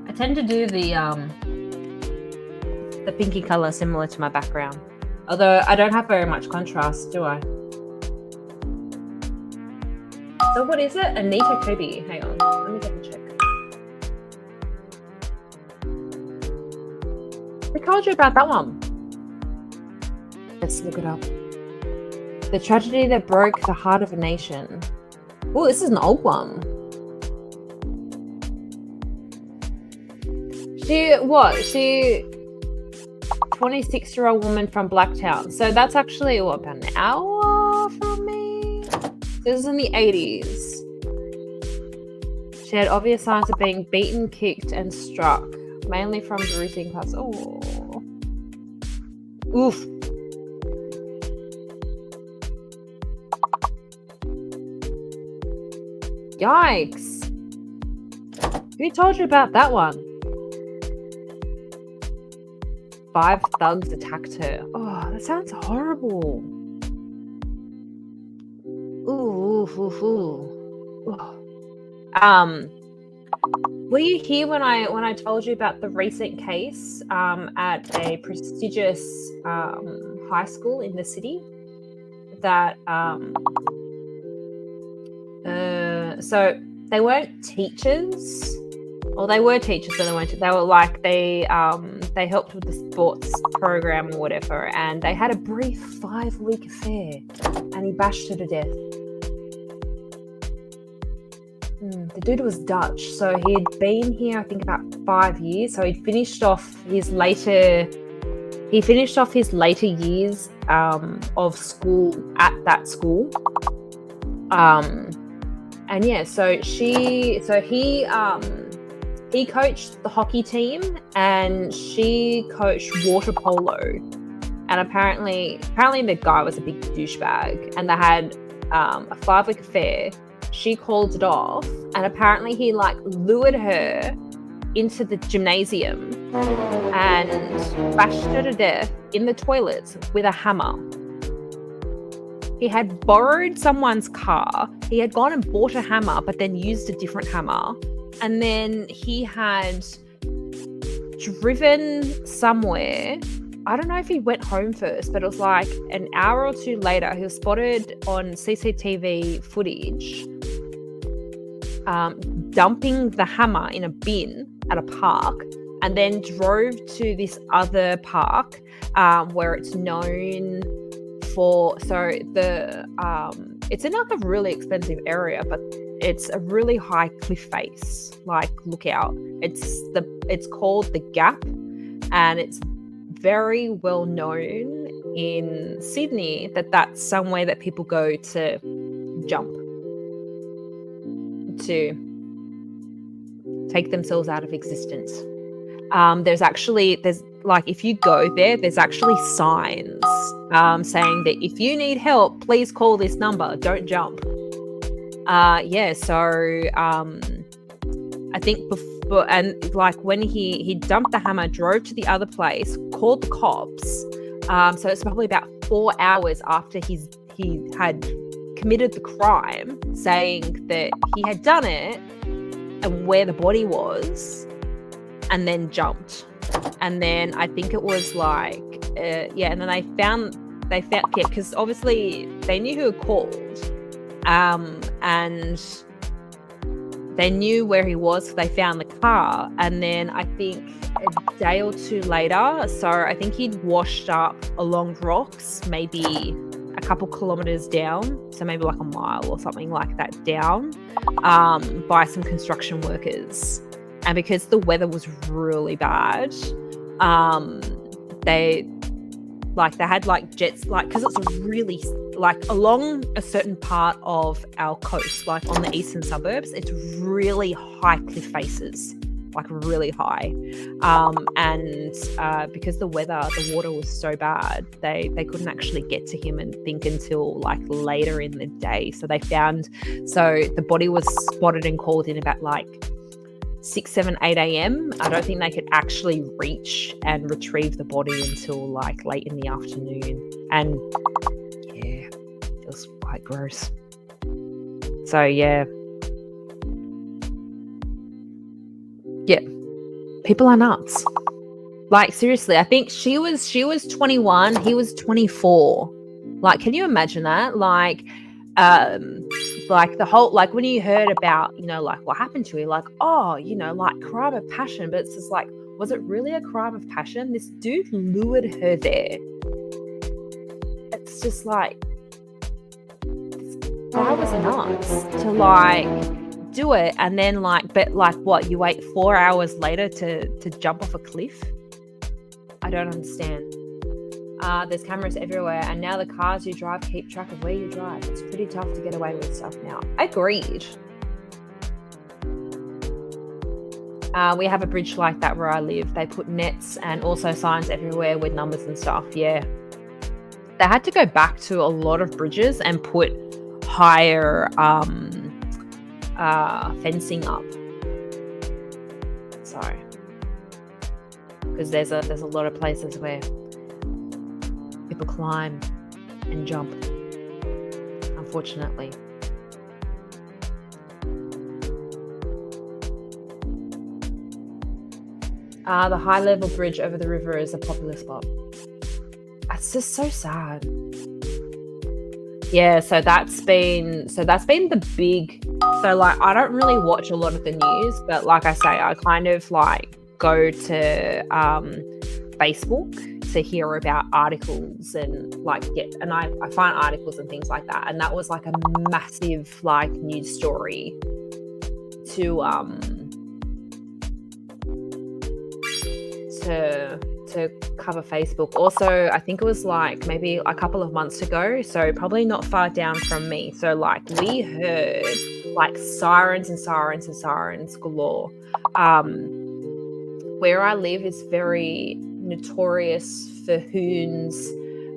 I tend to do the pinky color similar to my background. Although I don't have very much contrast, do I? So what is it? Anita Kirby. Hang on, let me double check. We told you about that one. Let's look it up. The tragedy that broke the heart of a nation. Oh, this is an old one. She 26-year-old woman from Blacktown. So that's actually what, about an hour from me? This is in the 80s. She had obvious signs of being beaten, kicked, and struck, mainly from bruising cuts. Oh, oof. Yikes. Who told you about that one? 5 thugs attacked her. Oh, that sounds horrible. Ooh. Were you here when I told you about the recent case at a prestigious high school in the city that so they weren't teachers, or they were teachers, but they weren't. They were like they helped with the sports program or whatever, and they had a brief 5-week affair, and he bashed her to death. The dude was Dutch, so he'd been here I think about 5 years. So he finished off his later years of school at that school. And yeah, so he coached the hockey team, and she coached water polo. And apparently the guy was a big douchebag, and they had a 5-week affair. She called it off, and apparently he like lured her into the gymnasium and bashed her to death in the toilets with a hammer. He had borrowed someone's car. He had gone and bought a hammer, but then used a different hammer. And then he had driven somewhere. I don't know if he went home first, but it was like an hour or two later, he was spotted on CCTV footage dumping the hammer in a bin at a park, and then drove to this other park where it's known for, so the it's in like a really expensive area, but it's a really high cliff face, like lookout. It's called the Gap, and it's very well known in Sydney that that's somewhere that people go to jump, to take themselves out of existence. There's like, if you go there, there's actually signs saying that if you need help, please call this number, don't jump. So I think before, and like when he dumped the hammer, drove to the other place, called the cops. So it's probably about 4 hours after he had committed the crime, saying that he had done it and where the body was, and then jumped. And then I think it was like, and then they found, because obviously they knew who had called, and they knew where he was. They found the car, and then I think a day or two later, so I think he'd washed up along rocks, maybe a couple kilometers down, so maybe like a mile or something like that down, by some construction workers. And because the weather was really bad, they had like jets, like, because it's really like along a certain part of our coast, like on the eastern suburbs, it's really high cliff faces, like really high. And because the water was so bad, they couldn't actually get to him and think until like later in the day. So the body was spotted and called in about like 6, 7, 8 a.m. I don't think they could actually reach and retrieve the body until like late in the afternoon. And yeah, it was quite gross. So yeah. Yeah. People are nuts. Like seriously, I think she was 21, he was 24. Like, can you imagine that? Like the whole, like when you heard about, like what happened to her, like, oh, like crime of passion, but it's just like, was it really a crime of passion? This dude lured her there. It's just like, this guy was nuts to like do it, and then like, but like what, you wait 4 hours later to jump off a cliff? I don't understand. There's cameras everywhere, and now the cars you drive keep track of where you drive. It's pretty tough to get away with stuff now. Agreed. We have a bridge like that where I live. They put nets and also signs everywhere with numbers and stuff. Yeah. They had to go back to a lot of bridges and put higher fencing up. So, because there's a lot of places where people climb and jump, unfortunately. The high level bridge over the river is a popular spot. It's just so sad. Yeah, so that's been the big, so like I don't really watch a lot of the news, but like I say, I kind of like go to Facebook to hear about articles and like and I find articles and things like that, and that was like a massive like news story to cover Facebook. Also, I think it was like maybe a couple of months ago, so probably not far down from me. So like we heard like sirens and sirens and sirens galore. Where I live is very notorious for hoons,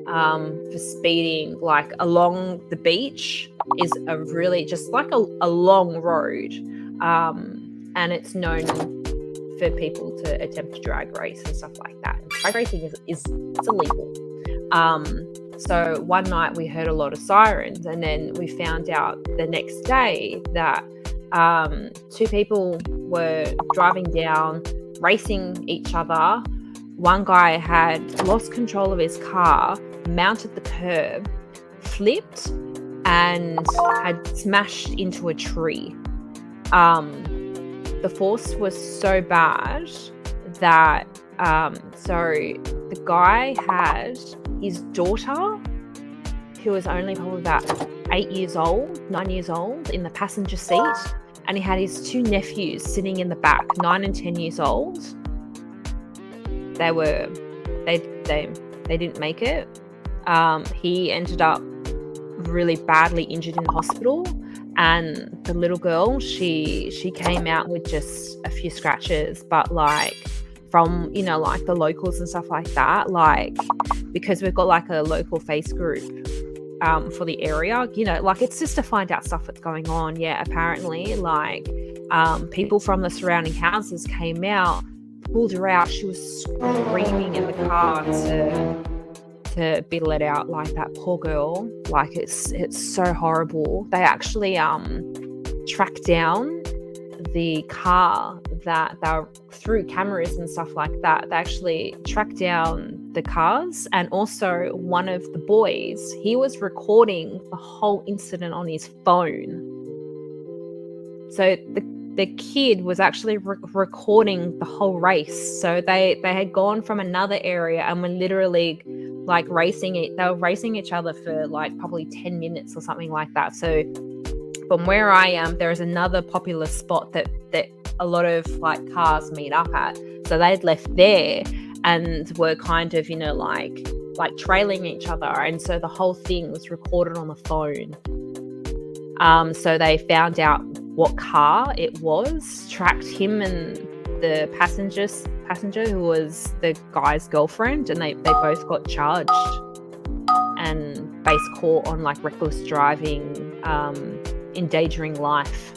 for speeding. Like along the beach is a really just like a long road, and it's known for people to attempt to drag race and stuff like that. And drag racing is it's illegal. So one night we heard a lot of sirens, and then we found out the next day that 2 people were driving down, racing each other. One guy had lost control of his car, mounted the curb, flipped, and had smashed into a tree. The force was so bad that so the guy had his daughter, who was only probably about 9 years old, in the passenger seat, and he had his 2 nephews sitting in the back, 9 and 10 years old. They didn't make it. He ended up really badly injured in the hospital. And the little girl, she came out with just a few scratches, but like from, like the locals and stuff like that, like because we've got like a local face group for the area, like it's just to find out stuff that's going on. Yeah, apparently like people from the surrounding houses came out, pulled her out. She was screaming in the car to be let out. Like that poor girl, like it's so horrible. They actually tracked down the car that they through cameras and stuff like that. They actually tracked down the cars, and also one of the boys, he was recording the whole incident on his phone. So the kid was actually recording the whole race. So they had gone from another area and were literally like racing it. They were racing each other for like probably 10 minutes or something like that. So from where I am, there is another popular spot that a lot of like cars meet up at. So they'd left there and were kind of, like trailing each other. And so the whole thing was recorded on the phone. So they found out what car it was, tracked him and the passenger who was the guy's girlfriend, and they both got charged and face caught on like reckless driving, endangering life.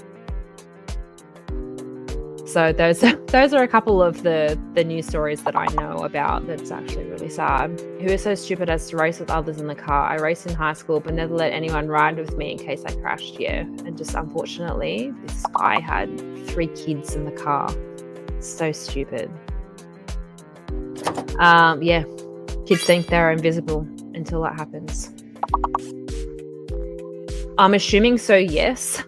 So those are a couple of the news stories that I know about that's actually really sad. Who is so stupid as to race with others in the car? I raced in high school but never let anyone ride with me in case I crashed. Yeah, and just unfortunately this guy had 3 kids in the car. So stupid. Yeah, kids think they're invisible until that happens. I'm assuming so, yes.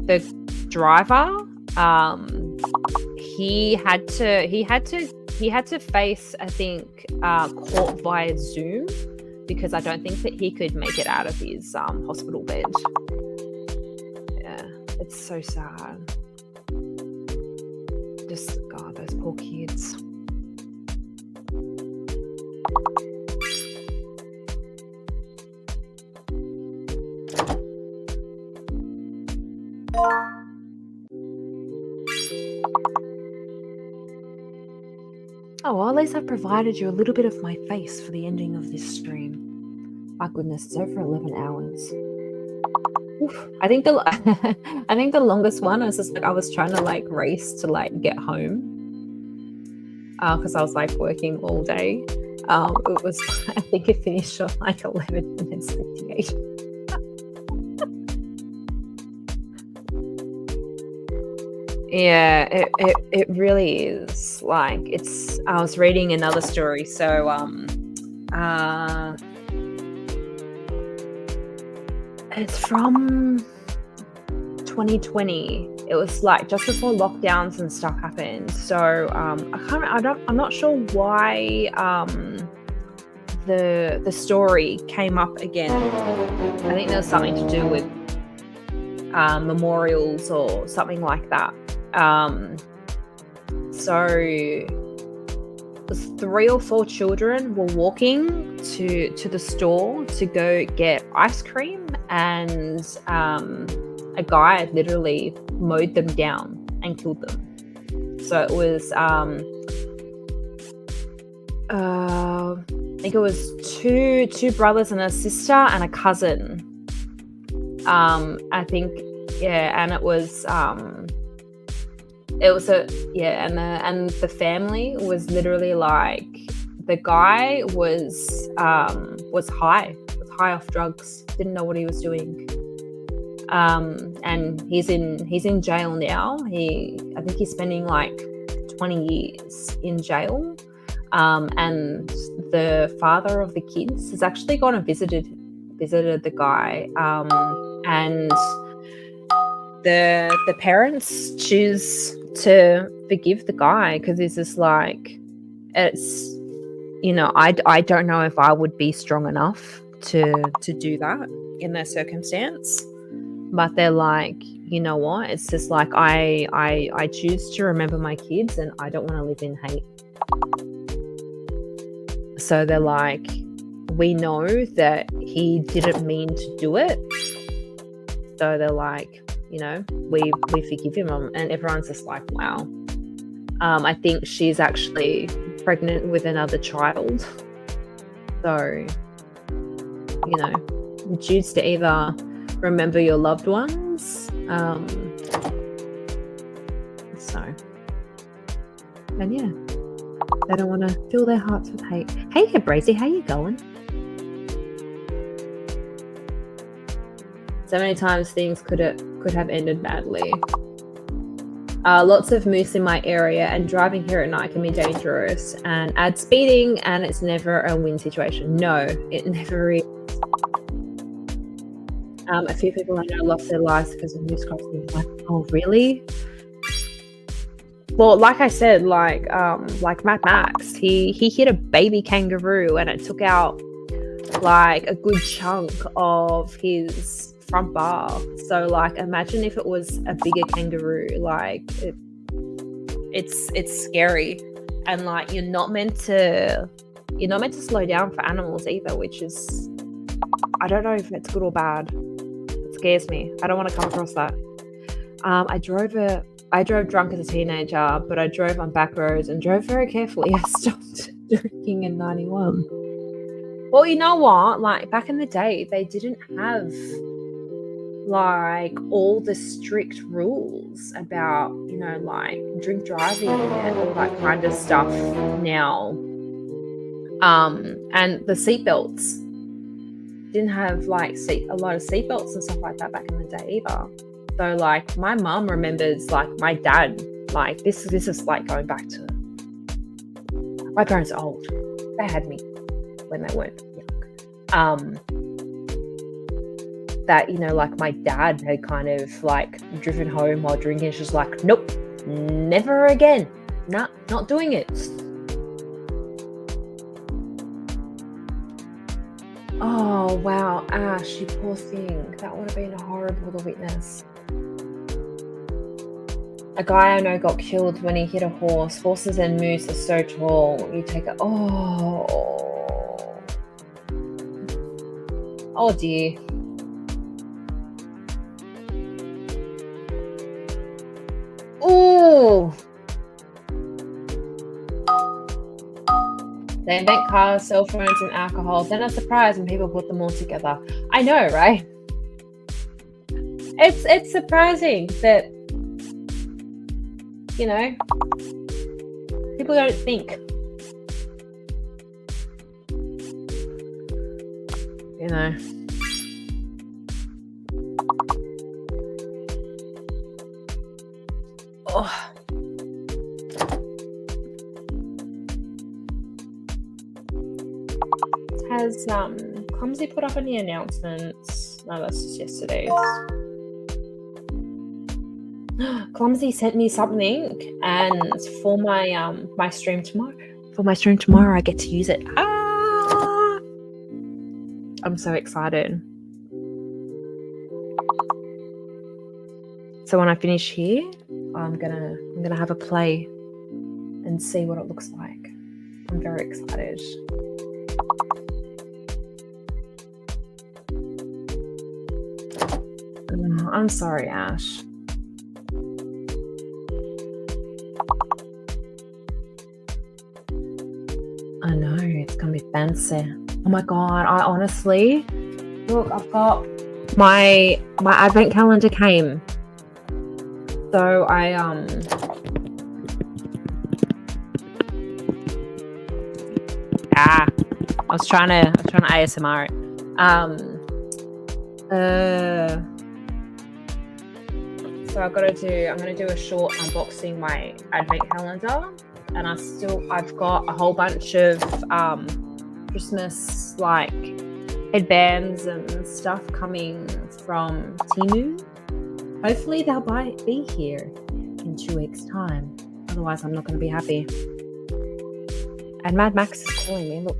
The driver, he had to face, I think, court via Zoom, because I don't think that he could make it out of his hospital bed. Yeah, it's so sad. Just, God, those poor kids. Oh, well, at least I've provided you a little bit of my face for the ending of this stream. My goodness, it's over 11 hours. Oof. I think the longest one was just like I was trying to like race to like get home because I was like working all day. It was, I think it finished on like 11 minutes 58. Yeah, it really is. Like, it's, I was reading another story. So, it's from 2020. It was like just before lockdowns and stuff happened. So, I'm not sure why, the story came up again. I think there was something to do with, memorials or something like that. So 3 or 4 children were walking to the store to go get ice cream, and a guy literally mowed them down and killed them. So it was I think it was two brothers and a sister and a cousin. I think, yeah, and it was and the family was literally like, the guy was high off drugs, didn't know what he was doing, and he's in jail now. I think he's spending like 20 years in jail, and the father of the kids has actually gone and visited the guy, and the parents choose to forgive the guy because it's just like, it's, I don't know if I would be strong enough to do that in their circumstance, but they're like, you know what, it's just like I choose to remember my kids and I don't want to live in hate. So they're like, we know that he didn't mean to do it, so they're like, we forgive him, and everyone's just like, wow. I think she's actually pregnant with another child, so choose to either remember your loved ones, and yeah, they don't want to fill their hearts with hate. Hey Brazy, how you going? So many times things could have ended badly. Lots of moose in my area, and driving here at night can be dangerous, and add speeding, and it's never a win situation. No, it never is. A few people I know lost their lives because of moose crossing. Like, oh, really? Well, like I said, like Mad Max, he hit a baby kangaroo and it took out like a good chunk of his front bar. So like, imagine if it was a bigger kangaroo. Like it's scary, and like you're not meant to slow down for animals either, which is, I don't know if it's good or bad. It scares me. I don't want to come across that. I drove drunk as a teenager, but I drove on back roads and drove very carefully. I stopped drinking in 91. Well, you know what? Like, back in the day, they didn't have like all the strict rules about, like drink driving and all that kind of stuff now. And the seatbelts didn't have like a lot of seatbelts and stuff like that back in the day either. So like my mum remembers like my dad, like this is like going back to, my parents are old. They had me when they weren't young. That, like my dad had kind of like driven home while drinking. It's just like, nope, never again. Nah, not doing it. Oh wow, Ash, you poor thing. That would have been horrible to witness. A guy I know got killed when he hit a horse. Horses and moose are so tall. You take it. Oh dear. Oh. They invent cars, cell phones, and alcohol. Then a surprise when people put them all together. I know, right? It's surprising that, people don't think. Oh. Has Clumsy put up any announcements? No, that's just yesterday's. Clumsy sent me something, and for my my stream tomorrow, I get to use it. I'm so excited. So when I finish here, I'm gonna have a play and see what it looks like. I'm very excited. I'm sorry, Ash. I know, it's gonna be fancy. Oh my god, I honestly, look, I've got my advent calendar came. So I was trying to ASMR it. So I'm gonna do a short unboxing my advent calendar, and I've got a whole bunch of Christmas like headbands and stuff coming from Temu. Hopefully they'll be here in 2 weeks' time. Otherwise, I'm not going to be happy. And Mad Max is calling me. Look.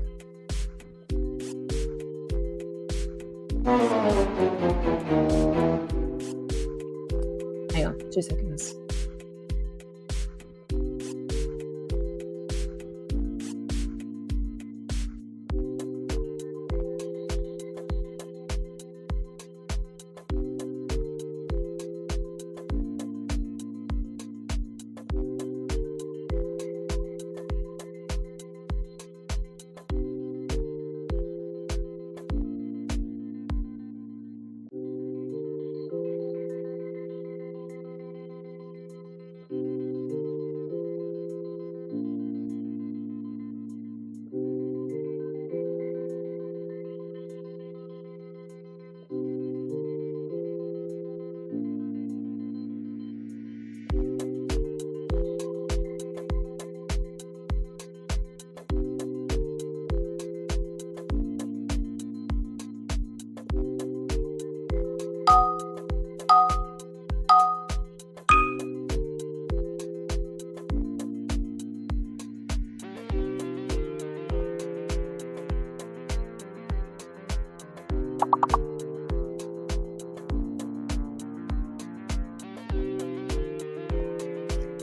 Hang on, 2 seconds.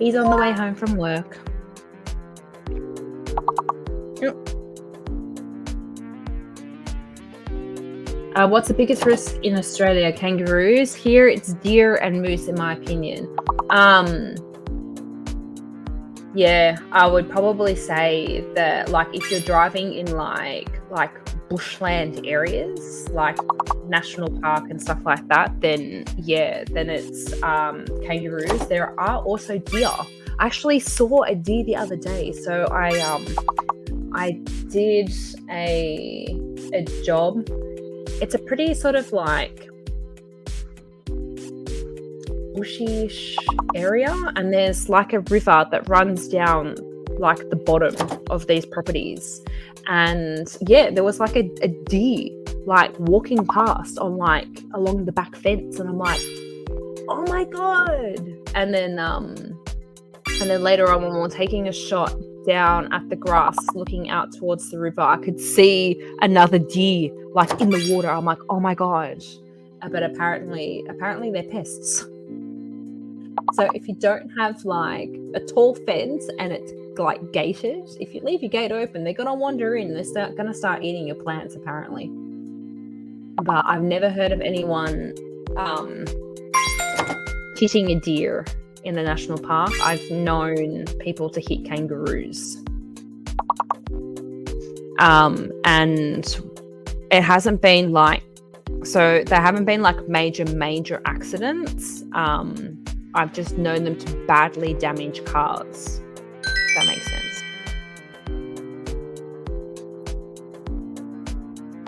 He's on the way home from work. Yep. What's the biggest risk in Australia? Kangaroos. Here it's deer and moose, in my opinion. Yeah, I would probably say that, like, if you're driving in like bushland areas, like national park and stuff like that, then it's kangaroos. There are also deer. I actually saw a deer the other day. So I did a job. It's a pretty sort of like bushy-ish area, and there's like a river that runs down like the bottom of these properties, and yeah, there was like a deer like walking past on like along the back fence, and I'm like, oh my god. And then later on, when we were taking a shot down at the grass looking out towards the river, I could see another deer like in the water. I'm like, oh my god. But apparently they're pests. So if you don't have like a tall fence and it's like gated, if you leave your gate open, they're gonna wander in. They're gonna start eating your plants, apparently. But I've never heard of anyone hitting a deer in the national park. I've known people to hit kangaroos. And it hasn't been like, so there haven't been like major accidents. I've just known them to badly damage cars. If that makes sense.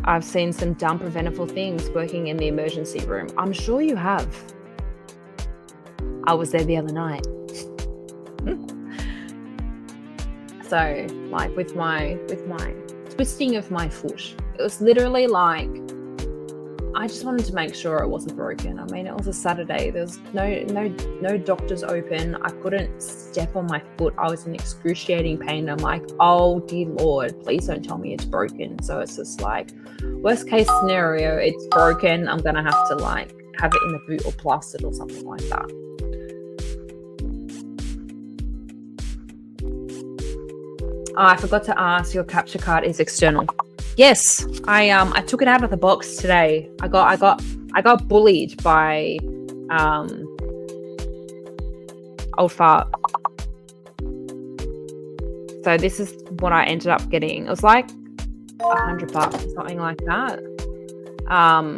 I've seen some dumb preventable things working in the emergency room. I'm sure you have. I was there the other night. So, like with my twisting of my foot, it was literally like, I just wanted to make sure it wasn't broken. I mean, it was a Saturday. There's no doctors open. I couldn't step on my foot. I was in excruciating pain. I'm like, oh dear Lord, please don't tell me it's broken. So it's just like, worst case scenario, it's broken. I'm gonna have to like have it in a boot or plastered or something like that. Oh, I forgot to ask, your capture card is external. Yes, I took it out of the box today. I got bullied by old fart. So this is what I ended up getting. It was like $100 or something like that. I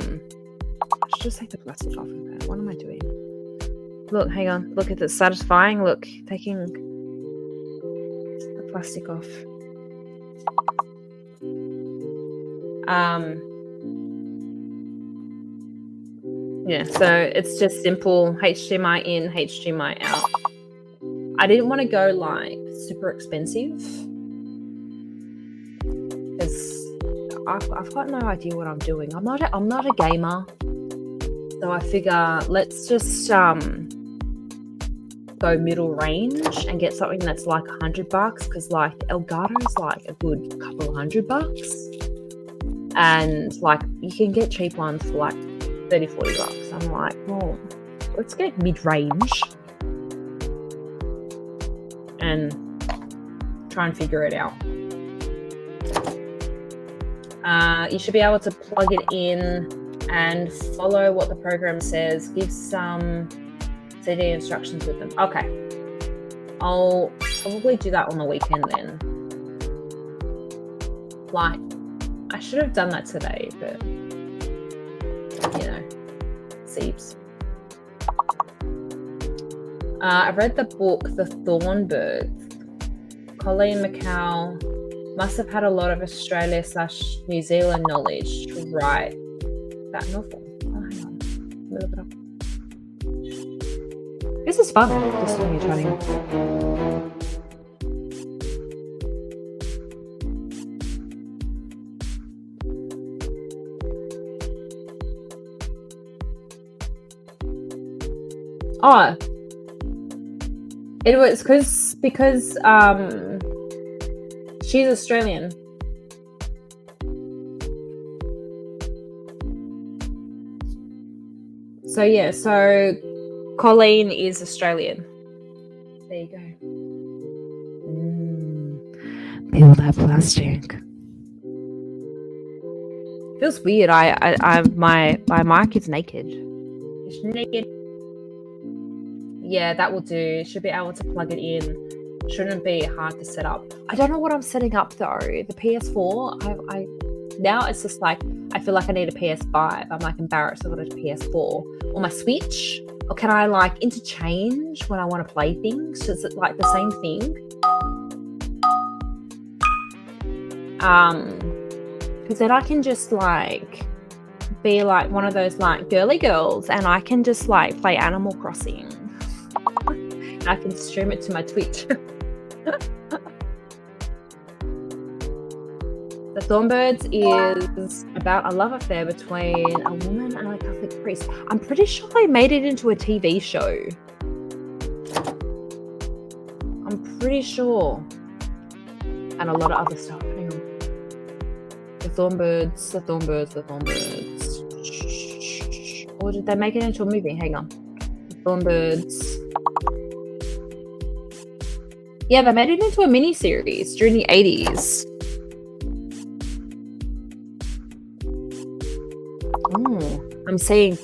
should just take the plastic off of it. What am I doing? Look, hang on. Look at this. Satisfying. Look, taking the plastic off. Yeah, so it's just simple HDMI in, HDMI out. I didn't want to go like super expensive because I've got no idea what I'm doing. I'm not a gamer, so I figure let's just go middle range and get something that's like $100 because like Elgato's like a good couple of $100. And like you can get cheap ones for like $30-40. I'm like, well, let's get mid-range and try and figure it out. You should be able to plug it in and follow what the program says. Give some CD instructions with them. Okay, I'll probably do that on the weekend then. Like, I should have done that today, but you know, seeps. I read the book The Thornbirds. Colleen McCall must have had a lot of Australia/New Zealand knowledge to write that novel. Oh, hang on. Move it up. This is fun, just when you're chatting. Oh, it was because she's Australian. So yeah, so Colleen is Australian. There you go. Feel that plastic. Feels weird. My mic is naked. It's naked. Yeah, that will do. Should be able to plug it in. Shouldn't be hard to set up. I don't know what I'm setting up though. The PS4. I now it's just like I feel like I need a PS5. I'm like embarrassed I've got a PS4 or my Switch. Or can I like interchange when I want to play things? Is it like the same thing? Because then I can just like be like one of those like girly girls and I can just like play Animal Crossing. And I can stream it to my Twitch. The Thornbirds is about a love affair between a woman and a Catholic priest. I'm pretty sure they made it into a TV show. I'm pretty sure. And a lot of other stuff. Hang on. The Thornbirds. Or did they make it into a movie? Hang on. The Thornbirds. Yeah, they made it into a mini-series during the 80s. I'm seeing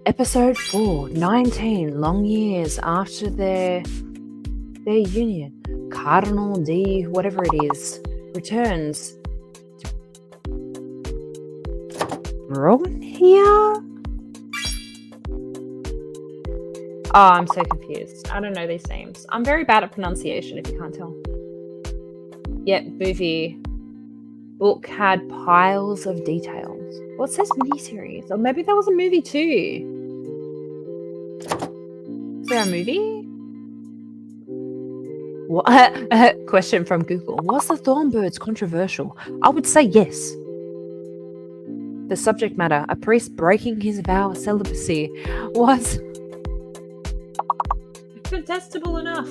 episode 4, 19 long years after their union. Cardinal D, whatever it is, returns. Wrong here? Oh, I'm so confused. I don't know these names. I'm very bad at pronunciation, if you can't tell. Yep, movie. Book had piles of details. Well, it says miniseries. Or maybe that was a movie too. Is there a movie? What? Question from Google. Was the Thornbirds controversial? I would say yes. The subject matter, a priest breaking his vow of celibacy, was contestable enough.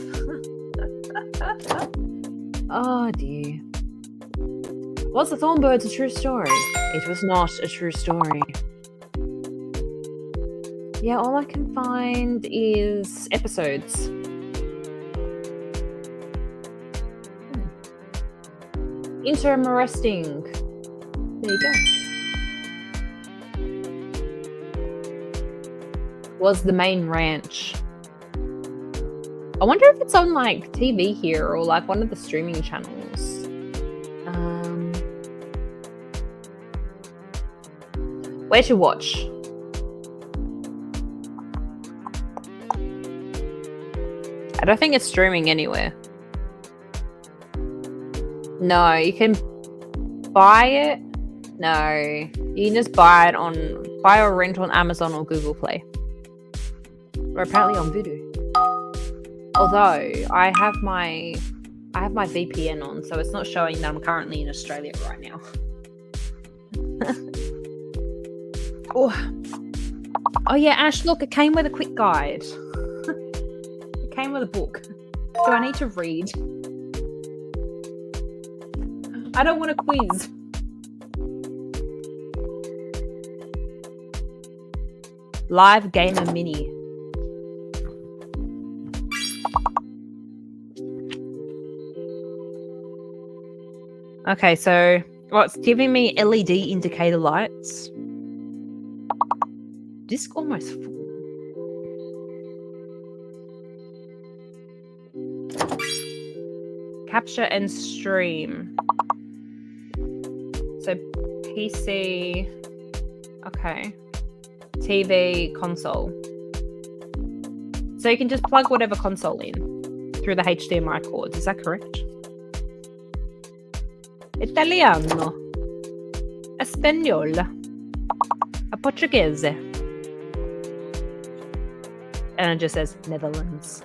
Oh dear. Was the Thornbirds a true story? It was not a true story. Yeah, all I can find is episodes. Interim arresting. There you go. Was the main ranch. I wonder if it's on like TV here or like one of the streaming channels. Where to watch? I don't think it's streaming anywhere. No, you can buy it. No, you can just buy or rent on Amazon or Google Play. Or apparently on Vudu. Although I have my VPN on, so it's not showing that I'm currently in Australia right now. Oh yeah, Ash, look, it came with a quick guide. It came with a book. Do I need to read? I don't want a quiz. Live Gamer Mini. Okay, so it's giving me LED indicator lights. Disc almost full. Capture and stream. So PC, okay. TV, console. So you can just plug whatever console in through the HDMI cords. Is that correct? Italiano. Espagnol. A Portuguese. And it just says Netherlands.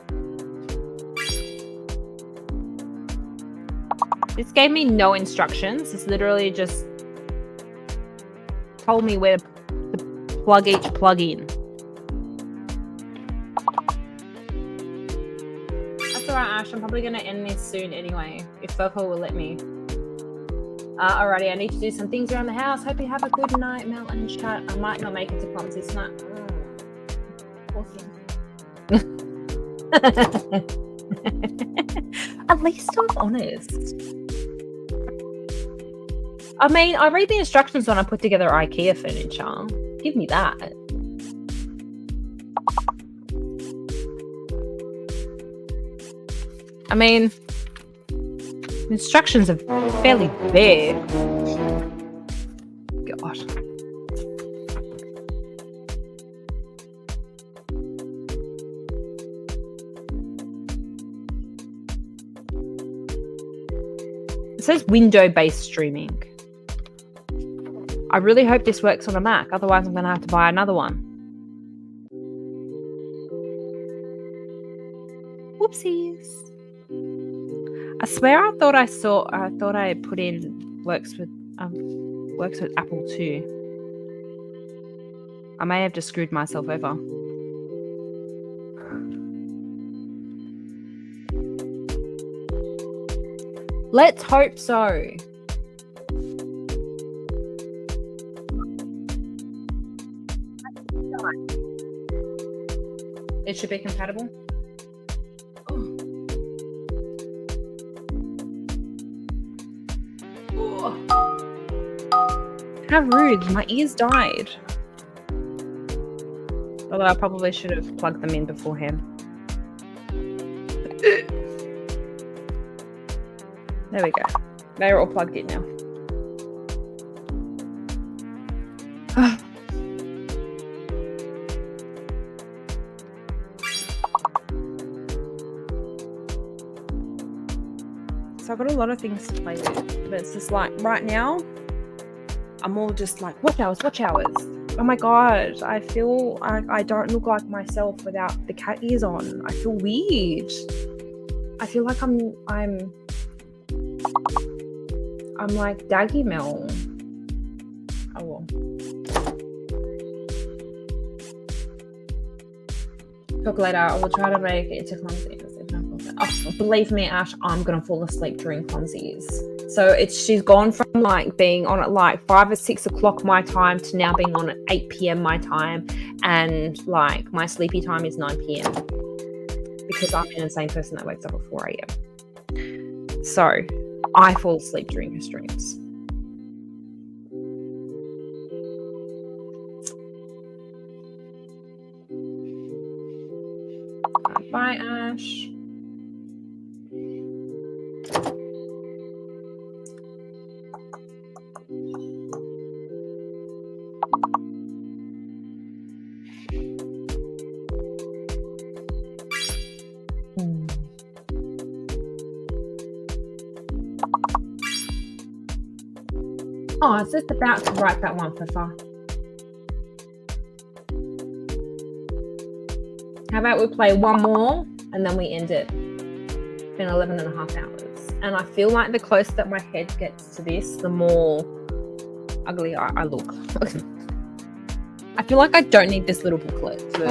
This gave me no instructions. It's literally just told me where to plug each plug in. That's alright, Ash. I'm probably going to end this soon anyway, if Foco will let me. Alrighty, I need to do some things around the house. Hope you have a good night, Mel and chat. I might not make it to Clumsy tonight. Awesome. At least I'm honest. I mean, I read the instructions when I put together IKEA furniture. Give me that. I mean, instructions are fairly vague. God. It says window-based streaming. I really hope this works on a Mac, otherwise I'm going to have to buy another one. Whoopsies. I swear I thought I put in works with Apple too. I may have just screwed myself over. Let's hope so. It should be compatible. How rude, my ears died. Although I probably should have plugged them in beforehand. There we go. They're all plugged in now. So I've got a lot of things to play with, but it's just like right now, I'm all just like, watch hours. Oh my god, I feel I don't look like myself without the cat ears on. I feel weird. I feel like I'm like Daggy Mel. Oh well. Talk later. I will try to make it to clumsy. Oh, believe me, Ash, I'm gonna fall asleep during clumsies. So she's gone from like being on at like 5 or 6 o'clock my time to now being on at 8 p.m. my time, and like my sleepy time is 9 p.m. because I'm an insane person that wakes up at 4 a.m. So I fall asleep during her streams. Bye, Ash. Oh, I was just about to write that one for far. How about we play one more and then we end it? It's been 11 and a half hours. And I feel like the closer that my head gets to this, the more ugly I look. I feel like I don't need this little booklet for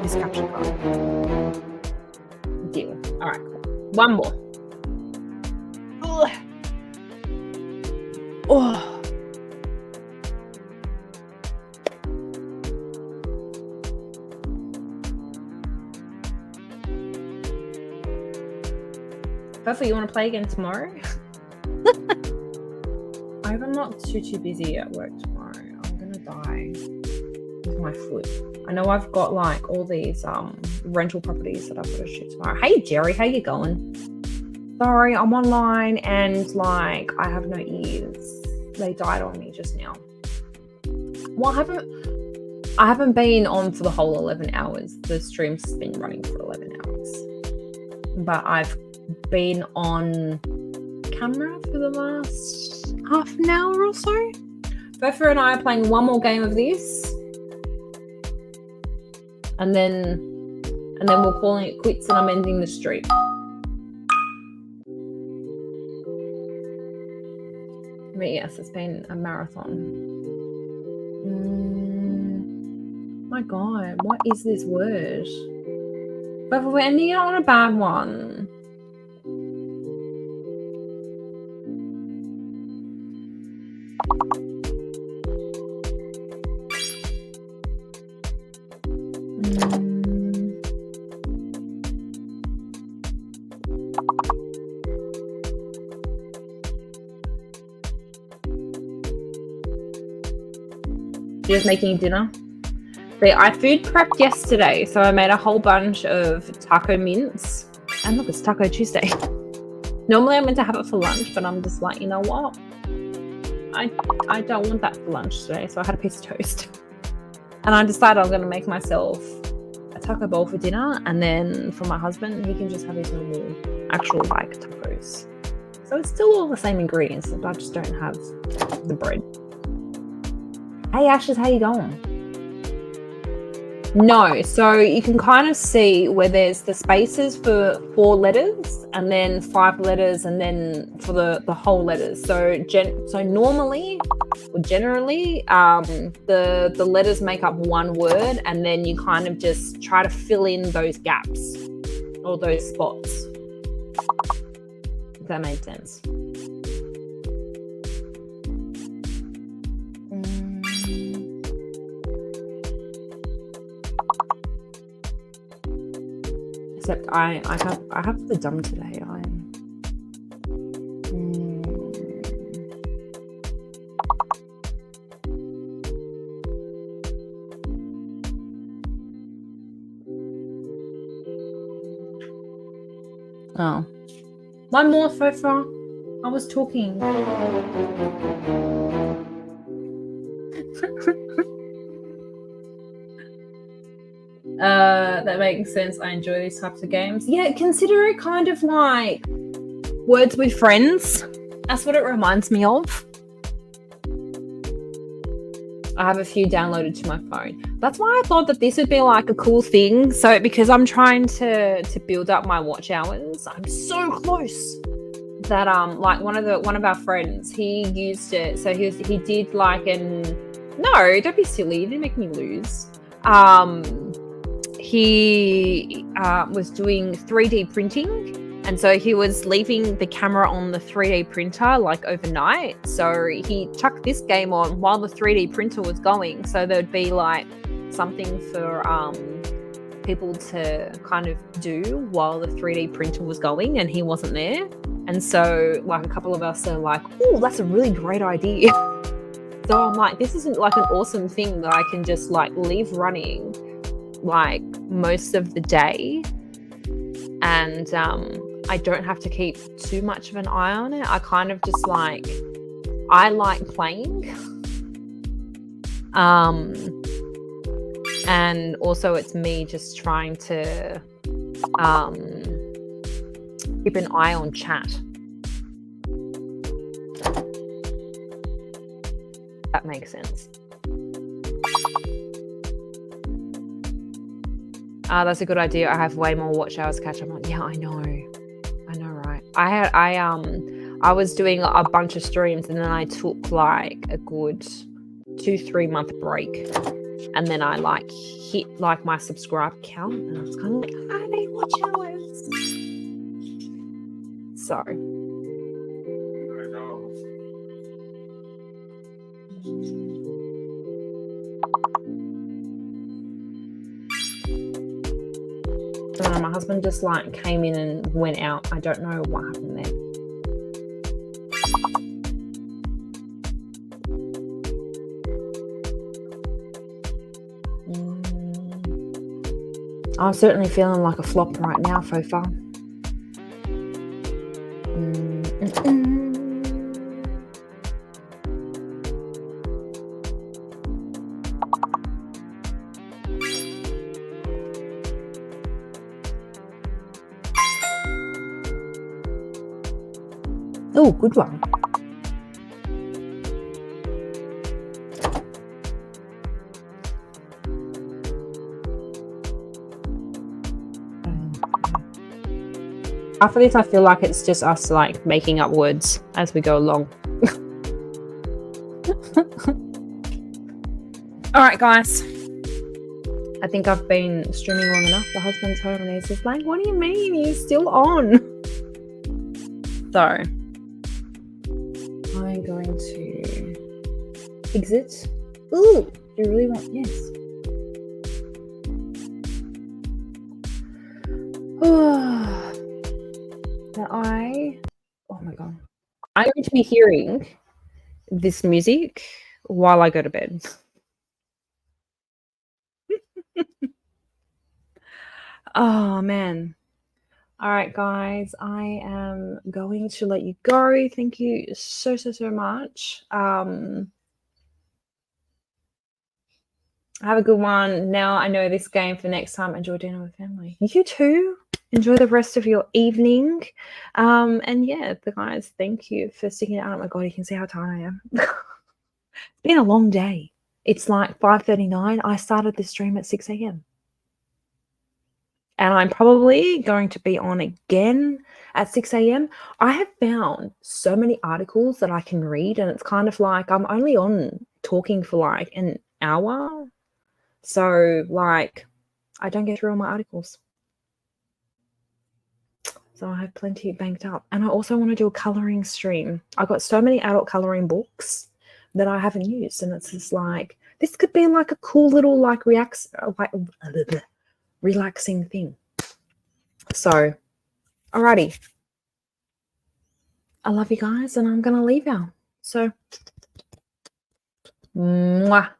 this caption card. Deal. All right, cool. One more. Ugh. Oh. Hopefully you want to play again tomorrow. I hope I'm not too busy at work tomorrow. I'm gonna die with my foot. I know I've got like all these rental properties that I've got to shoot tomorrow. Hey Jerry, how you going? Sorry, I'm online and like I have no ears. They died on me just now. Well, I haven't been on for the whole 11 hours. The stream's been running for 11 hours. But I've been on camera for the last half an hour or so. Beffa and I are playing one more game of this. And then we're calling it quits and I'm ending the stream. But yes, it's been a marathon. My God, what is this word? But we're ending it on a bad one. Just making dinner. So I food prepped yesterday, so I made a whole bunch of taco mince. And look, it's Taco Tuesday. Normally I'm meant to have it for lunch, but I'm just like, you know what? I don't want that for lunch today, so I had a piece of toast. And I decided I'm going to make myself a taco bowl for dinner, and then for my husband, he can just have his normal, actual like tacos. So it's still all the same ingredients, but I just don't have the bread. Hey Ashes, how you going? No, so you can kind of see where there's the spaces for 4 letters and then 5 letters and then for the whole letters. So normally or generally the letters make up one word, and then you kind of just try to fill in those gaps or those spots. If that made sense. Except I have the dumb today. Oh, one more so far. I was talking. That makes sense. I enjoy these types of games. Yeah, consider it kind of like Words with Friends. That's what it reminds me of. I have a few downloaded to my phone. That's why I thought that this would be like a cool thing. So because I'm trying to build up my watch hours, I'm so close that like one of our friends, he used it. So he did like no, don't be silly. You didn't make me lose. He was doing 3D printing, and so he was leaving the camera on the 3D printer like overnight. So he chucked this game on while the 3D printer was going, so there'd be like something for people to kind of do while the 3D printer was going and he wasn't there. And so like a couple of us are like, oh, that's a really great idea. So I'm like, this isn't like an awesome thing that I can just like leave running like most of the day, and I don't have to keep too much of an eye on it. I kind of just like, I like playing, and also it's me just trying to keep an eye on chat. That makes sense. That's a good idea. I have way more watch hours catch up on. Yeah, I know, right? I was doing a bunch of streams, and then I took like a good 2-3 month break, and then I like hit like my subscribe count, and I was kind of like, I need watch hours. So. My husband just like came in and went out. I don't know what happened there. I'm certainly feeling like a flop right now, Fofa. Oh, good one. After this, I feel like it's just us like making up words as we go along. All right, guys. I think I've been streaming long enough. The husband's home and he's just like, what do you mean? He's still on. So I'm going to exit. Ooh, do you really want? Yes. Oh my god, I'm going to be hearing this music while I go to bed. Oh man. All right, guys, I am going to let you go. Thank you so much. Have a good one. Now I know this game for next time. Enjoy dinner with family. You too. Enjoy the rest of your evening. And yeah, the guys, thank you for sticking it out. Oh my god, you can see how tired I am. It's been a long day. It's like 5:39. I started this stream at 6 a.m. And I'm probably going to be on again at 6 a.m. I have found so many articles that I can read, and it's kind of like I'm only on talking for like an hour. So, like, I don't get through all my articles. So I have plenty banked up. And I also want to do a coloring stream. I've got so many adult coloring books that I haven't used. And it's just like, this could be like a cool little like relaxing thing. So, alrighty. I love you guys and I'm going to leave now. So, mwah.